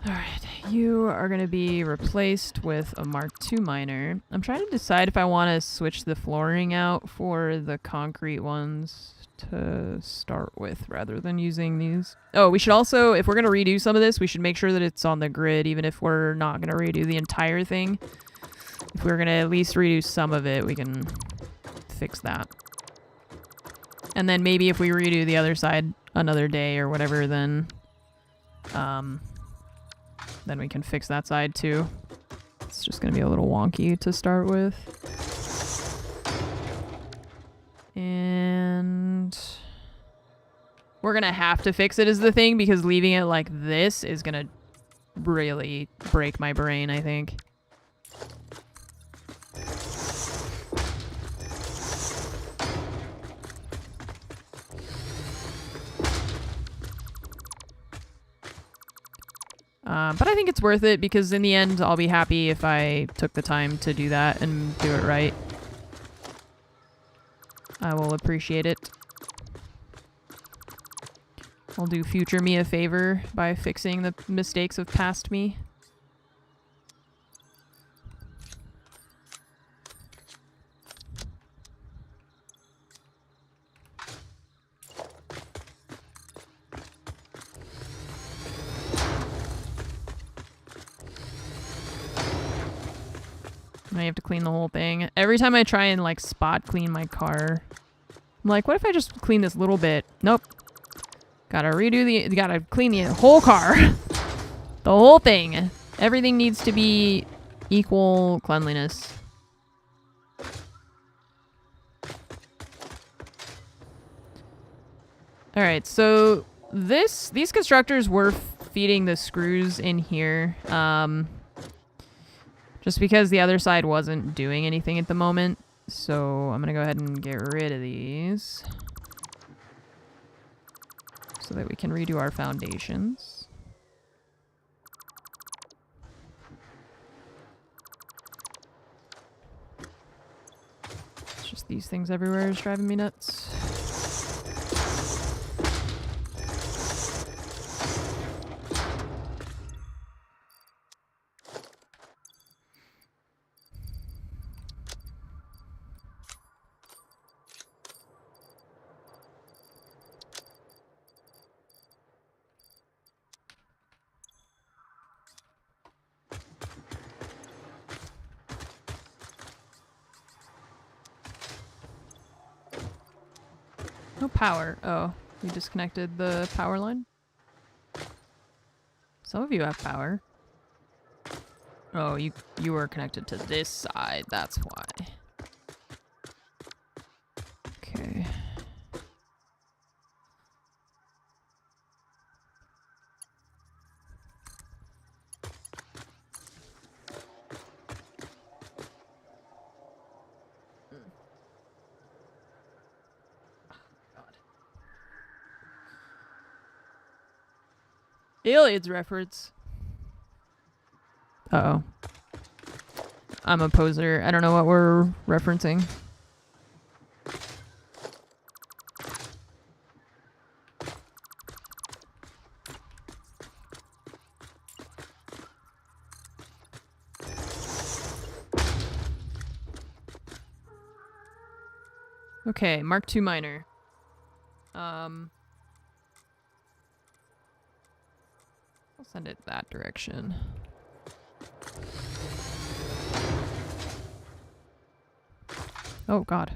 S1: Alright, you are going to be replaced with a Mark II miner. I'm trying to decide if I want to switch the flooring out for the concrete ones to start with rather than using these. Oh, we should also, if we're going to redo some of this, we should make sure that it's on the grid, even if we're not going to redo the entire thing. If we're going to at least redo some of it, we can fix that. And then maybe if we redo the other side another day or whatever, then we can fix that side too. It's just going to be a little wonky to start with. And we're going to have to fix it is the thing, because leaving it like this is going to really break my brain, I think. But I think it's worth it because in the end, I'll be happy if I took the time to do that and do it right. I will appreciate it. I'll do future me a favor by fixing the mistakes of past me. I have to clean the whole thing. Every time I try and like spot clean my car, I'm like, what if I just clean this little bit? Nope. Gotta clean the whole car. The whole thing. Everything needs to be equal cleanliness. Alright, so these constructors were feeding the screws in here. Just because the other side wasn't doing anything at the moment. So I'm gonna go ahead and get rid of these. So that we can redo our foundations. It's just these things everywhere is driving me nuts. No power. Oh, we disconnected the power line? Some of you have power. Oh, you were connected to this side. That's why. Okay. Aliens reference. Uh-oh. I'm a poser. I don't know what we're referencing. Okay, Mark II miner. I'll send it that direction. Oh, God.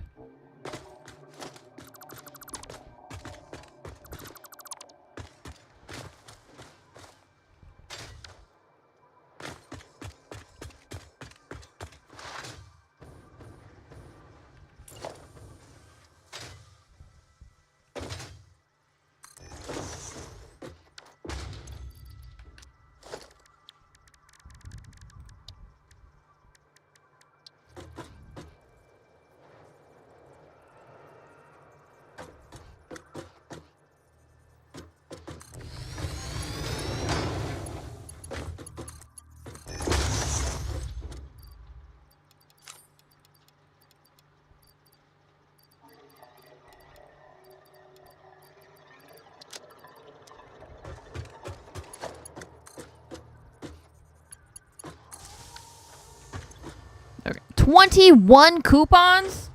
S1: Okay. 21 coupons?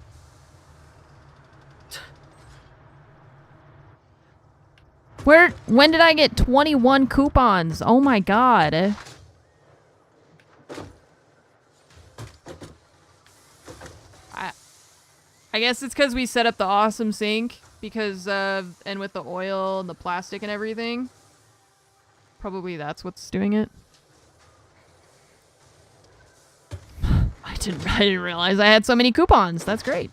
S1: When did I get 21 coupons? Oh my God. I guess it's because we set up the awesome sink because and with the oil and the plastic and everything. Probably that's what's doing it. I didn't realize I had so many coupons. That's great.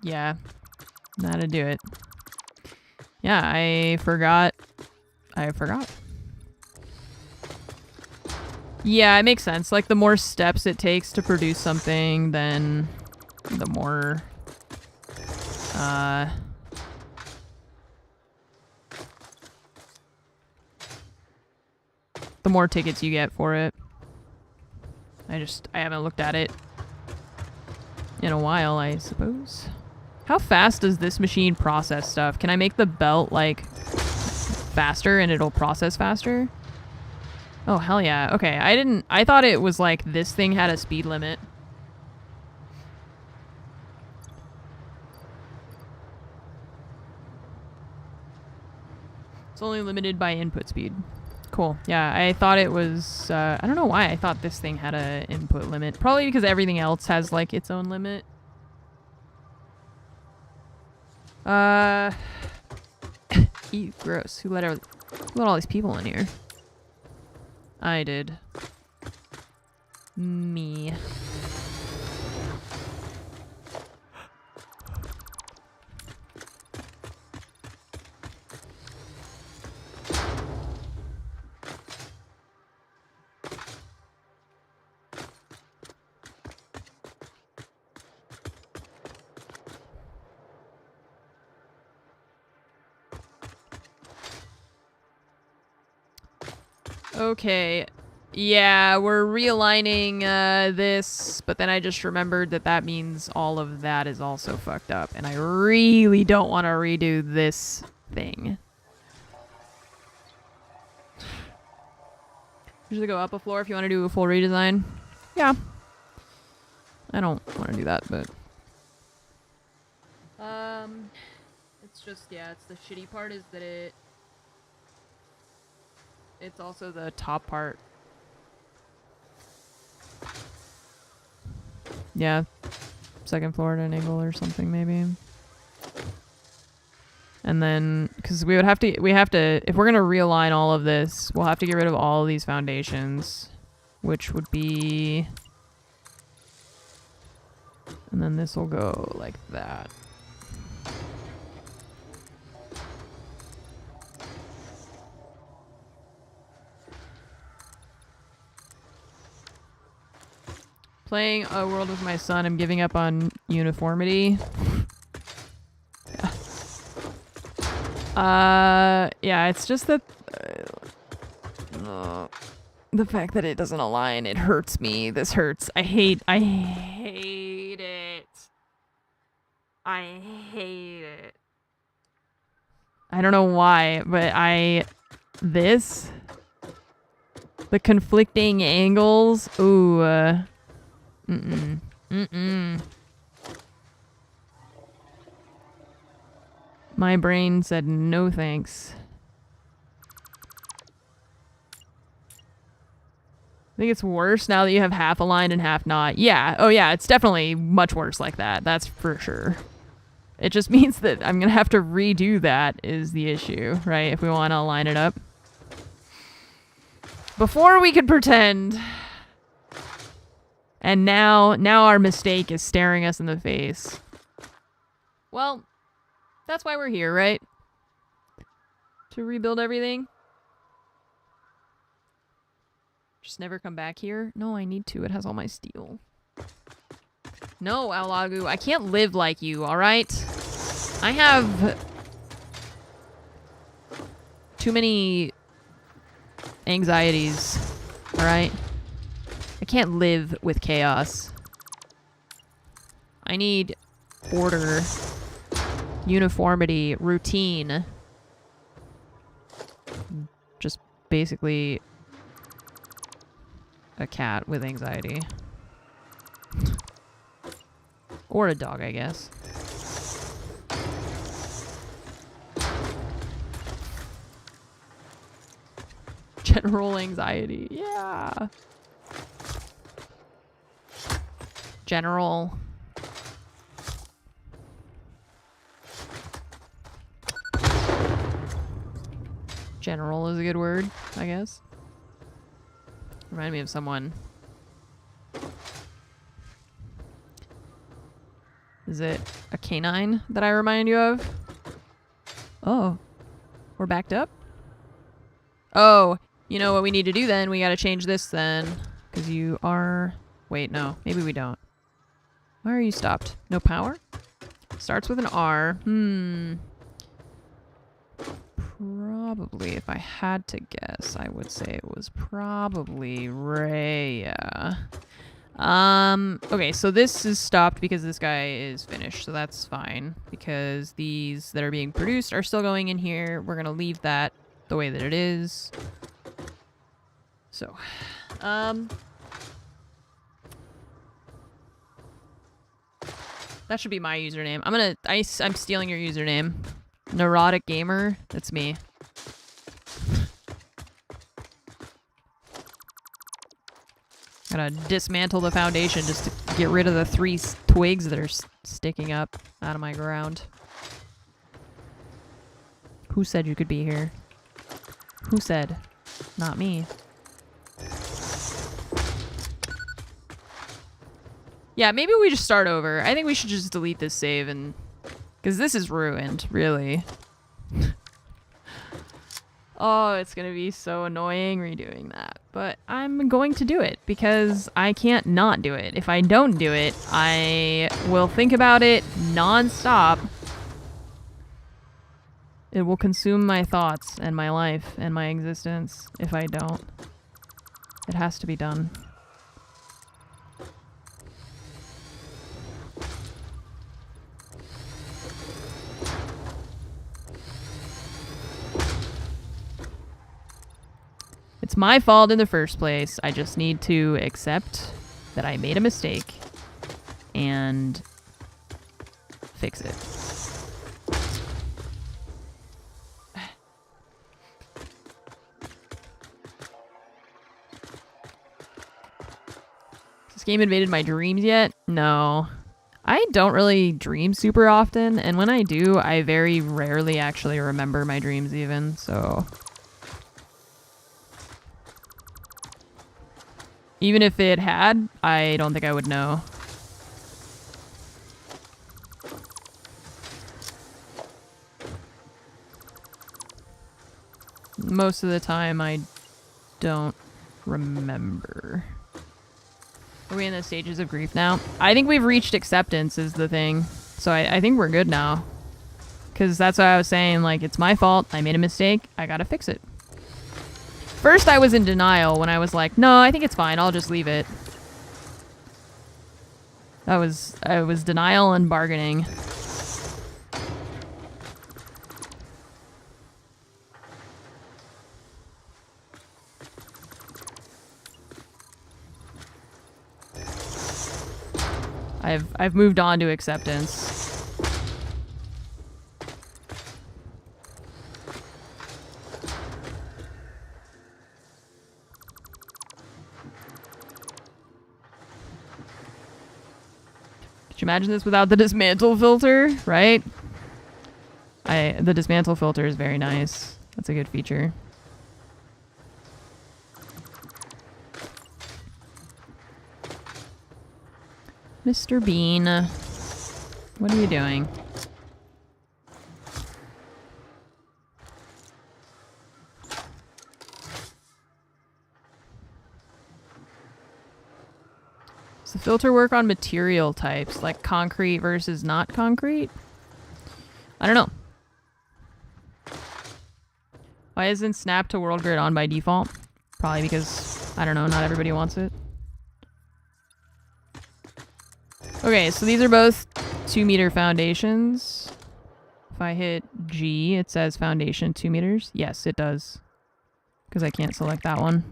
S1: Yeah. Know how to do it. Yeah, I forgot. Yeah, it makes sense. Like, the more steps it takes to produce something, then the more, the more tickets you get for it. I haven't looked at it in a while, I suppose. How fast does this machine process stuff? Can I make the belt, like, faster and it'll process faster? Oh, hell yeah. Okay, I thought it was like this thing had a speed limit. It's only limited by input speed. Cool. Yeah, I thought it was, I don't know why I thought this thing had a input limit. Probably because everything else has, like, its own limit. Ew, gross. Who let all these people in here? I did. Me. Okay. Yeah, we're realigning this, but then I just remembered that that means all of that is also fucked up, and I really don't want to redo this thing. Usually go up a floor if you want to do a full redesign. Yeah. I don't want to do that, but... It's just, yeah, it's the shitty part is that it's also the top part. Yeah. Second floor at an angle or something, maybe. And then, because we have to, if we're going to realign all of this, we'll have to get rid of all of these foundations, which would be, and then this will go like that. Playing a world with my son, I'm giving up on uniformity. Yeah, it's just that the fact that it doesn't align, it hurts me. This hurts. I hate it. I hate it. I don't know why, but the conflicting angles, ooh, My brain said no thanks. I think it's worse now that you have half aligned and half not. Yeah. Oh yeah, it's definitely much worse like that. That's for sure. It just means that I'm gonna have to redo that is the issue, right? If we want to align it up. Before we could pretend. And now our mistake is staring us in the face. Well, that's why we're here, right? To rebuild everything. Just never come back here? No, I need to. It has all my steel. No, Alagu, I can't live like you, alright? I have too many anxieties, alright? I can't live with chaos. I need order, uniformity, routine. Just basically a cat with anxiety. Or a dog, I guess. General anxiety. Yeah. General. General is a good word, I guess. Remind me of someone. Is it a canine that I remind you of? Oh. We're backed up? Oh, you know what we need to do then? We gotta change this then. Because you are... Wait, no. Maybe we don't. Why are you stopped? No power? Starts with an R. Probably, if I had to guess, I would say it was probably Rhea. Okay, so this is stopped because this guy is finished, so that's fine. Because these that are being produced are still going in here. We're gonna leave that the way that it is. So, that should be my username. I'm stealing your username. Neurotic Gamer, that's me. gonna dismantle the foundation just to get rid of the 3 twigs that are sticking up out of my ground. Who said you could be here? Who said? Not me. Yeah, maybe we just start over. I think we should just delete this save and... because this is ruined, really. Oh, it's gonna be so annoying redoing that. But I'm going to do it because I can't not do it. If I don't do it, I will think about it non-stop. It will consume my thoughts and my life and my existence if I don't. It has to be done. It's my fault in the first place. I just need to accept that I made a mistake and fix it. Has this game invaded my dreams yet? No. I don't really dream super often, and when I do, I very rarely actually remember my dreams even, so... even if it had, I don't think I would know. Most of the time, I don't remember. Are we in the stages of grief now? I think we've reached acceptance is the thing. So I think we're good now. Because that's what I was saying, like, it's my fault. I made a mistake. I gotta fix it. First, I was in denial when I was like, no, I think it's fine. I'll just leave it. I was denial and bargaining. I've moved on to acceptance. Could you imagine this without the dismantle filter, right? The dismantle filter is very nice. That's a good feature. Mr. Bean, what are you doing? Does the filter work on material types, like concrete versus not concrete? I don't know. Why isn't Snap to World Grid on by default? Probably because, I don't know, not everybody wants it. Okay, so these are both 2-meter foundations. If I hit G, it says foundation 2 meters. Yes, it does. Because I can't select that one.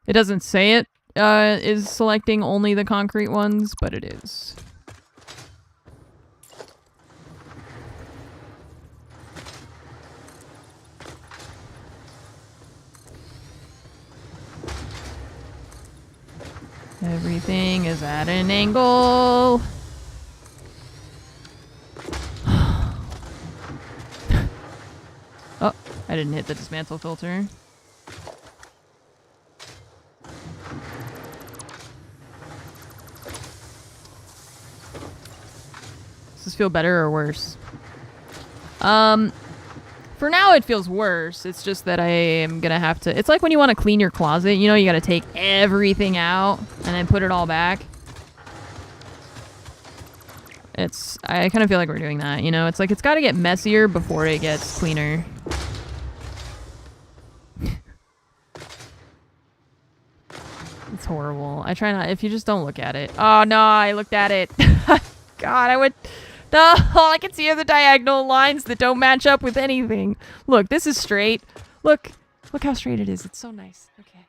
S1: It doesn't say it is selecting only the concrete ones, but it is. Everything is at an angle. Oh, I didn't hit the dismantle filter. Does this feel better or worse? For now it feels worse. It's just that I am gonna have to... It's like when you want to clean your closet, you know, you gotta take everything out and then put it all back. I kind of feel like we're doing that, you know? It's like it's gotta get messier before it gets cleaner. It's horrible. I try not... If you just don't look at it. Oh no, I looked at it. God, I would... No, all I can see are the diagonal lines that don't match up with anything. Look, this is straight. Look how straight it is. It's so nice. Okay.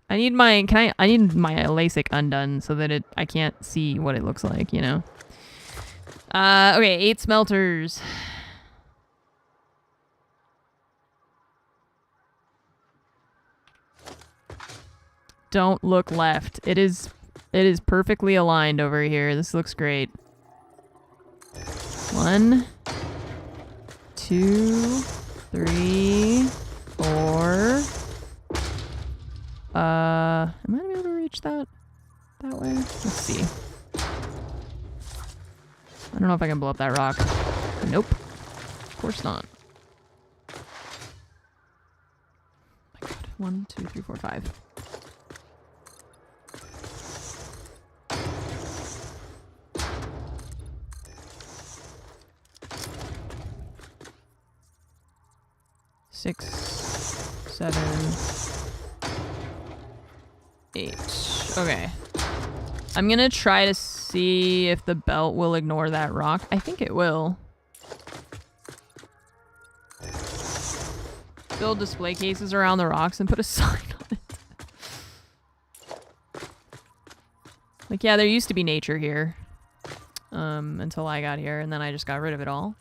S1: I need my LASIK undone so that I can't see what it looks like, you know. Okay, 8 smelters. don't look left. It is perfectly aligned over here. This looks great. 1, 2, 3, 4. Am I gonna be able to reach that way? Let's see. I don't know if I can blow up that rock. Nope. Of course not. Oh my god. 1, 2, 3, 4, 5. Six, 7, 8. Okay. I'm gonna try to see if the belt will ignore that rock. I think it will. Build display cases around the rocks and put a sign on it. Like, yeah, there used to be nature here. Until I got here, and then I just got rid of it all.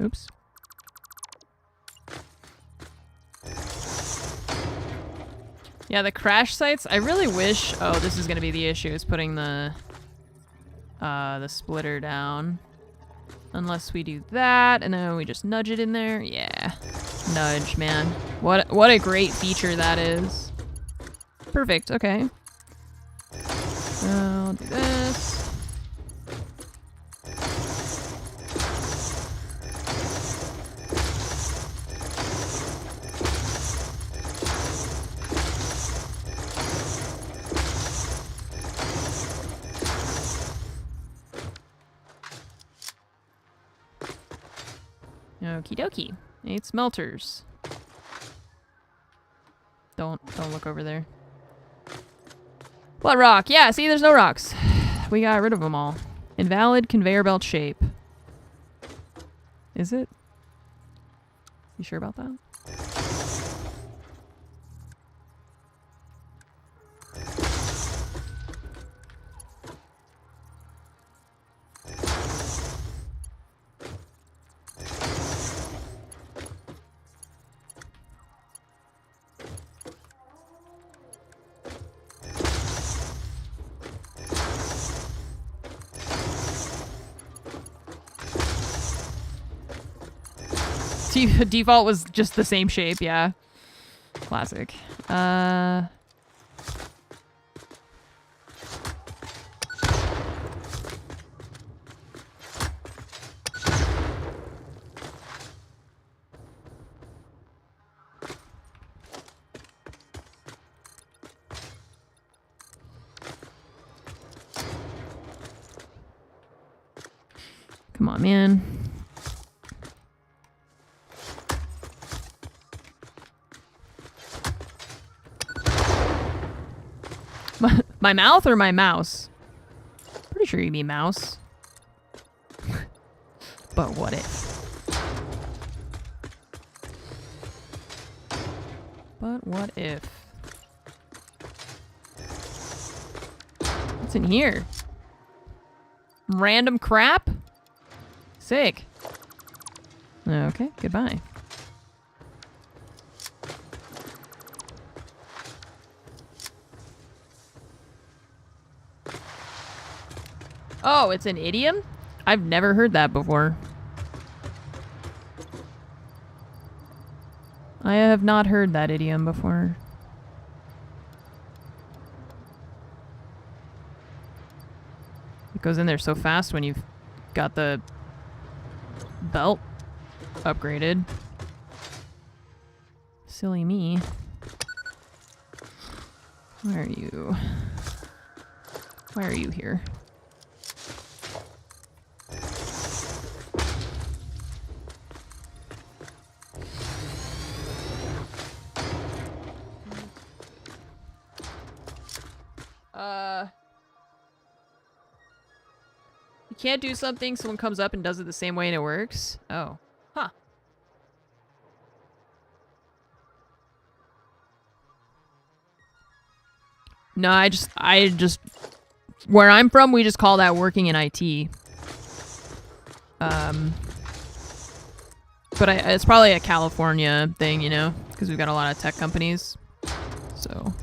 S1: Oops. Yeah, the crash sites, I really wish... Oh, this is going to be the issue, is putting the splitter down. Unless we do that, and then we just nudge it in there. Yeah. Nudge, man. What a great feature that is. Perfect, okay. I'll do this. Okie dokie. 8 smelters. Don't look over there. What rock? Yeah, see, there's no rocks. We got rid of them all. Invalid conveyor belt shape. Is it? You sure about that? Default was just the same shape, yeah. Classic. Come on, man. My mouth or my mouse? Pretty sure you mean mouse. But what if? But what if? What's in here? Random crap? Sick. Okay, goodbye. Oh, it's an idiom? I've never heard that before. I have not heard that idiom before. It goes in there so fast when you've got the belt upgraded. Silly me. Why are you? Why are you here? You can't do something, someone comes up and does it the same way and it works? Oh. Huh. No, I just, where I'm from, we just call that working in IT. But it's probably a California thing, you know, because we've got a lot of tech companies. So.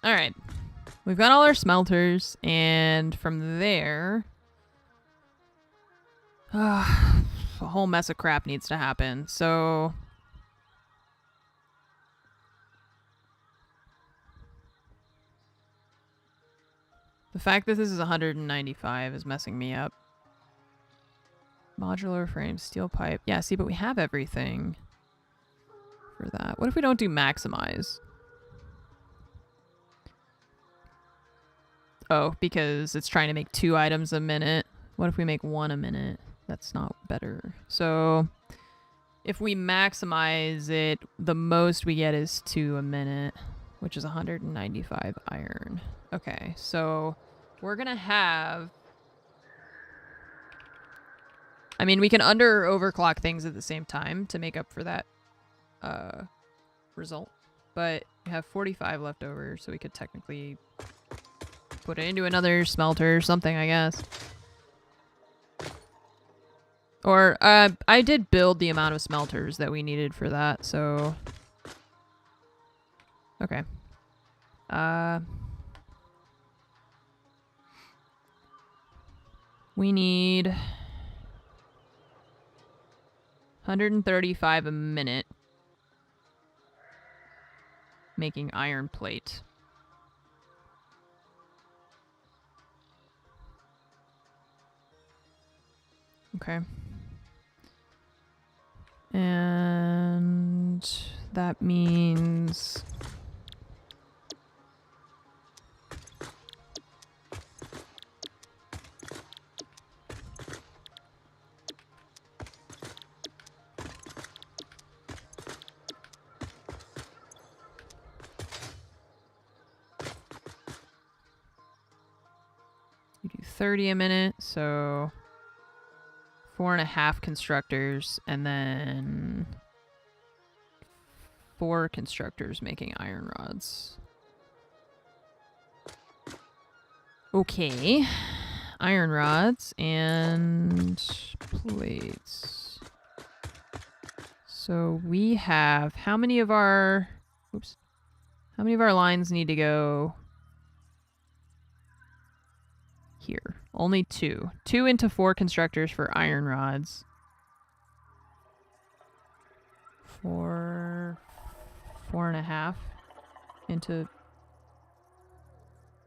S1: All right. We've got all our smelters, and from there, a whole mess of crap needs to happen. So. The fact that this is 195 is messing me up. Modular frame, steel pipe. Yeah, see, but we have everything for that. What if we don't do maximize? Oh, because it's trying to make 2 items a minute. What if we make 1 a minute? That's not better. So if we maximize it, the most we get is 2 a minute, which is 195 iron. Okay, so we're gonna have... I mean, we can under or overclock things at the same time to make up for that result. But we have 45 left over, so we could technically put it into another smelter or something, I guess. Or, I did build the amount of smelters that we needed for that, so... Okay. We need 135 a minute making iron plate. Okay. And that means... you do 30 a minute, so 4.5 constructors, and then 4 constructors making iron rods. Okay. Iron rods and plates. So we have, how many of our lines need to go here? Only 2. 2 into 4 constructors for iron rods. 4.5 into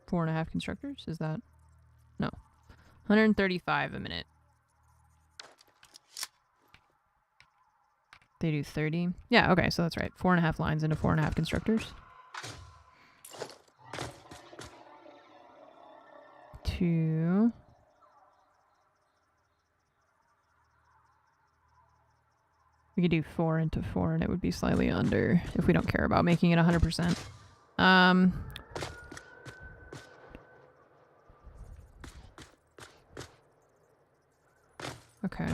S1: 4.5 constructors? Is that? No. 135 a minute. They do 30. Yeah, okay, so that's right. 4.5 lines into 4.5 constructors. 2. We could do 4 into 4 and it would be slightly under if we don't care about making it 100%. Okay.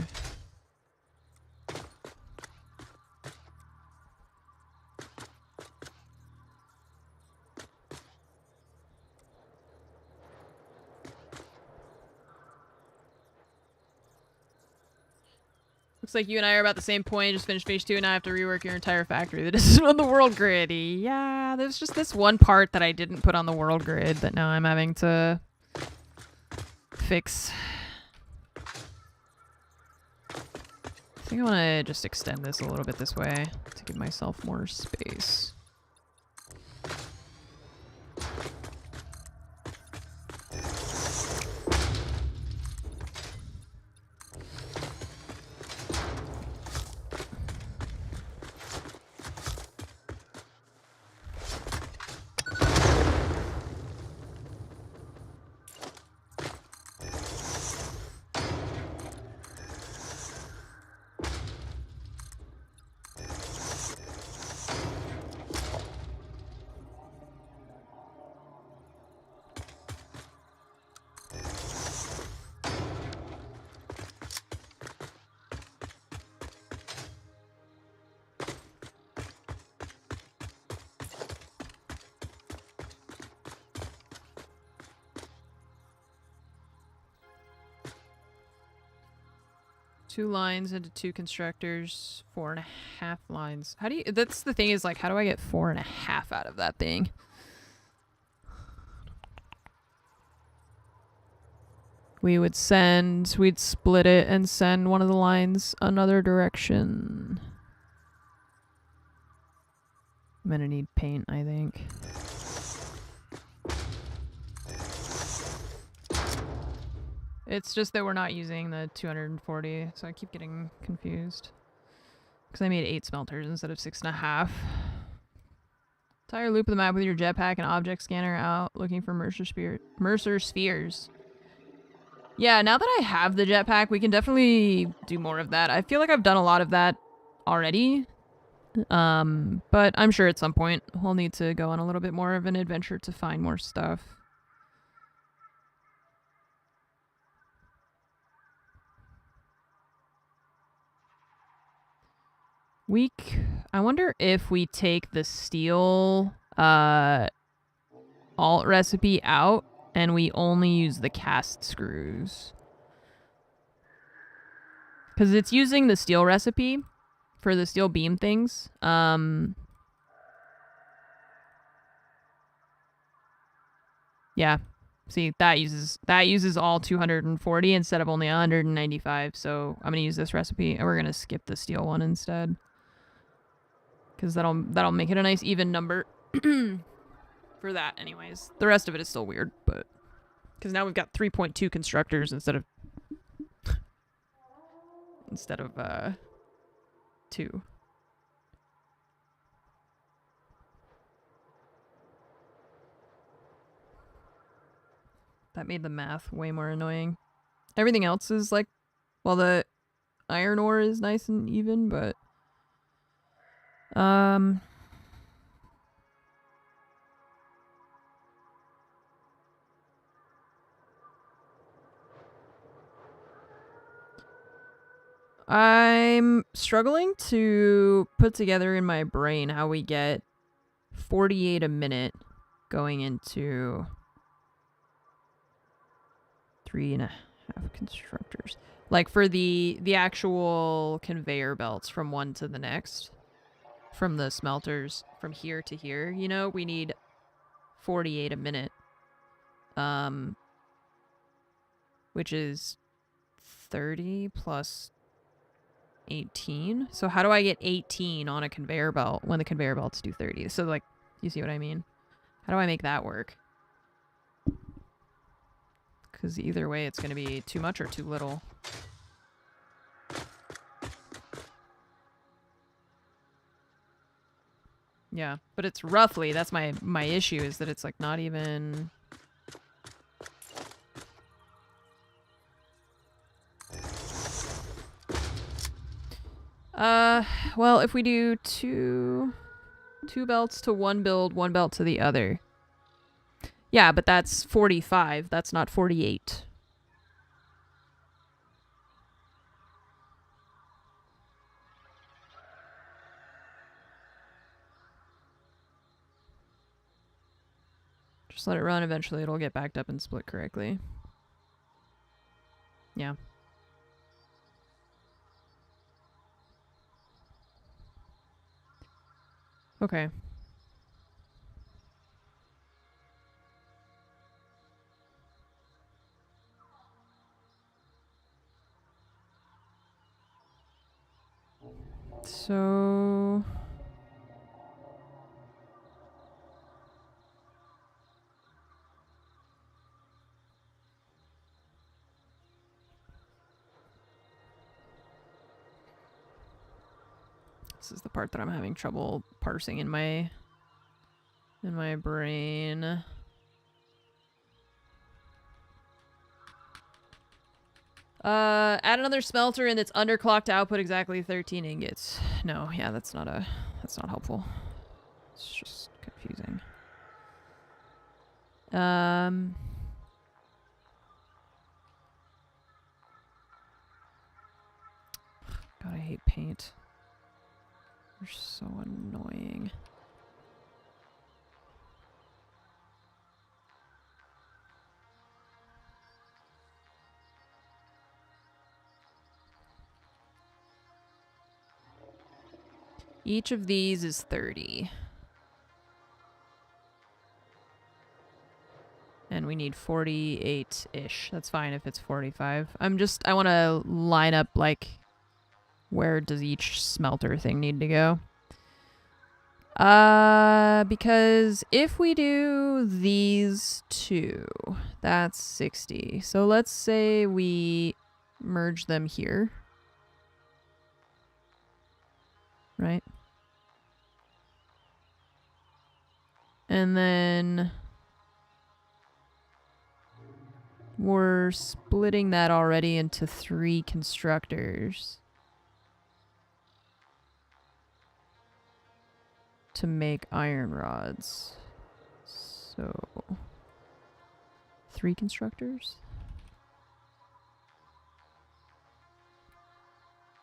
S1: Looks like you and I are about the same point. Just finished phase 2 and I have to rework your entire factory that isn't on the world grid. Yeah, there's just this one part that I didn't put on the world grid that now I'm having to fix. I think I want to just extend this a little bit this way to give myself more space. 2 lines into 2 constructors, 4.5 lines. How do you, that's the thing is like, how do I get 4.5 out of that thing? We'd split it and send one of the lines another direction. I'm gonna need paint, I think. It's just that we're not using the 240, so I keep getting confused. Because I made 8 smelters instead of 6.5. Entire loop of the map with your jetpack and object scanner out, looking for Mercer spheres. Yeah, now that I have the jetpack, we can definitely do more of that. I feel like I've done a lot of that already. But I'm sure at some point we'll need to go on a little bit more of an adventure to find more stuff. I wonder if we take the steel alt recipe out and we only use the cast screws. Because it's using the steel recipe for the steel beam things. Yeah. See, that uses all 240 instead of only 195. So I'm gonna use this recipe and we're gonna skip the steel one instead. Because that'll make it a nice even number for that anyways. The rest of it is still weird, but because now we've got 3.2 constructors instead of 2. That made the math way more annoying. Everything else is like, well, the iron ore is nice and even, but I'm struggling to put together in my brain how we get 48 a minute going into 3.5 constructors. Like for the actual conveyor belts from one to the next. From the smelters from here to here, you know, we need 48 a minute. Which is 30 plus 18. So how do I get 18 on a conveyor belt when the conveyor belts do 30? So like, you see what I mean? How do I make that work? Because either way, it's going to be too much or too little. Yeah, but it's roughly, that's my issue, is that it's like not even... Well, if we do two belts to one build, one belt to the other. Yeah, but that's 45. That's not 48. Just let it run. Eventually it'll get backed up and split correctly. Yeah. Okay. So... This is the part that I'm having trouble parsing in my brain. Add another smelter and its underclocked output exactly 13 ingots. No, yeah, that's not helpful. It's just confusing. God, I hate paint. They're so annoying. Each of these is 30. And we need 48-ish. That's fine if it's 45. I want to line up, like, where does each smelter thing need to go? Because if we do these two, that's 60. So let's say we merge them here. Right? And then we're splitting that already into 3 constructors to make iron rods. So 3 constructors?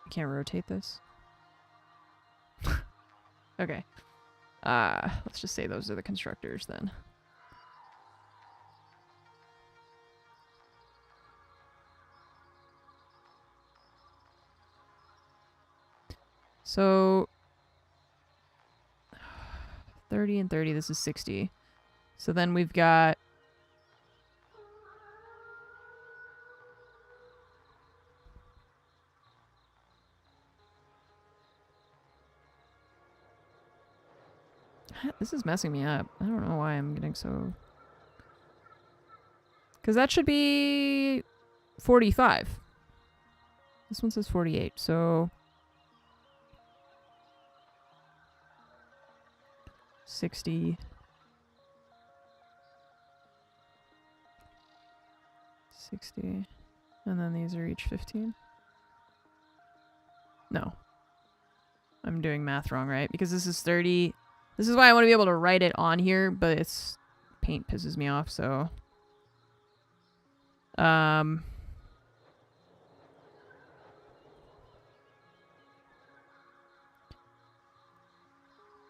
S1: I can't rotate this. Okay. Let's just say those are the constructors then. So 30 and 30, this is 60. So then we've got this is messing me up. I don't know why I'm getting so... Because that should be 45. This one says 48, so... 60. 60. And then these are each 15. No. I'm doing math wrong, right? Because this is 30. This is why I want to be able to write it on here, but it's... paint pisses me off, so...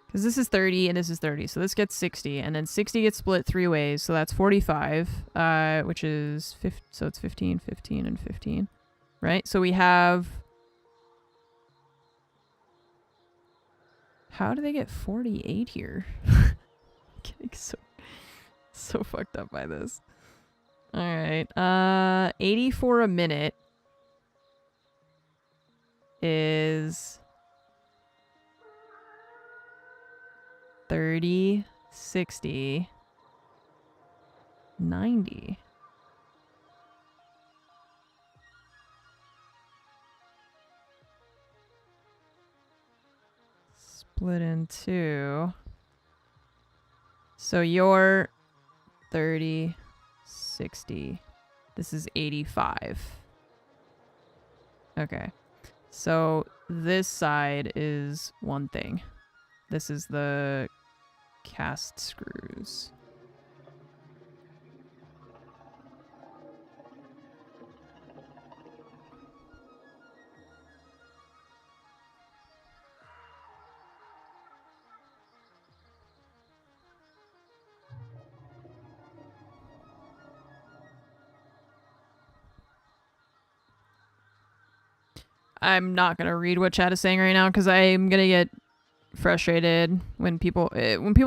S1: Because this is 30 and this is 30, so this gets 60, and then 60 gets split 3 ways, so that's 45, which is... so it's 15, 15, and 15, right? So we have... How do they get 48 here? I'm getting so fucked up by this. Alright, 84 a minute is 30, 60, 90. Split in 2. So you're 30, 60. This is 85. Okay. So this side is one thing. This is the cast screws. I'm not going to read what chat is saying right now because I'm going to get frustrated when people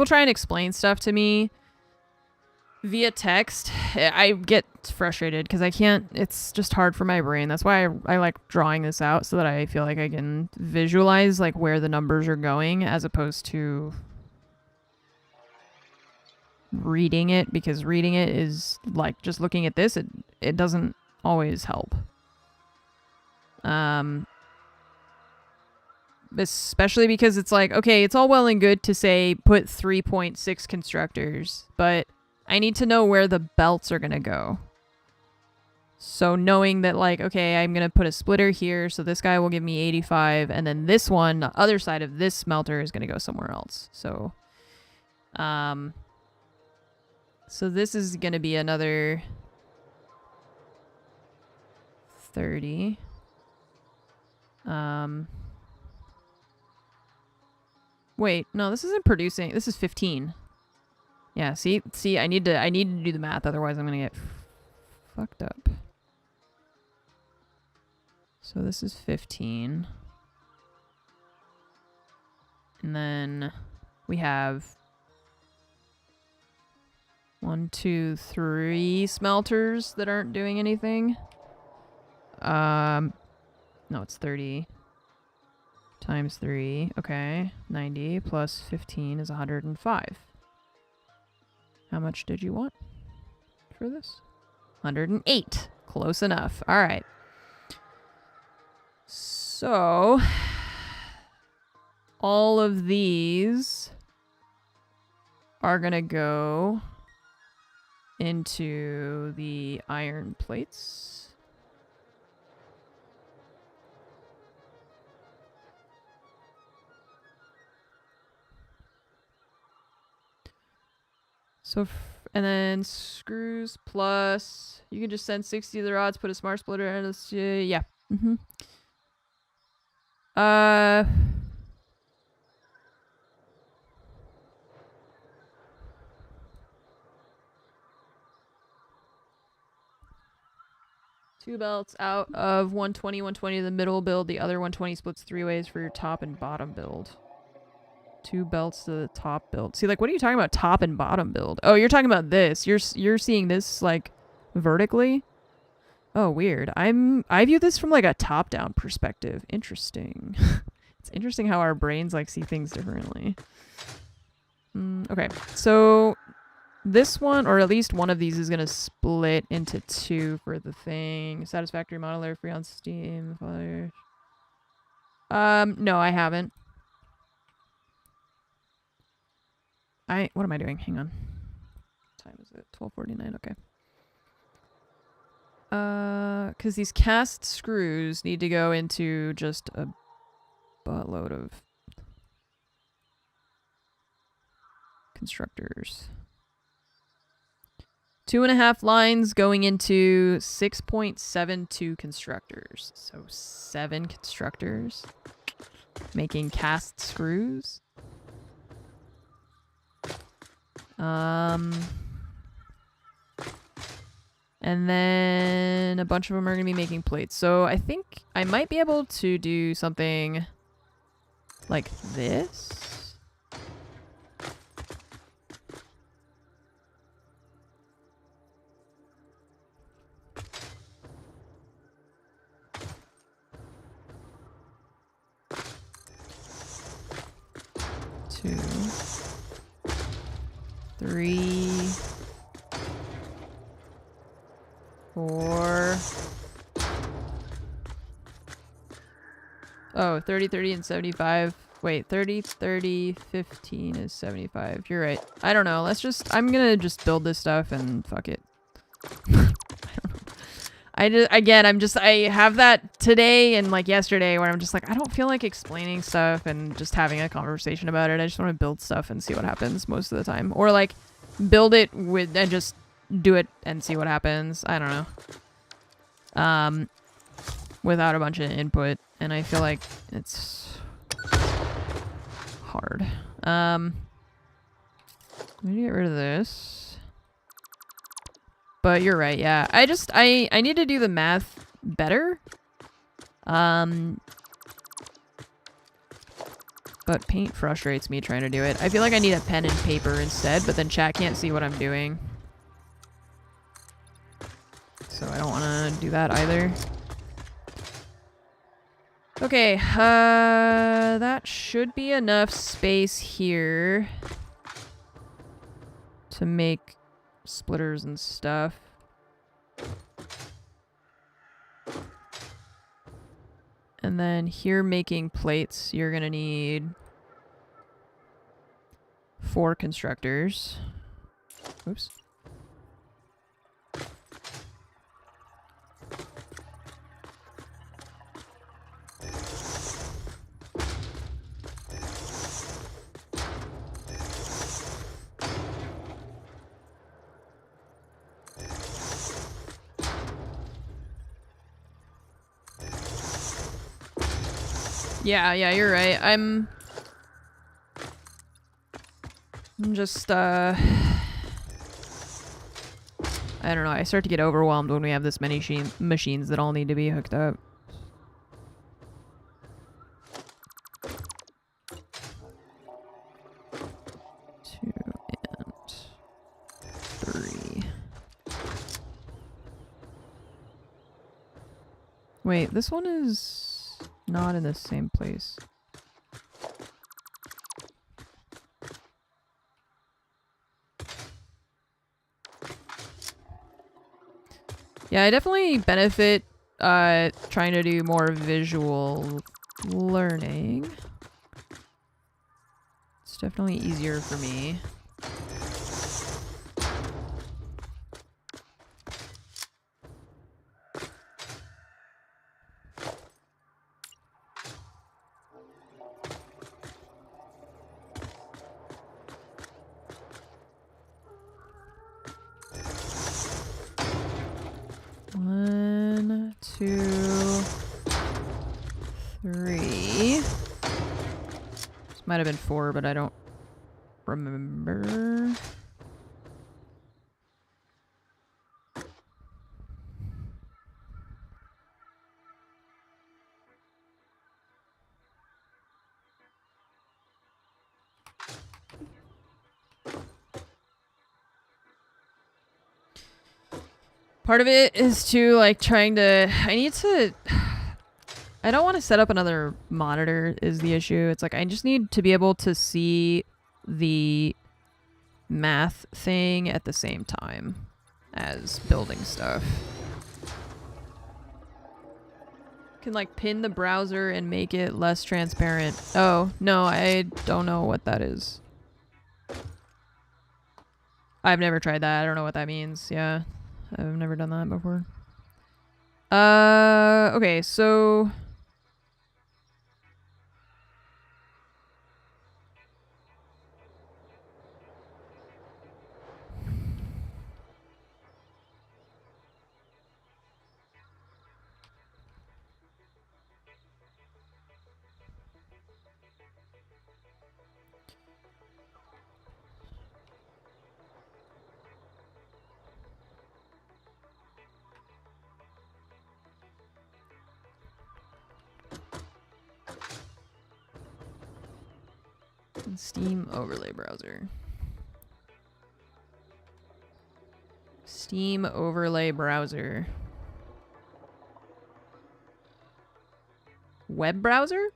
S1: try and explain stuff to me via text. I get frustrated because I can't, it's just hard for my brain. That's why I like drawing this out so that I feel like I can visualize like where the numbers are going as opposed to reading it, because reading it is like just looking at this, it doesn't always help. Especially because it's like, okay, it's all well and good to say put 3.6 constructors, but I need to know where the belts are going to go. So knowing that like, okay, I'm going to put a splitter here, so this guy will give me 85, and then this one, the other side of this smelter is going to go somewhere else. So, so this is going to be another 30. Wait, no, this isn't producing. This is 15. Yeah, see, I need to do the math, otherwise I'm gonna get fucked up. So this is 15. And then we have 1, 2, 3 smelters that aren't doing anything. No, it's 30 times 3. Okay, 90 plus 15 is 105. How much did you want for this? 108. Close enough. All right. So, all of these are going to go into the iron plates. So, and then screws plus, you can just send 60 of the rods, put a smart splitter in this, yeah. Mm-hmm. 2 belts out of 120, 120 the middle build. The other 120 splits 3 ways for your top and bottom build. 2 belts to the top build. See, like, what are you talking about top and bottom build? Oh, you're talking about this. You're seeing this, like, vertically? Oh, weird. I view this from, like, a top-down perspective. Interesting. It's interesting how our brains, like, see things differently. Okay, so this one, or at least one of these, is going to split into 2 for the thing. Satisfactory modeler, free on Steam. Fire. No, I haven't. What am I doing? Hang on. What time is it? 12:49. Okay. Because these cast screws need to go into just a buttload of constructors. 2.5 lines going into 6.72 constructors. So 7 constructors making cast screws. And then a bunch of them are going to be making plates. So I think I might be able to do something like this. Two, 3, 4. Oh, 30, 30, and 75. Wait, 30, 30, 15 is 75. You're right. I don't know. I'm gonna just build this stuff and fuck it. I have that today and like yesterday where I'm just like, I don't feel like explaining stuff and just having a conversation about it. I just want to build stuff and see what happens most of the time. Or like build it with and just do it and see what happens. I don't know. Without a bunch of input. And I feel like it's hard. Let me get rid of this. But you're right, yeah. I need to do the math better. But paint frustrates me trying to do it. I feel like I need a pen and paper instead, but then chat can't see what I'm doing. So I don't want to do that either. Okay, that should be enough space here to make splitters and stuff. And then here making plates, you're gonna need 4 constructors. Oops. Yeah, you're right. I'm just, I don't know. I start to get overwhelmed when we have this many machines that all need to be hooked up. Wait, this one is not in the same place. Yeah, I definitely benefit trying to do more visual learning. It's definitely easier for me. One, two, three. This might have been four, but I don't remember. Part of it is to like trying to, I don't want to set up another monitor is the issue. It's like I just need to be able to see the math thing at the same time as building stuff. Can like pin the browser and make it less transparent. Oh, no, I don't know what that is. I've never tried that. I don't know what that means. Yeah. I've never done that before. Okay, so Steam overlay browser. Steam overlay browser. Web browser?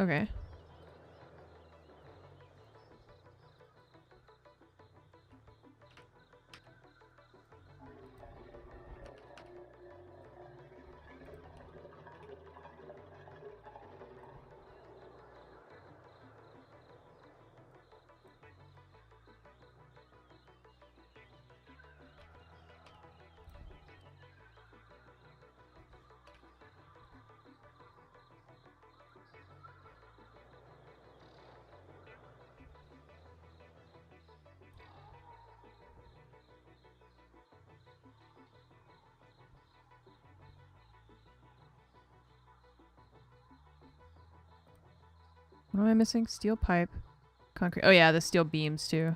S1: Okay. What am I missing? Steel pipe. Concrete. Oh yeah, the steel beams too.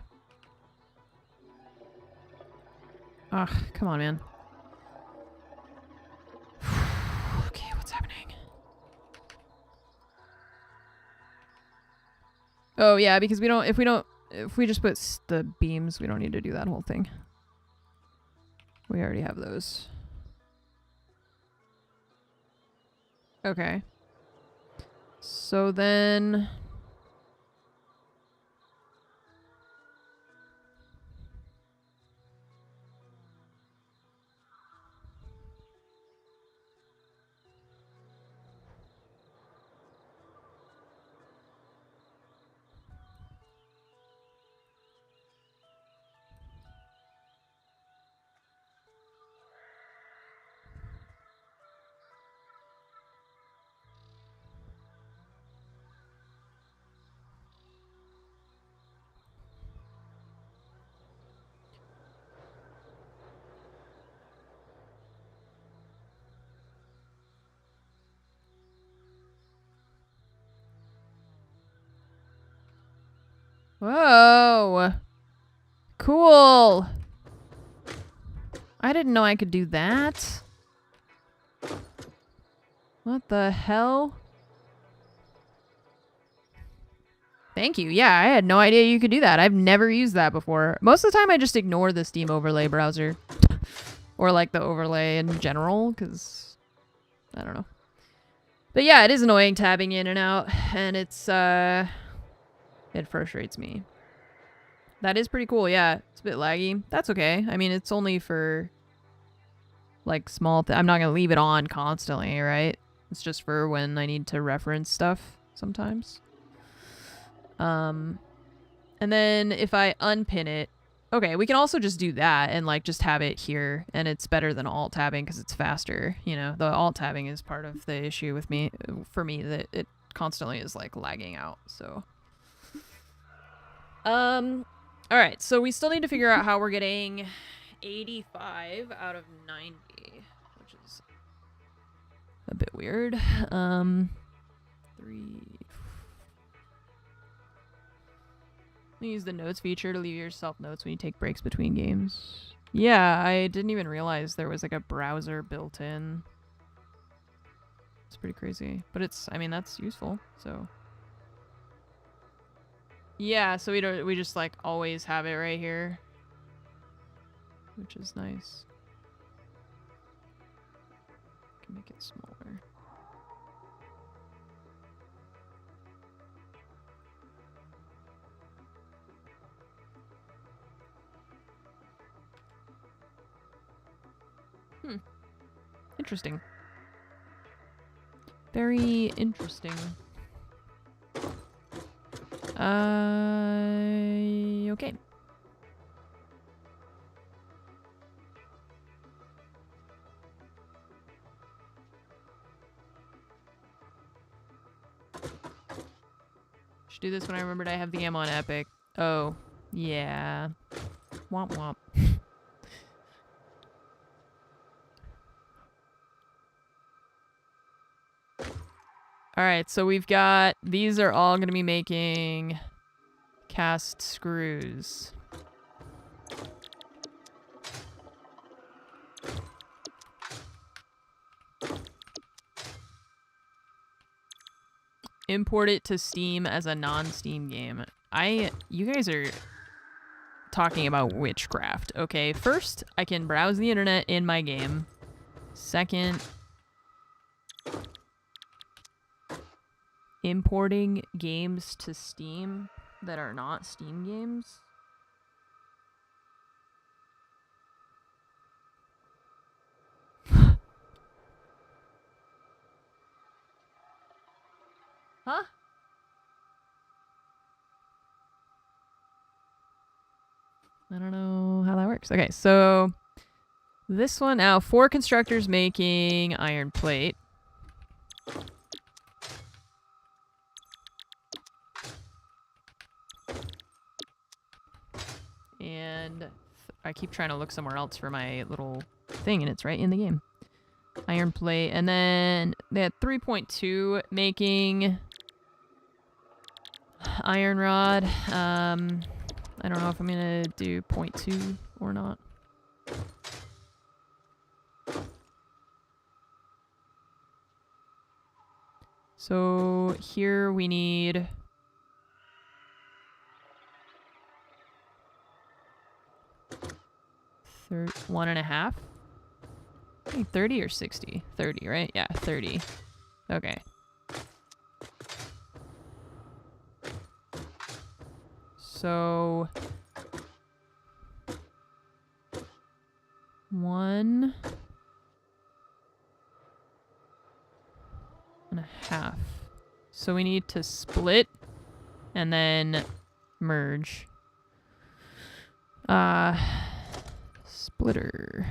S1: Ugh, come on, man. Okay, what's happening? Oh yeah, because if we just put the beams, we don't need to do that whole thing. We already have those. Okay. So then... Whoa. Cool. I didn't know I could do that. What the hell? Thank you. Yeah, I had no idea you could do that. I've never used that before. Most of the time I just ignore the Steam overlay browser. Or like the overlay in general, because I don't know. But yeah, it is annoying tabbing in and out, and it's it frustrates me. That is pretty cool, yeah. It's a bit laggy. That's okay. I mean, it's only for like small I'm not gonna leave it on constantly, right? It's just for when I need to reference stuff sometimes. And then if I unpin it, okay, we can also just do that and like just have it here, and it's better than alt tabbing because it's faster. You know, the alt tabbing is part of the issue with me, for me, that it constantly is like lagging out. So, all right, so we still need to figure out how we're getting 85 out of 90, which is a bit weird. 3. Use the notes feature to leave yourself notes when you take breaks between games. Yeah, I didn't even realize there was like a browser built in. It's pretty crazy, but it's, I mean, that's useful. So yeah, so we just like always have it right here, which is nice. Can make it smaller. Interesting. Very interesting. Okay. Should do this when I remembered I have the ammo on Epic. Oh, yeah. Womp womp. Alright, so we've got... These are all going to be making cast screws. Import it to Steam as a non-Steam game. You guys are talking about witchcraft. Okay, first, I can browse the internet in my game. Second... importing games to Steam that are not Steam games. Huh? I don't know how that works. Okay, so this one now, 4 constructors making iron plate. And I keep trying to look somewhere else for my little thing, and it's right in the game. Iron plate. And then they had 3.2 making iron rod. I don't know if I'm going to do 0.2 or not. So here we need... 1.5? I think 30 or 60? 30, right? Yeah, 30. Okay. So 1.5. So we need to split and then merge. Splitter.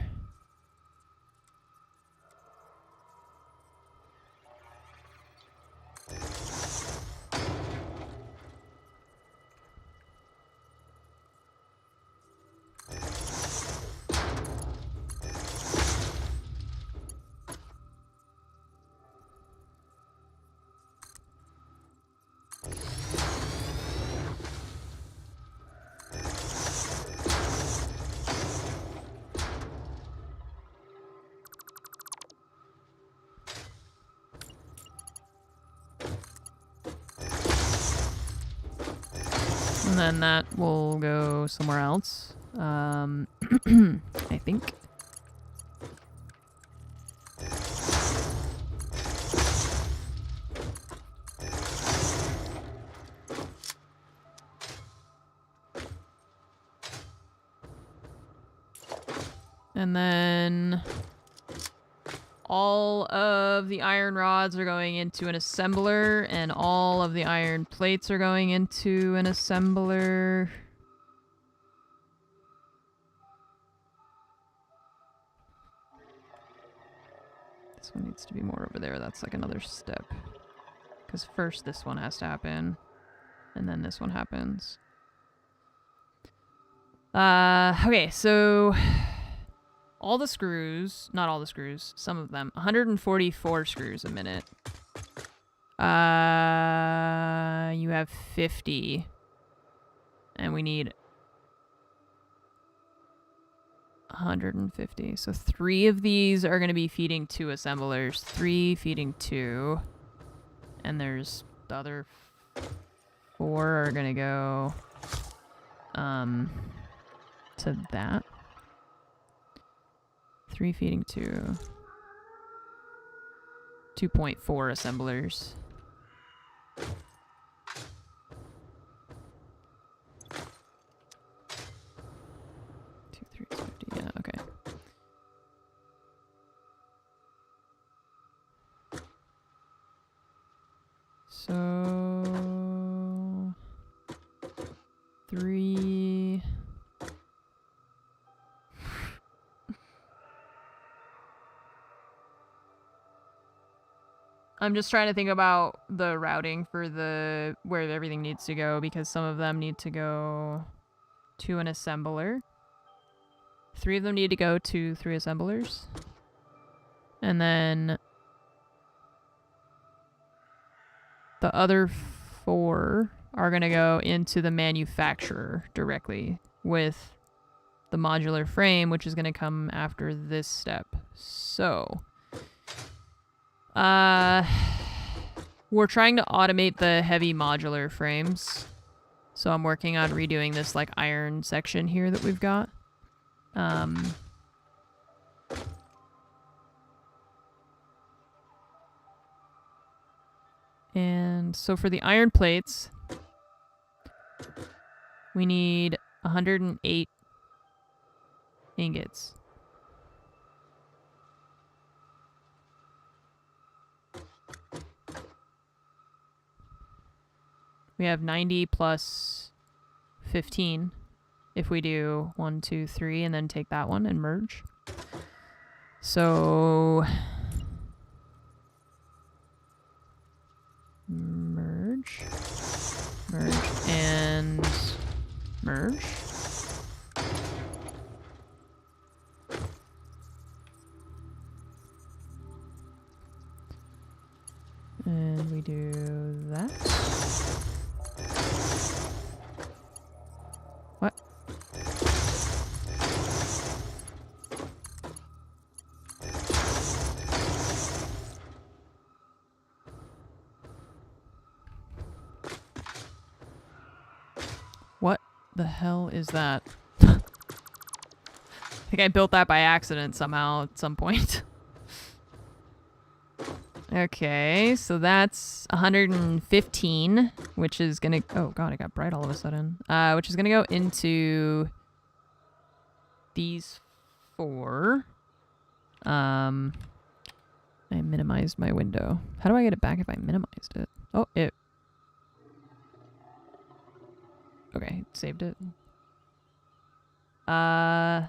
S1: And then that will go somewhere else. I think. And then all of the iron rods are going into an assembler, and all of the iron plates are going into an assembler. This one needs to be more over there. That's like another step. Because first this one has to happen, and then this one happens. Okay, so all the screws, not all the screws, some of them, 144 screws a minute. You have 50, and we need 150. So 3 of these are going to be feeding 2 assemblers, 3 feeding 2, and there's the other 4 are going to go to that. 3 feeding 2. 2.4 assemblers. 2, 3, 50. Yeah, okay. So 3. I'm just trying to think about the routing for the where everything needs to go, because some of them need to go to an assembler. 3 of them need to go to 3 assemblers. And then the other 4 are going to go into the manufacturer directly with the modular frame, which is going to come after this step. So we're trying to automate the heavy modular frames. So I'm working on redoing this like iron section here that we've got. And so for the iron plates, we need 108 ingots. We have 90 plus 15 if we do 1, 2, 3 and then take that one and merge. So merge, and merge. And we do that. What? What the hell is that? I think I built that by accident somehow at some point. Okay, so that's 115, which is gonna... Oh god, it got bright all of a sudden. Which is gonna go into these 4. I minimized my window. How do I get it back if I minimized it? Oh, it... Okay, saved it. Yeah,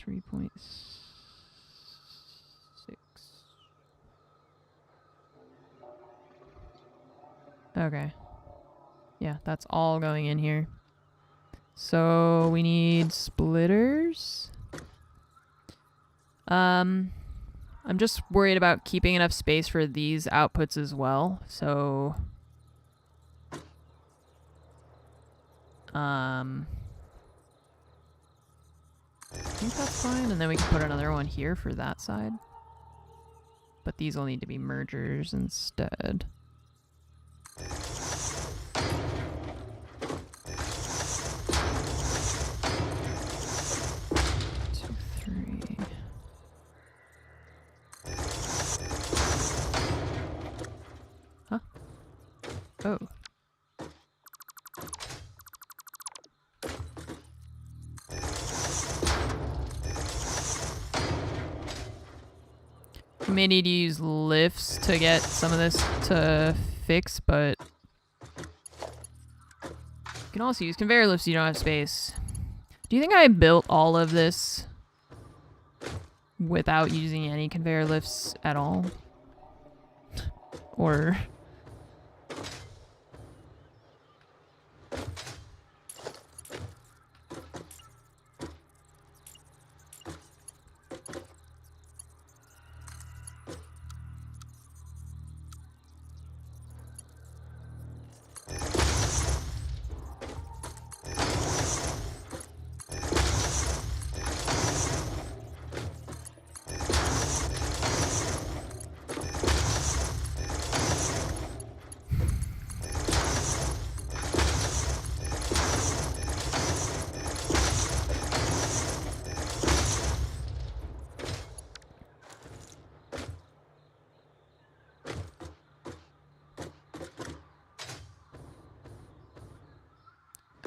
S1: 3.6. Okay. Yeah, that's all going in here. So we need splitters. I'm just worried about keeping enough space for these outputs as well. So I think that's fine, and then we can put another one here for that side. but these will need to be mergers instead. 2, 3. Huh? Oh. We may need to use lifts to get some of this to fix, but you can also use conveyor lifts if you don't have space. Do you think I built all of this without using any conveyor lifts at all? Or...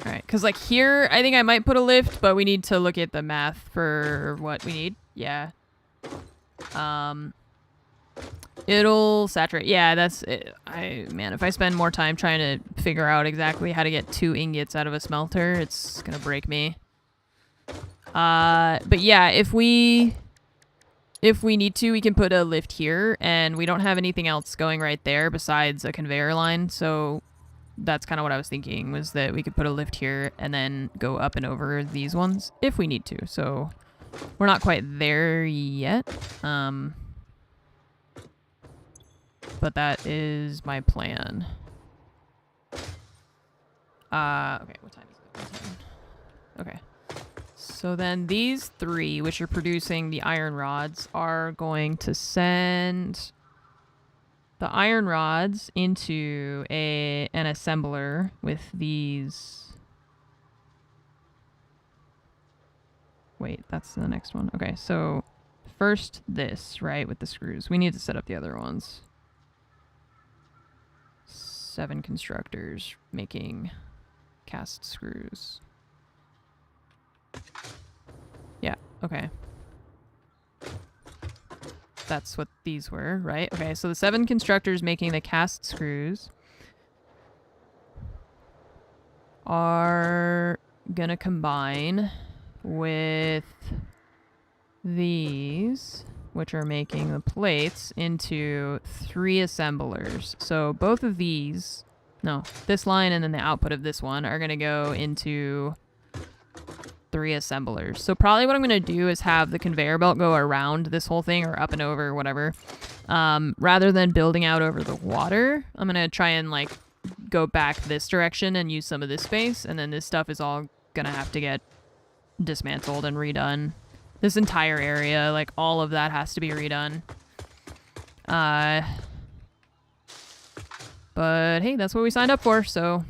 S1: Alright, because like here, I think I might put a lift, but we need to look at the math for what we need. Yeah. It'll saturate. Yeah, that's it. Man, if I spend more time trying to figure out exactly how to get 2 ingots out of a smelter, it's gonna break me. But yeah, if we need to, we can put a lift here, and we don't have anything else going right there besides a conveyor line, so that's kind of what I was thinking, was that we could put a lift here and then go up and over these ones if we need to. So we're not quite there yet. But that is my plan. Okay, what time is it? Okay. So then these 3, which are producing the iron rods, are going to send the iron rods into an assembler with these. Wait, that's the next one. Okay, so first this, right, with the screws. We need to set up the other ones. 7 constructors making cast screws. Yeah, okay. That's what these were, right? Okay, so the 7 constructors making the cast screws are gonna combine with these, which are making the plates, into 3 assemblers. So both of these, no, this line and then the output of this one are gonna go into 3 assemblers. So probably what I'm going to do is have the conveyor belt go around this whole thing, or up and over, whatever. Rather than building out over the water, I'm going to try and like go back this direction and use some of this space, and then this stuff is all going to have to get dismantled and redone. This entire area, like all of that has to be redone. But hey, that's what we signed up for, so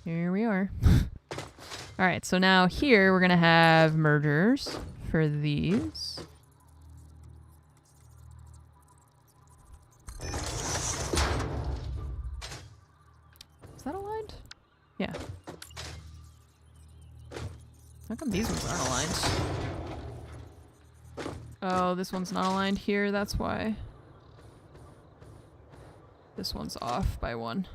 S1: here we are. Alright, so now here we're going to have mergers for these. Is that aligned? Yeah. How come these ones aren't aligned? Oh, this one's not aligned here, that's why. This one's off by 1.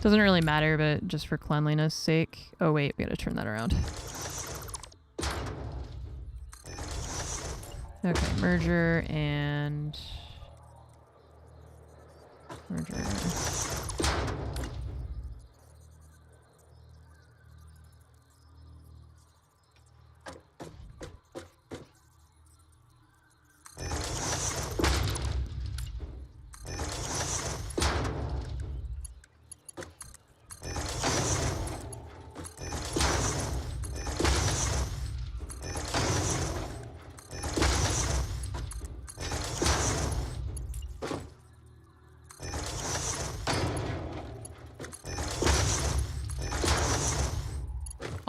S1: Doesn't really matter, but just for cleanliness sake. Oh wait, we gotta turn that around. Okay, merger and merger.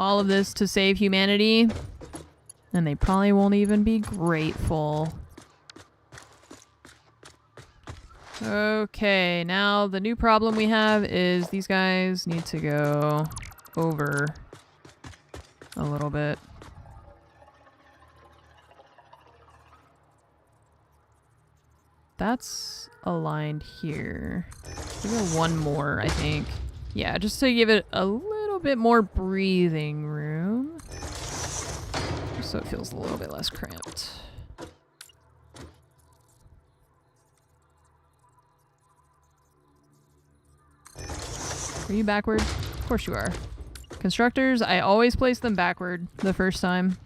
S1: all of this to save humanity. And they probably won't even be grateful. Okay, now the new problem we have is these guys need to go over a little bit. That's aligned here. Give it one more, I think. Yeah, just to give it a little bit more breathing room. So it feels a little bit less cramped. Are you backward? Of course you are. Constructors, I always place them backward the first time.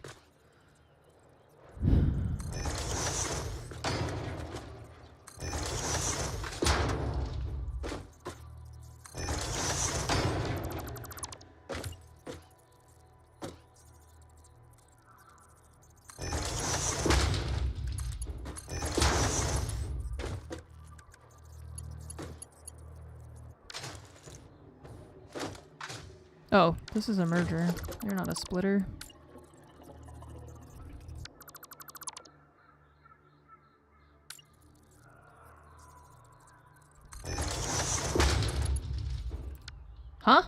S1: Oh, this is a merger. You're not a splitter. Huh?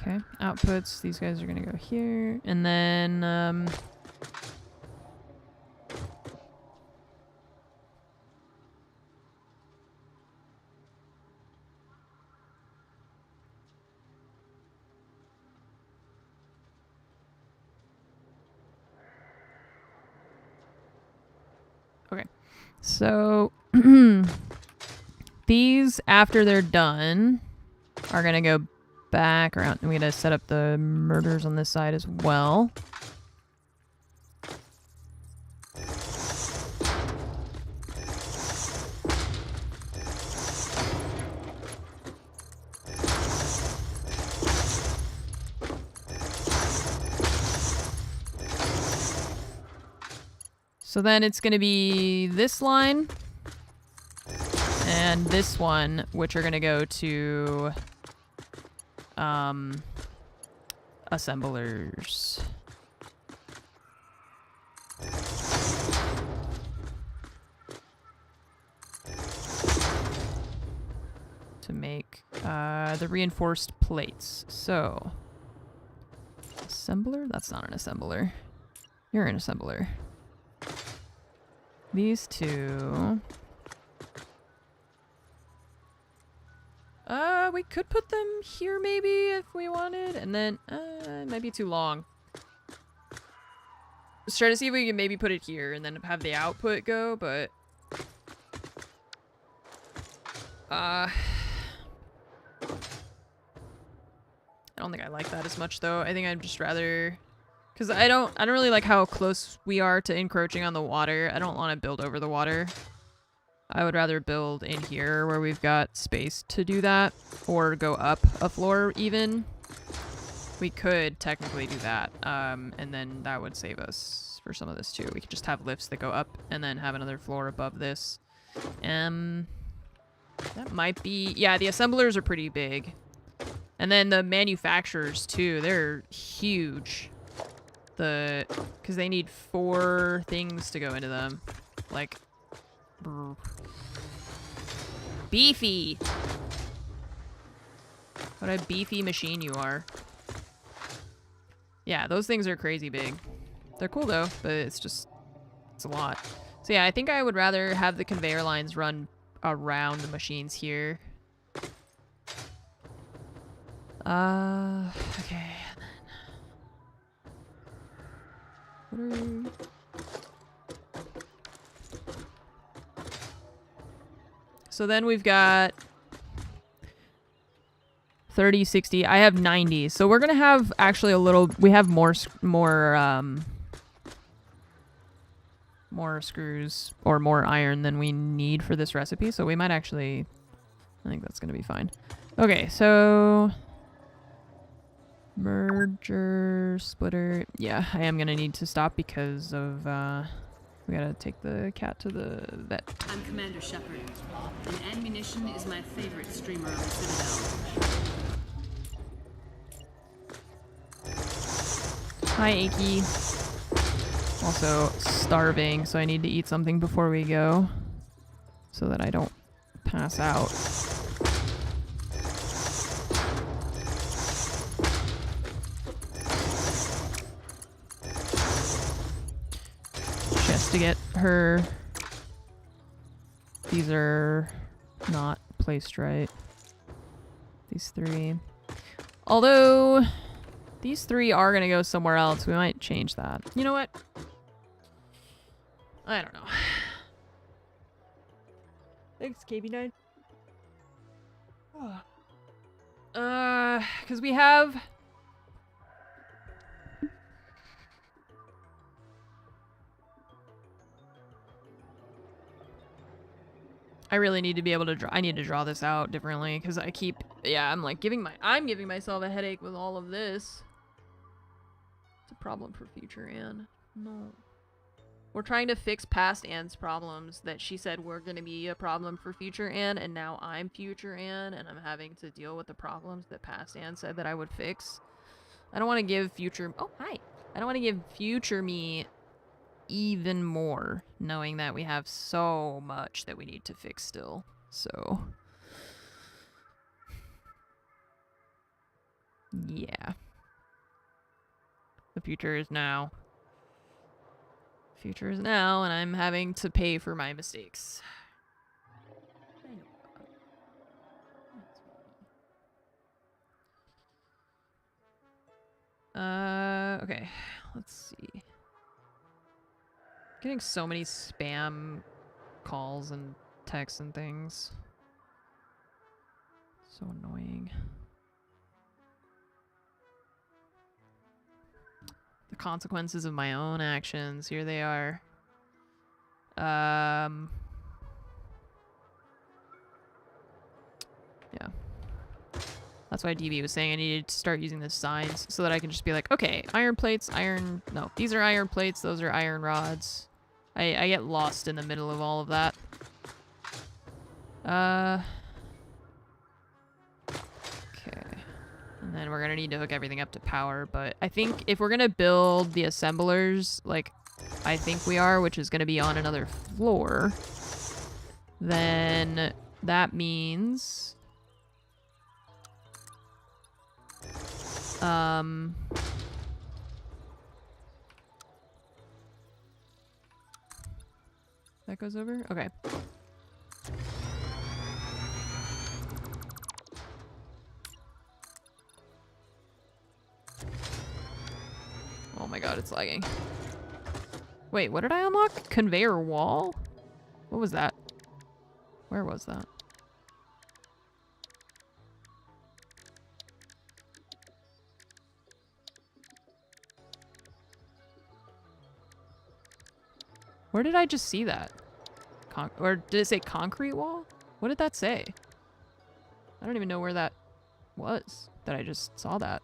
S1: Okay, outputs, these guys are gonna go here, and then, okay, so, these, after they're done, are gonna go back around. I'm gonna set up the murders on this side as well. So then it's gonna be this line and this one, which are gonna go to assemblers. To make the reinforced plates. So, assembler? That's not an assembler. You're an assembler. These two. We could put them here maybe if we wanted, and then it might be too long. Let's try to see if we can maybe put it here and then have the output go, but I don't think I like that as much though. I think I'd just rather, because I don't really like how close we are to encroaching on the water. I don't want to build over the water. I would rather build in here where we've got space to do that, or go up a floor even. We could technically do that, and then that would save us for some of this too. We could just have lifts that go up and then have another floor above this. That might be, yeah, the assemblers are pretty big. And then the manufacturers too, they're huge. Because they need 4 things to go into them. Like, beefy. What a beefy machine you are. Yeah, those things are crazy big. They're cool though, but it's a lot. So yeah, I think I would rather have the conveyor lines run around the machines here. Okay. What are... So then we've got 30, 60. I have 90. So we're gonna have actually a little. We have more screws or more iron than we need for this recipe. So we might actually. I think that's gonna be fine. Okay, so merger splitter. Yeah, I am gonna need to stop because of. We gotta take the cat to the vet.
S2: I'm Commander Shepard, and Munition is my favorite streamer on the Citadel.
S1: Hi, Achy. Also starving, so I need to eat something before we go so that I don't pass out. Just to get her. These are not placed right. These three. Although these three are going to go somewhere else. We might change that. You know what? I don't know. Thanks, KB9. Because we have... I really need to be able to draw. I need to draw this out differently because I keep... Yeah, I'm like I'm giving myself a headache with all of this. It's a problem for future Anne. No. We're trying to fix past Anne's problems that she said were going to be a problem for future Anne, and now I'm future Anne, and I'm having to deal with the problems that past Anne said that I would fix. I don't want to give future... Oh, hi. I don't want to give future me even more, knowing that we have so much that we need to fix still. So... yeah. The future is now. Future is now, and I'm having to pay for my mistakes. Okay. Let's see. Getting so many spam calls and texts and things. So annoying. The consequences of my own actions. Here they are. Yeah. That's why DB was saying I needed to start using the signs so that I can just be like, okay, iron plates, iron... No, these are iron plates, those are iron rods. I get lost in the middle of all of that. Okay. And then we're gonna need to hook everything up to power, but I think if we're gonna build the assemblers, like I think we are, which is gonna be on another floor, then that means... that goes over? Okay. Oh my god, it's lagging. Wait, what did I unlock? Conveyor wall? What was that? Where was that? Where did I just see that? Or did it say concrete wall? What did that say? I don't even know where that was, that I just saw that.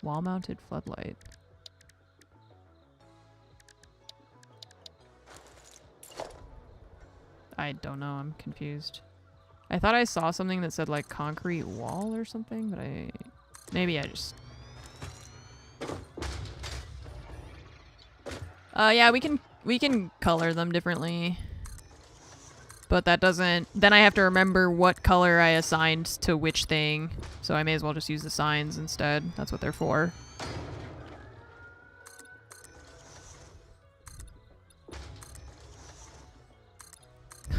S1: Wall-mounted floodlight. I don't know, I'm confused. I thought I saw something that said like concrete wall or something, but maybe I just... yeah, we can color them differently. But that doesn't... Then I have to remember what color I assigned to which thing. So I may as well just use the signs instead. That's what they're for.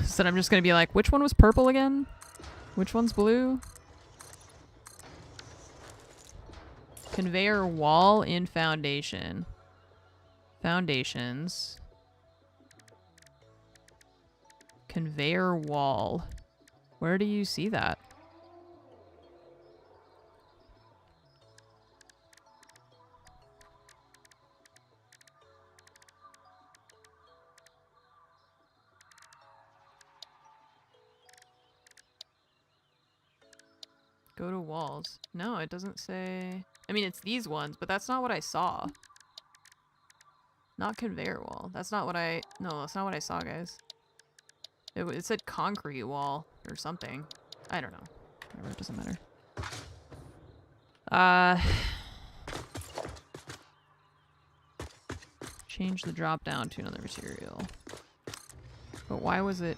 S1: So I'm just gonna be like, which one was purple again? Which one's blue? Conveyor wall in foundation. Foundations. Conveyor wall. Where do you see that? Go to walls. No, it doesn't say... I mean, it's these ones, but that's not what I saw. Not conveyor wall. That's not what I... No, that's not what I saw, guys. It said concrete wall or something. I don't know. Whatever, it doesn't matter. Change the drop down to another material. But why was it...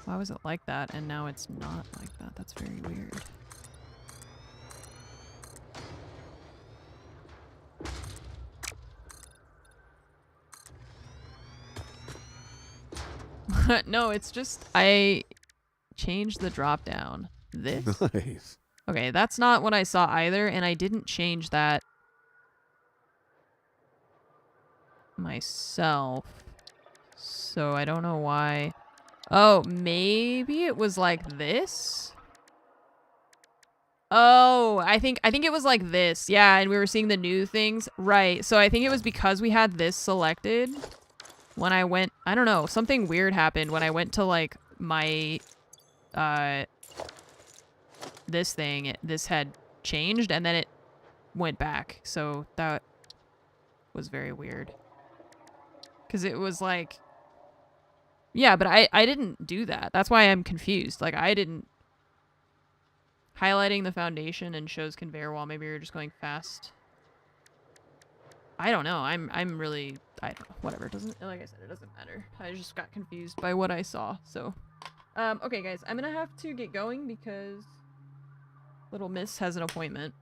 S1: Why was it like that and now it's not like that? That's very weird. No, it's just I changed the drop down. This?
S4: Nice.
S1: Okay, that's not what I saw either, and I didn't change that myself. So I don't know why. Oh, maybe it was like this? Oh, I think it was like this. Yeah, and we were seeing the new things. Right. So I think it was because we had this selected. When I went, I don't know, something weird happened when I went to like my this thing, this had changed and then it went back. So that was very weird. Cuz it was like yeah, but I didn't do that. That's why I'm confused. Like I didn't highlighting the foundation and shows conveyor wall. Maybe you're just going fast. I don't know. I'm really I don't know. Whatever. It doesn't like I said, it doesn't matter. I just got confused by what I saw. So okay guys, I'm gonna have to get going because Little Miss has an appointment.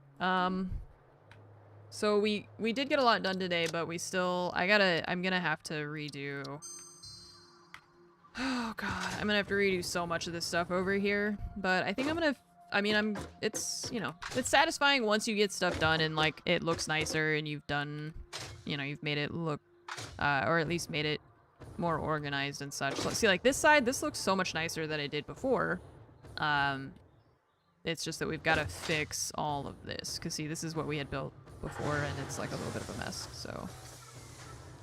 S1: So we did get a lot done today, but we still I'm gonna have to redo. Oh god, I'm gonna have to redo so much of this stuff over here. But I think it's, you know, it's satisfying once you get stuff done and like it looks nicer and you've done, you know, you've made it look, or at least made it more organized and such. Let's see, like this side, this looks so much nicer than it did before. It's just that we've got to fix all of this. Cause see, this is what we had built before and it's like a little bit of a mess, so.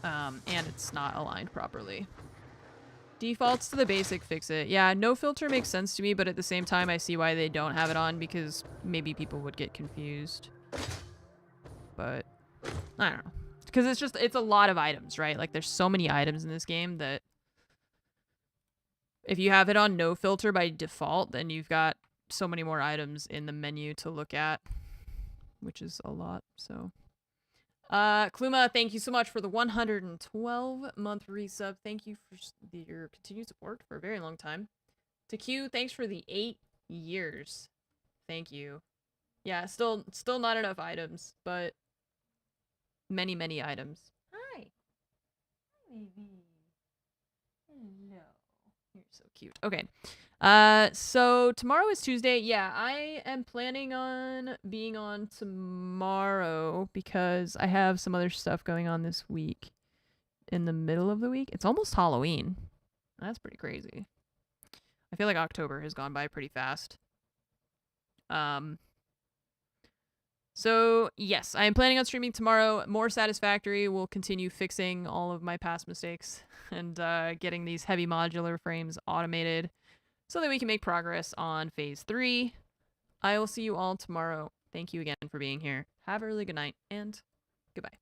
S1: And it's not aligned properly. Defaults to the basic, fix it. Yeah, no filter makes sense to me, but at the same time, I see why they don't have it on because maybe people would get confused. But I don't know. Because it's a lot of items, right? Like there's so many items in this game that if you have it on no filter by default, then you've got so many more items in the menu to look at, which is a lot, so. Kluma, thank you so much for the 112-month resub. Thank you for your continued support for a very long time. To Q, thanks for the 8 years. Thank you. Yeah, still not enough items, but many, many items. Hi. Hi, baby. Hello. You're so cute. Okay. So tomorrow is Tuesday. Yeah, I am planning on being on tomorrow because I have some other stuff going on this week. In the middle of the week. It's almost Halloween. That's pretty crazy. I feel like October has gone by pretty fast. So yes, I am planning on streaming tomorrow. More Satisfactory. Will continue fixing all of my past mistakes and getting these heavy modular frames automated, so that we can make progress on phase 3. I will see you all tomorrow. Thank you again for being here. Have a really good night, and goodbye.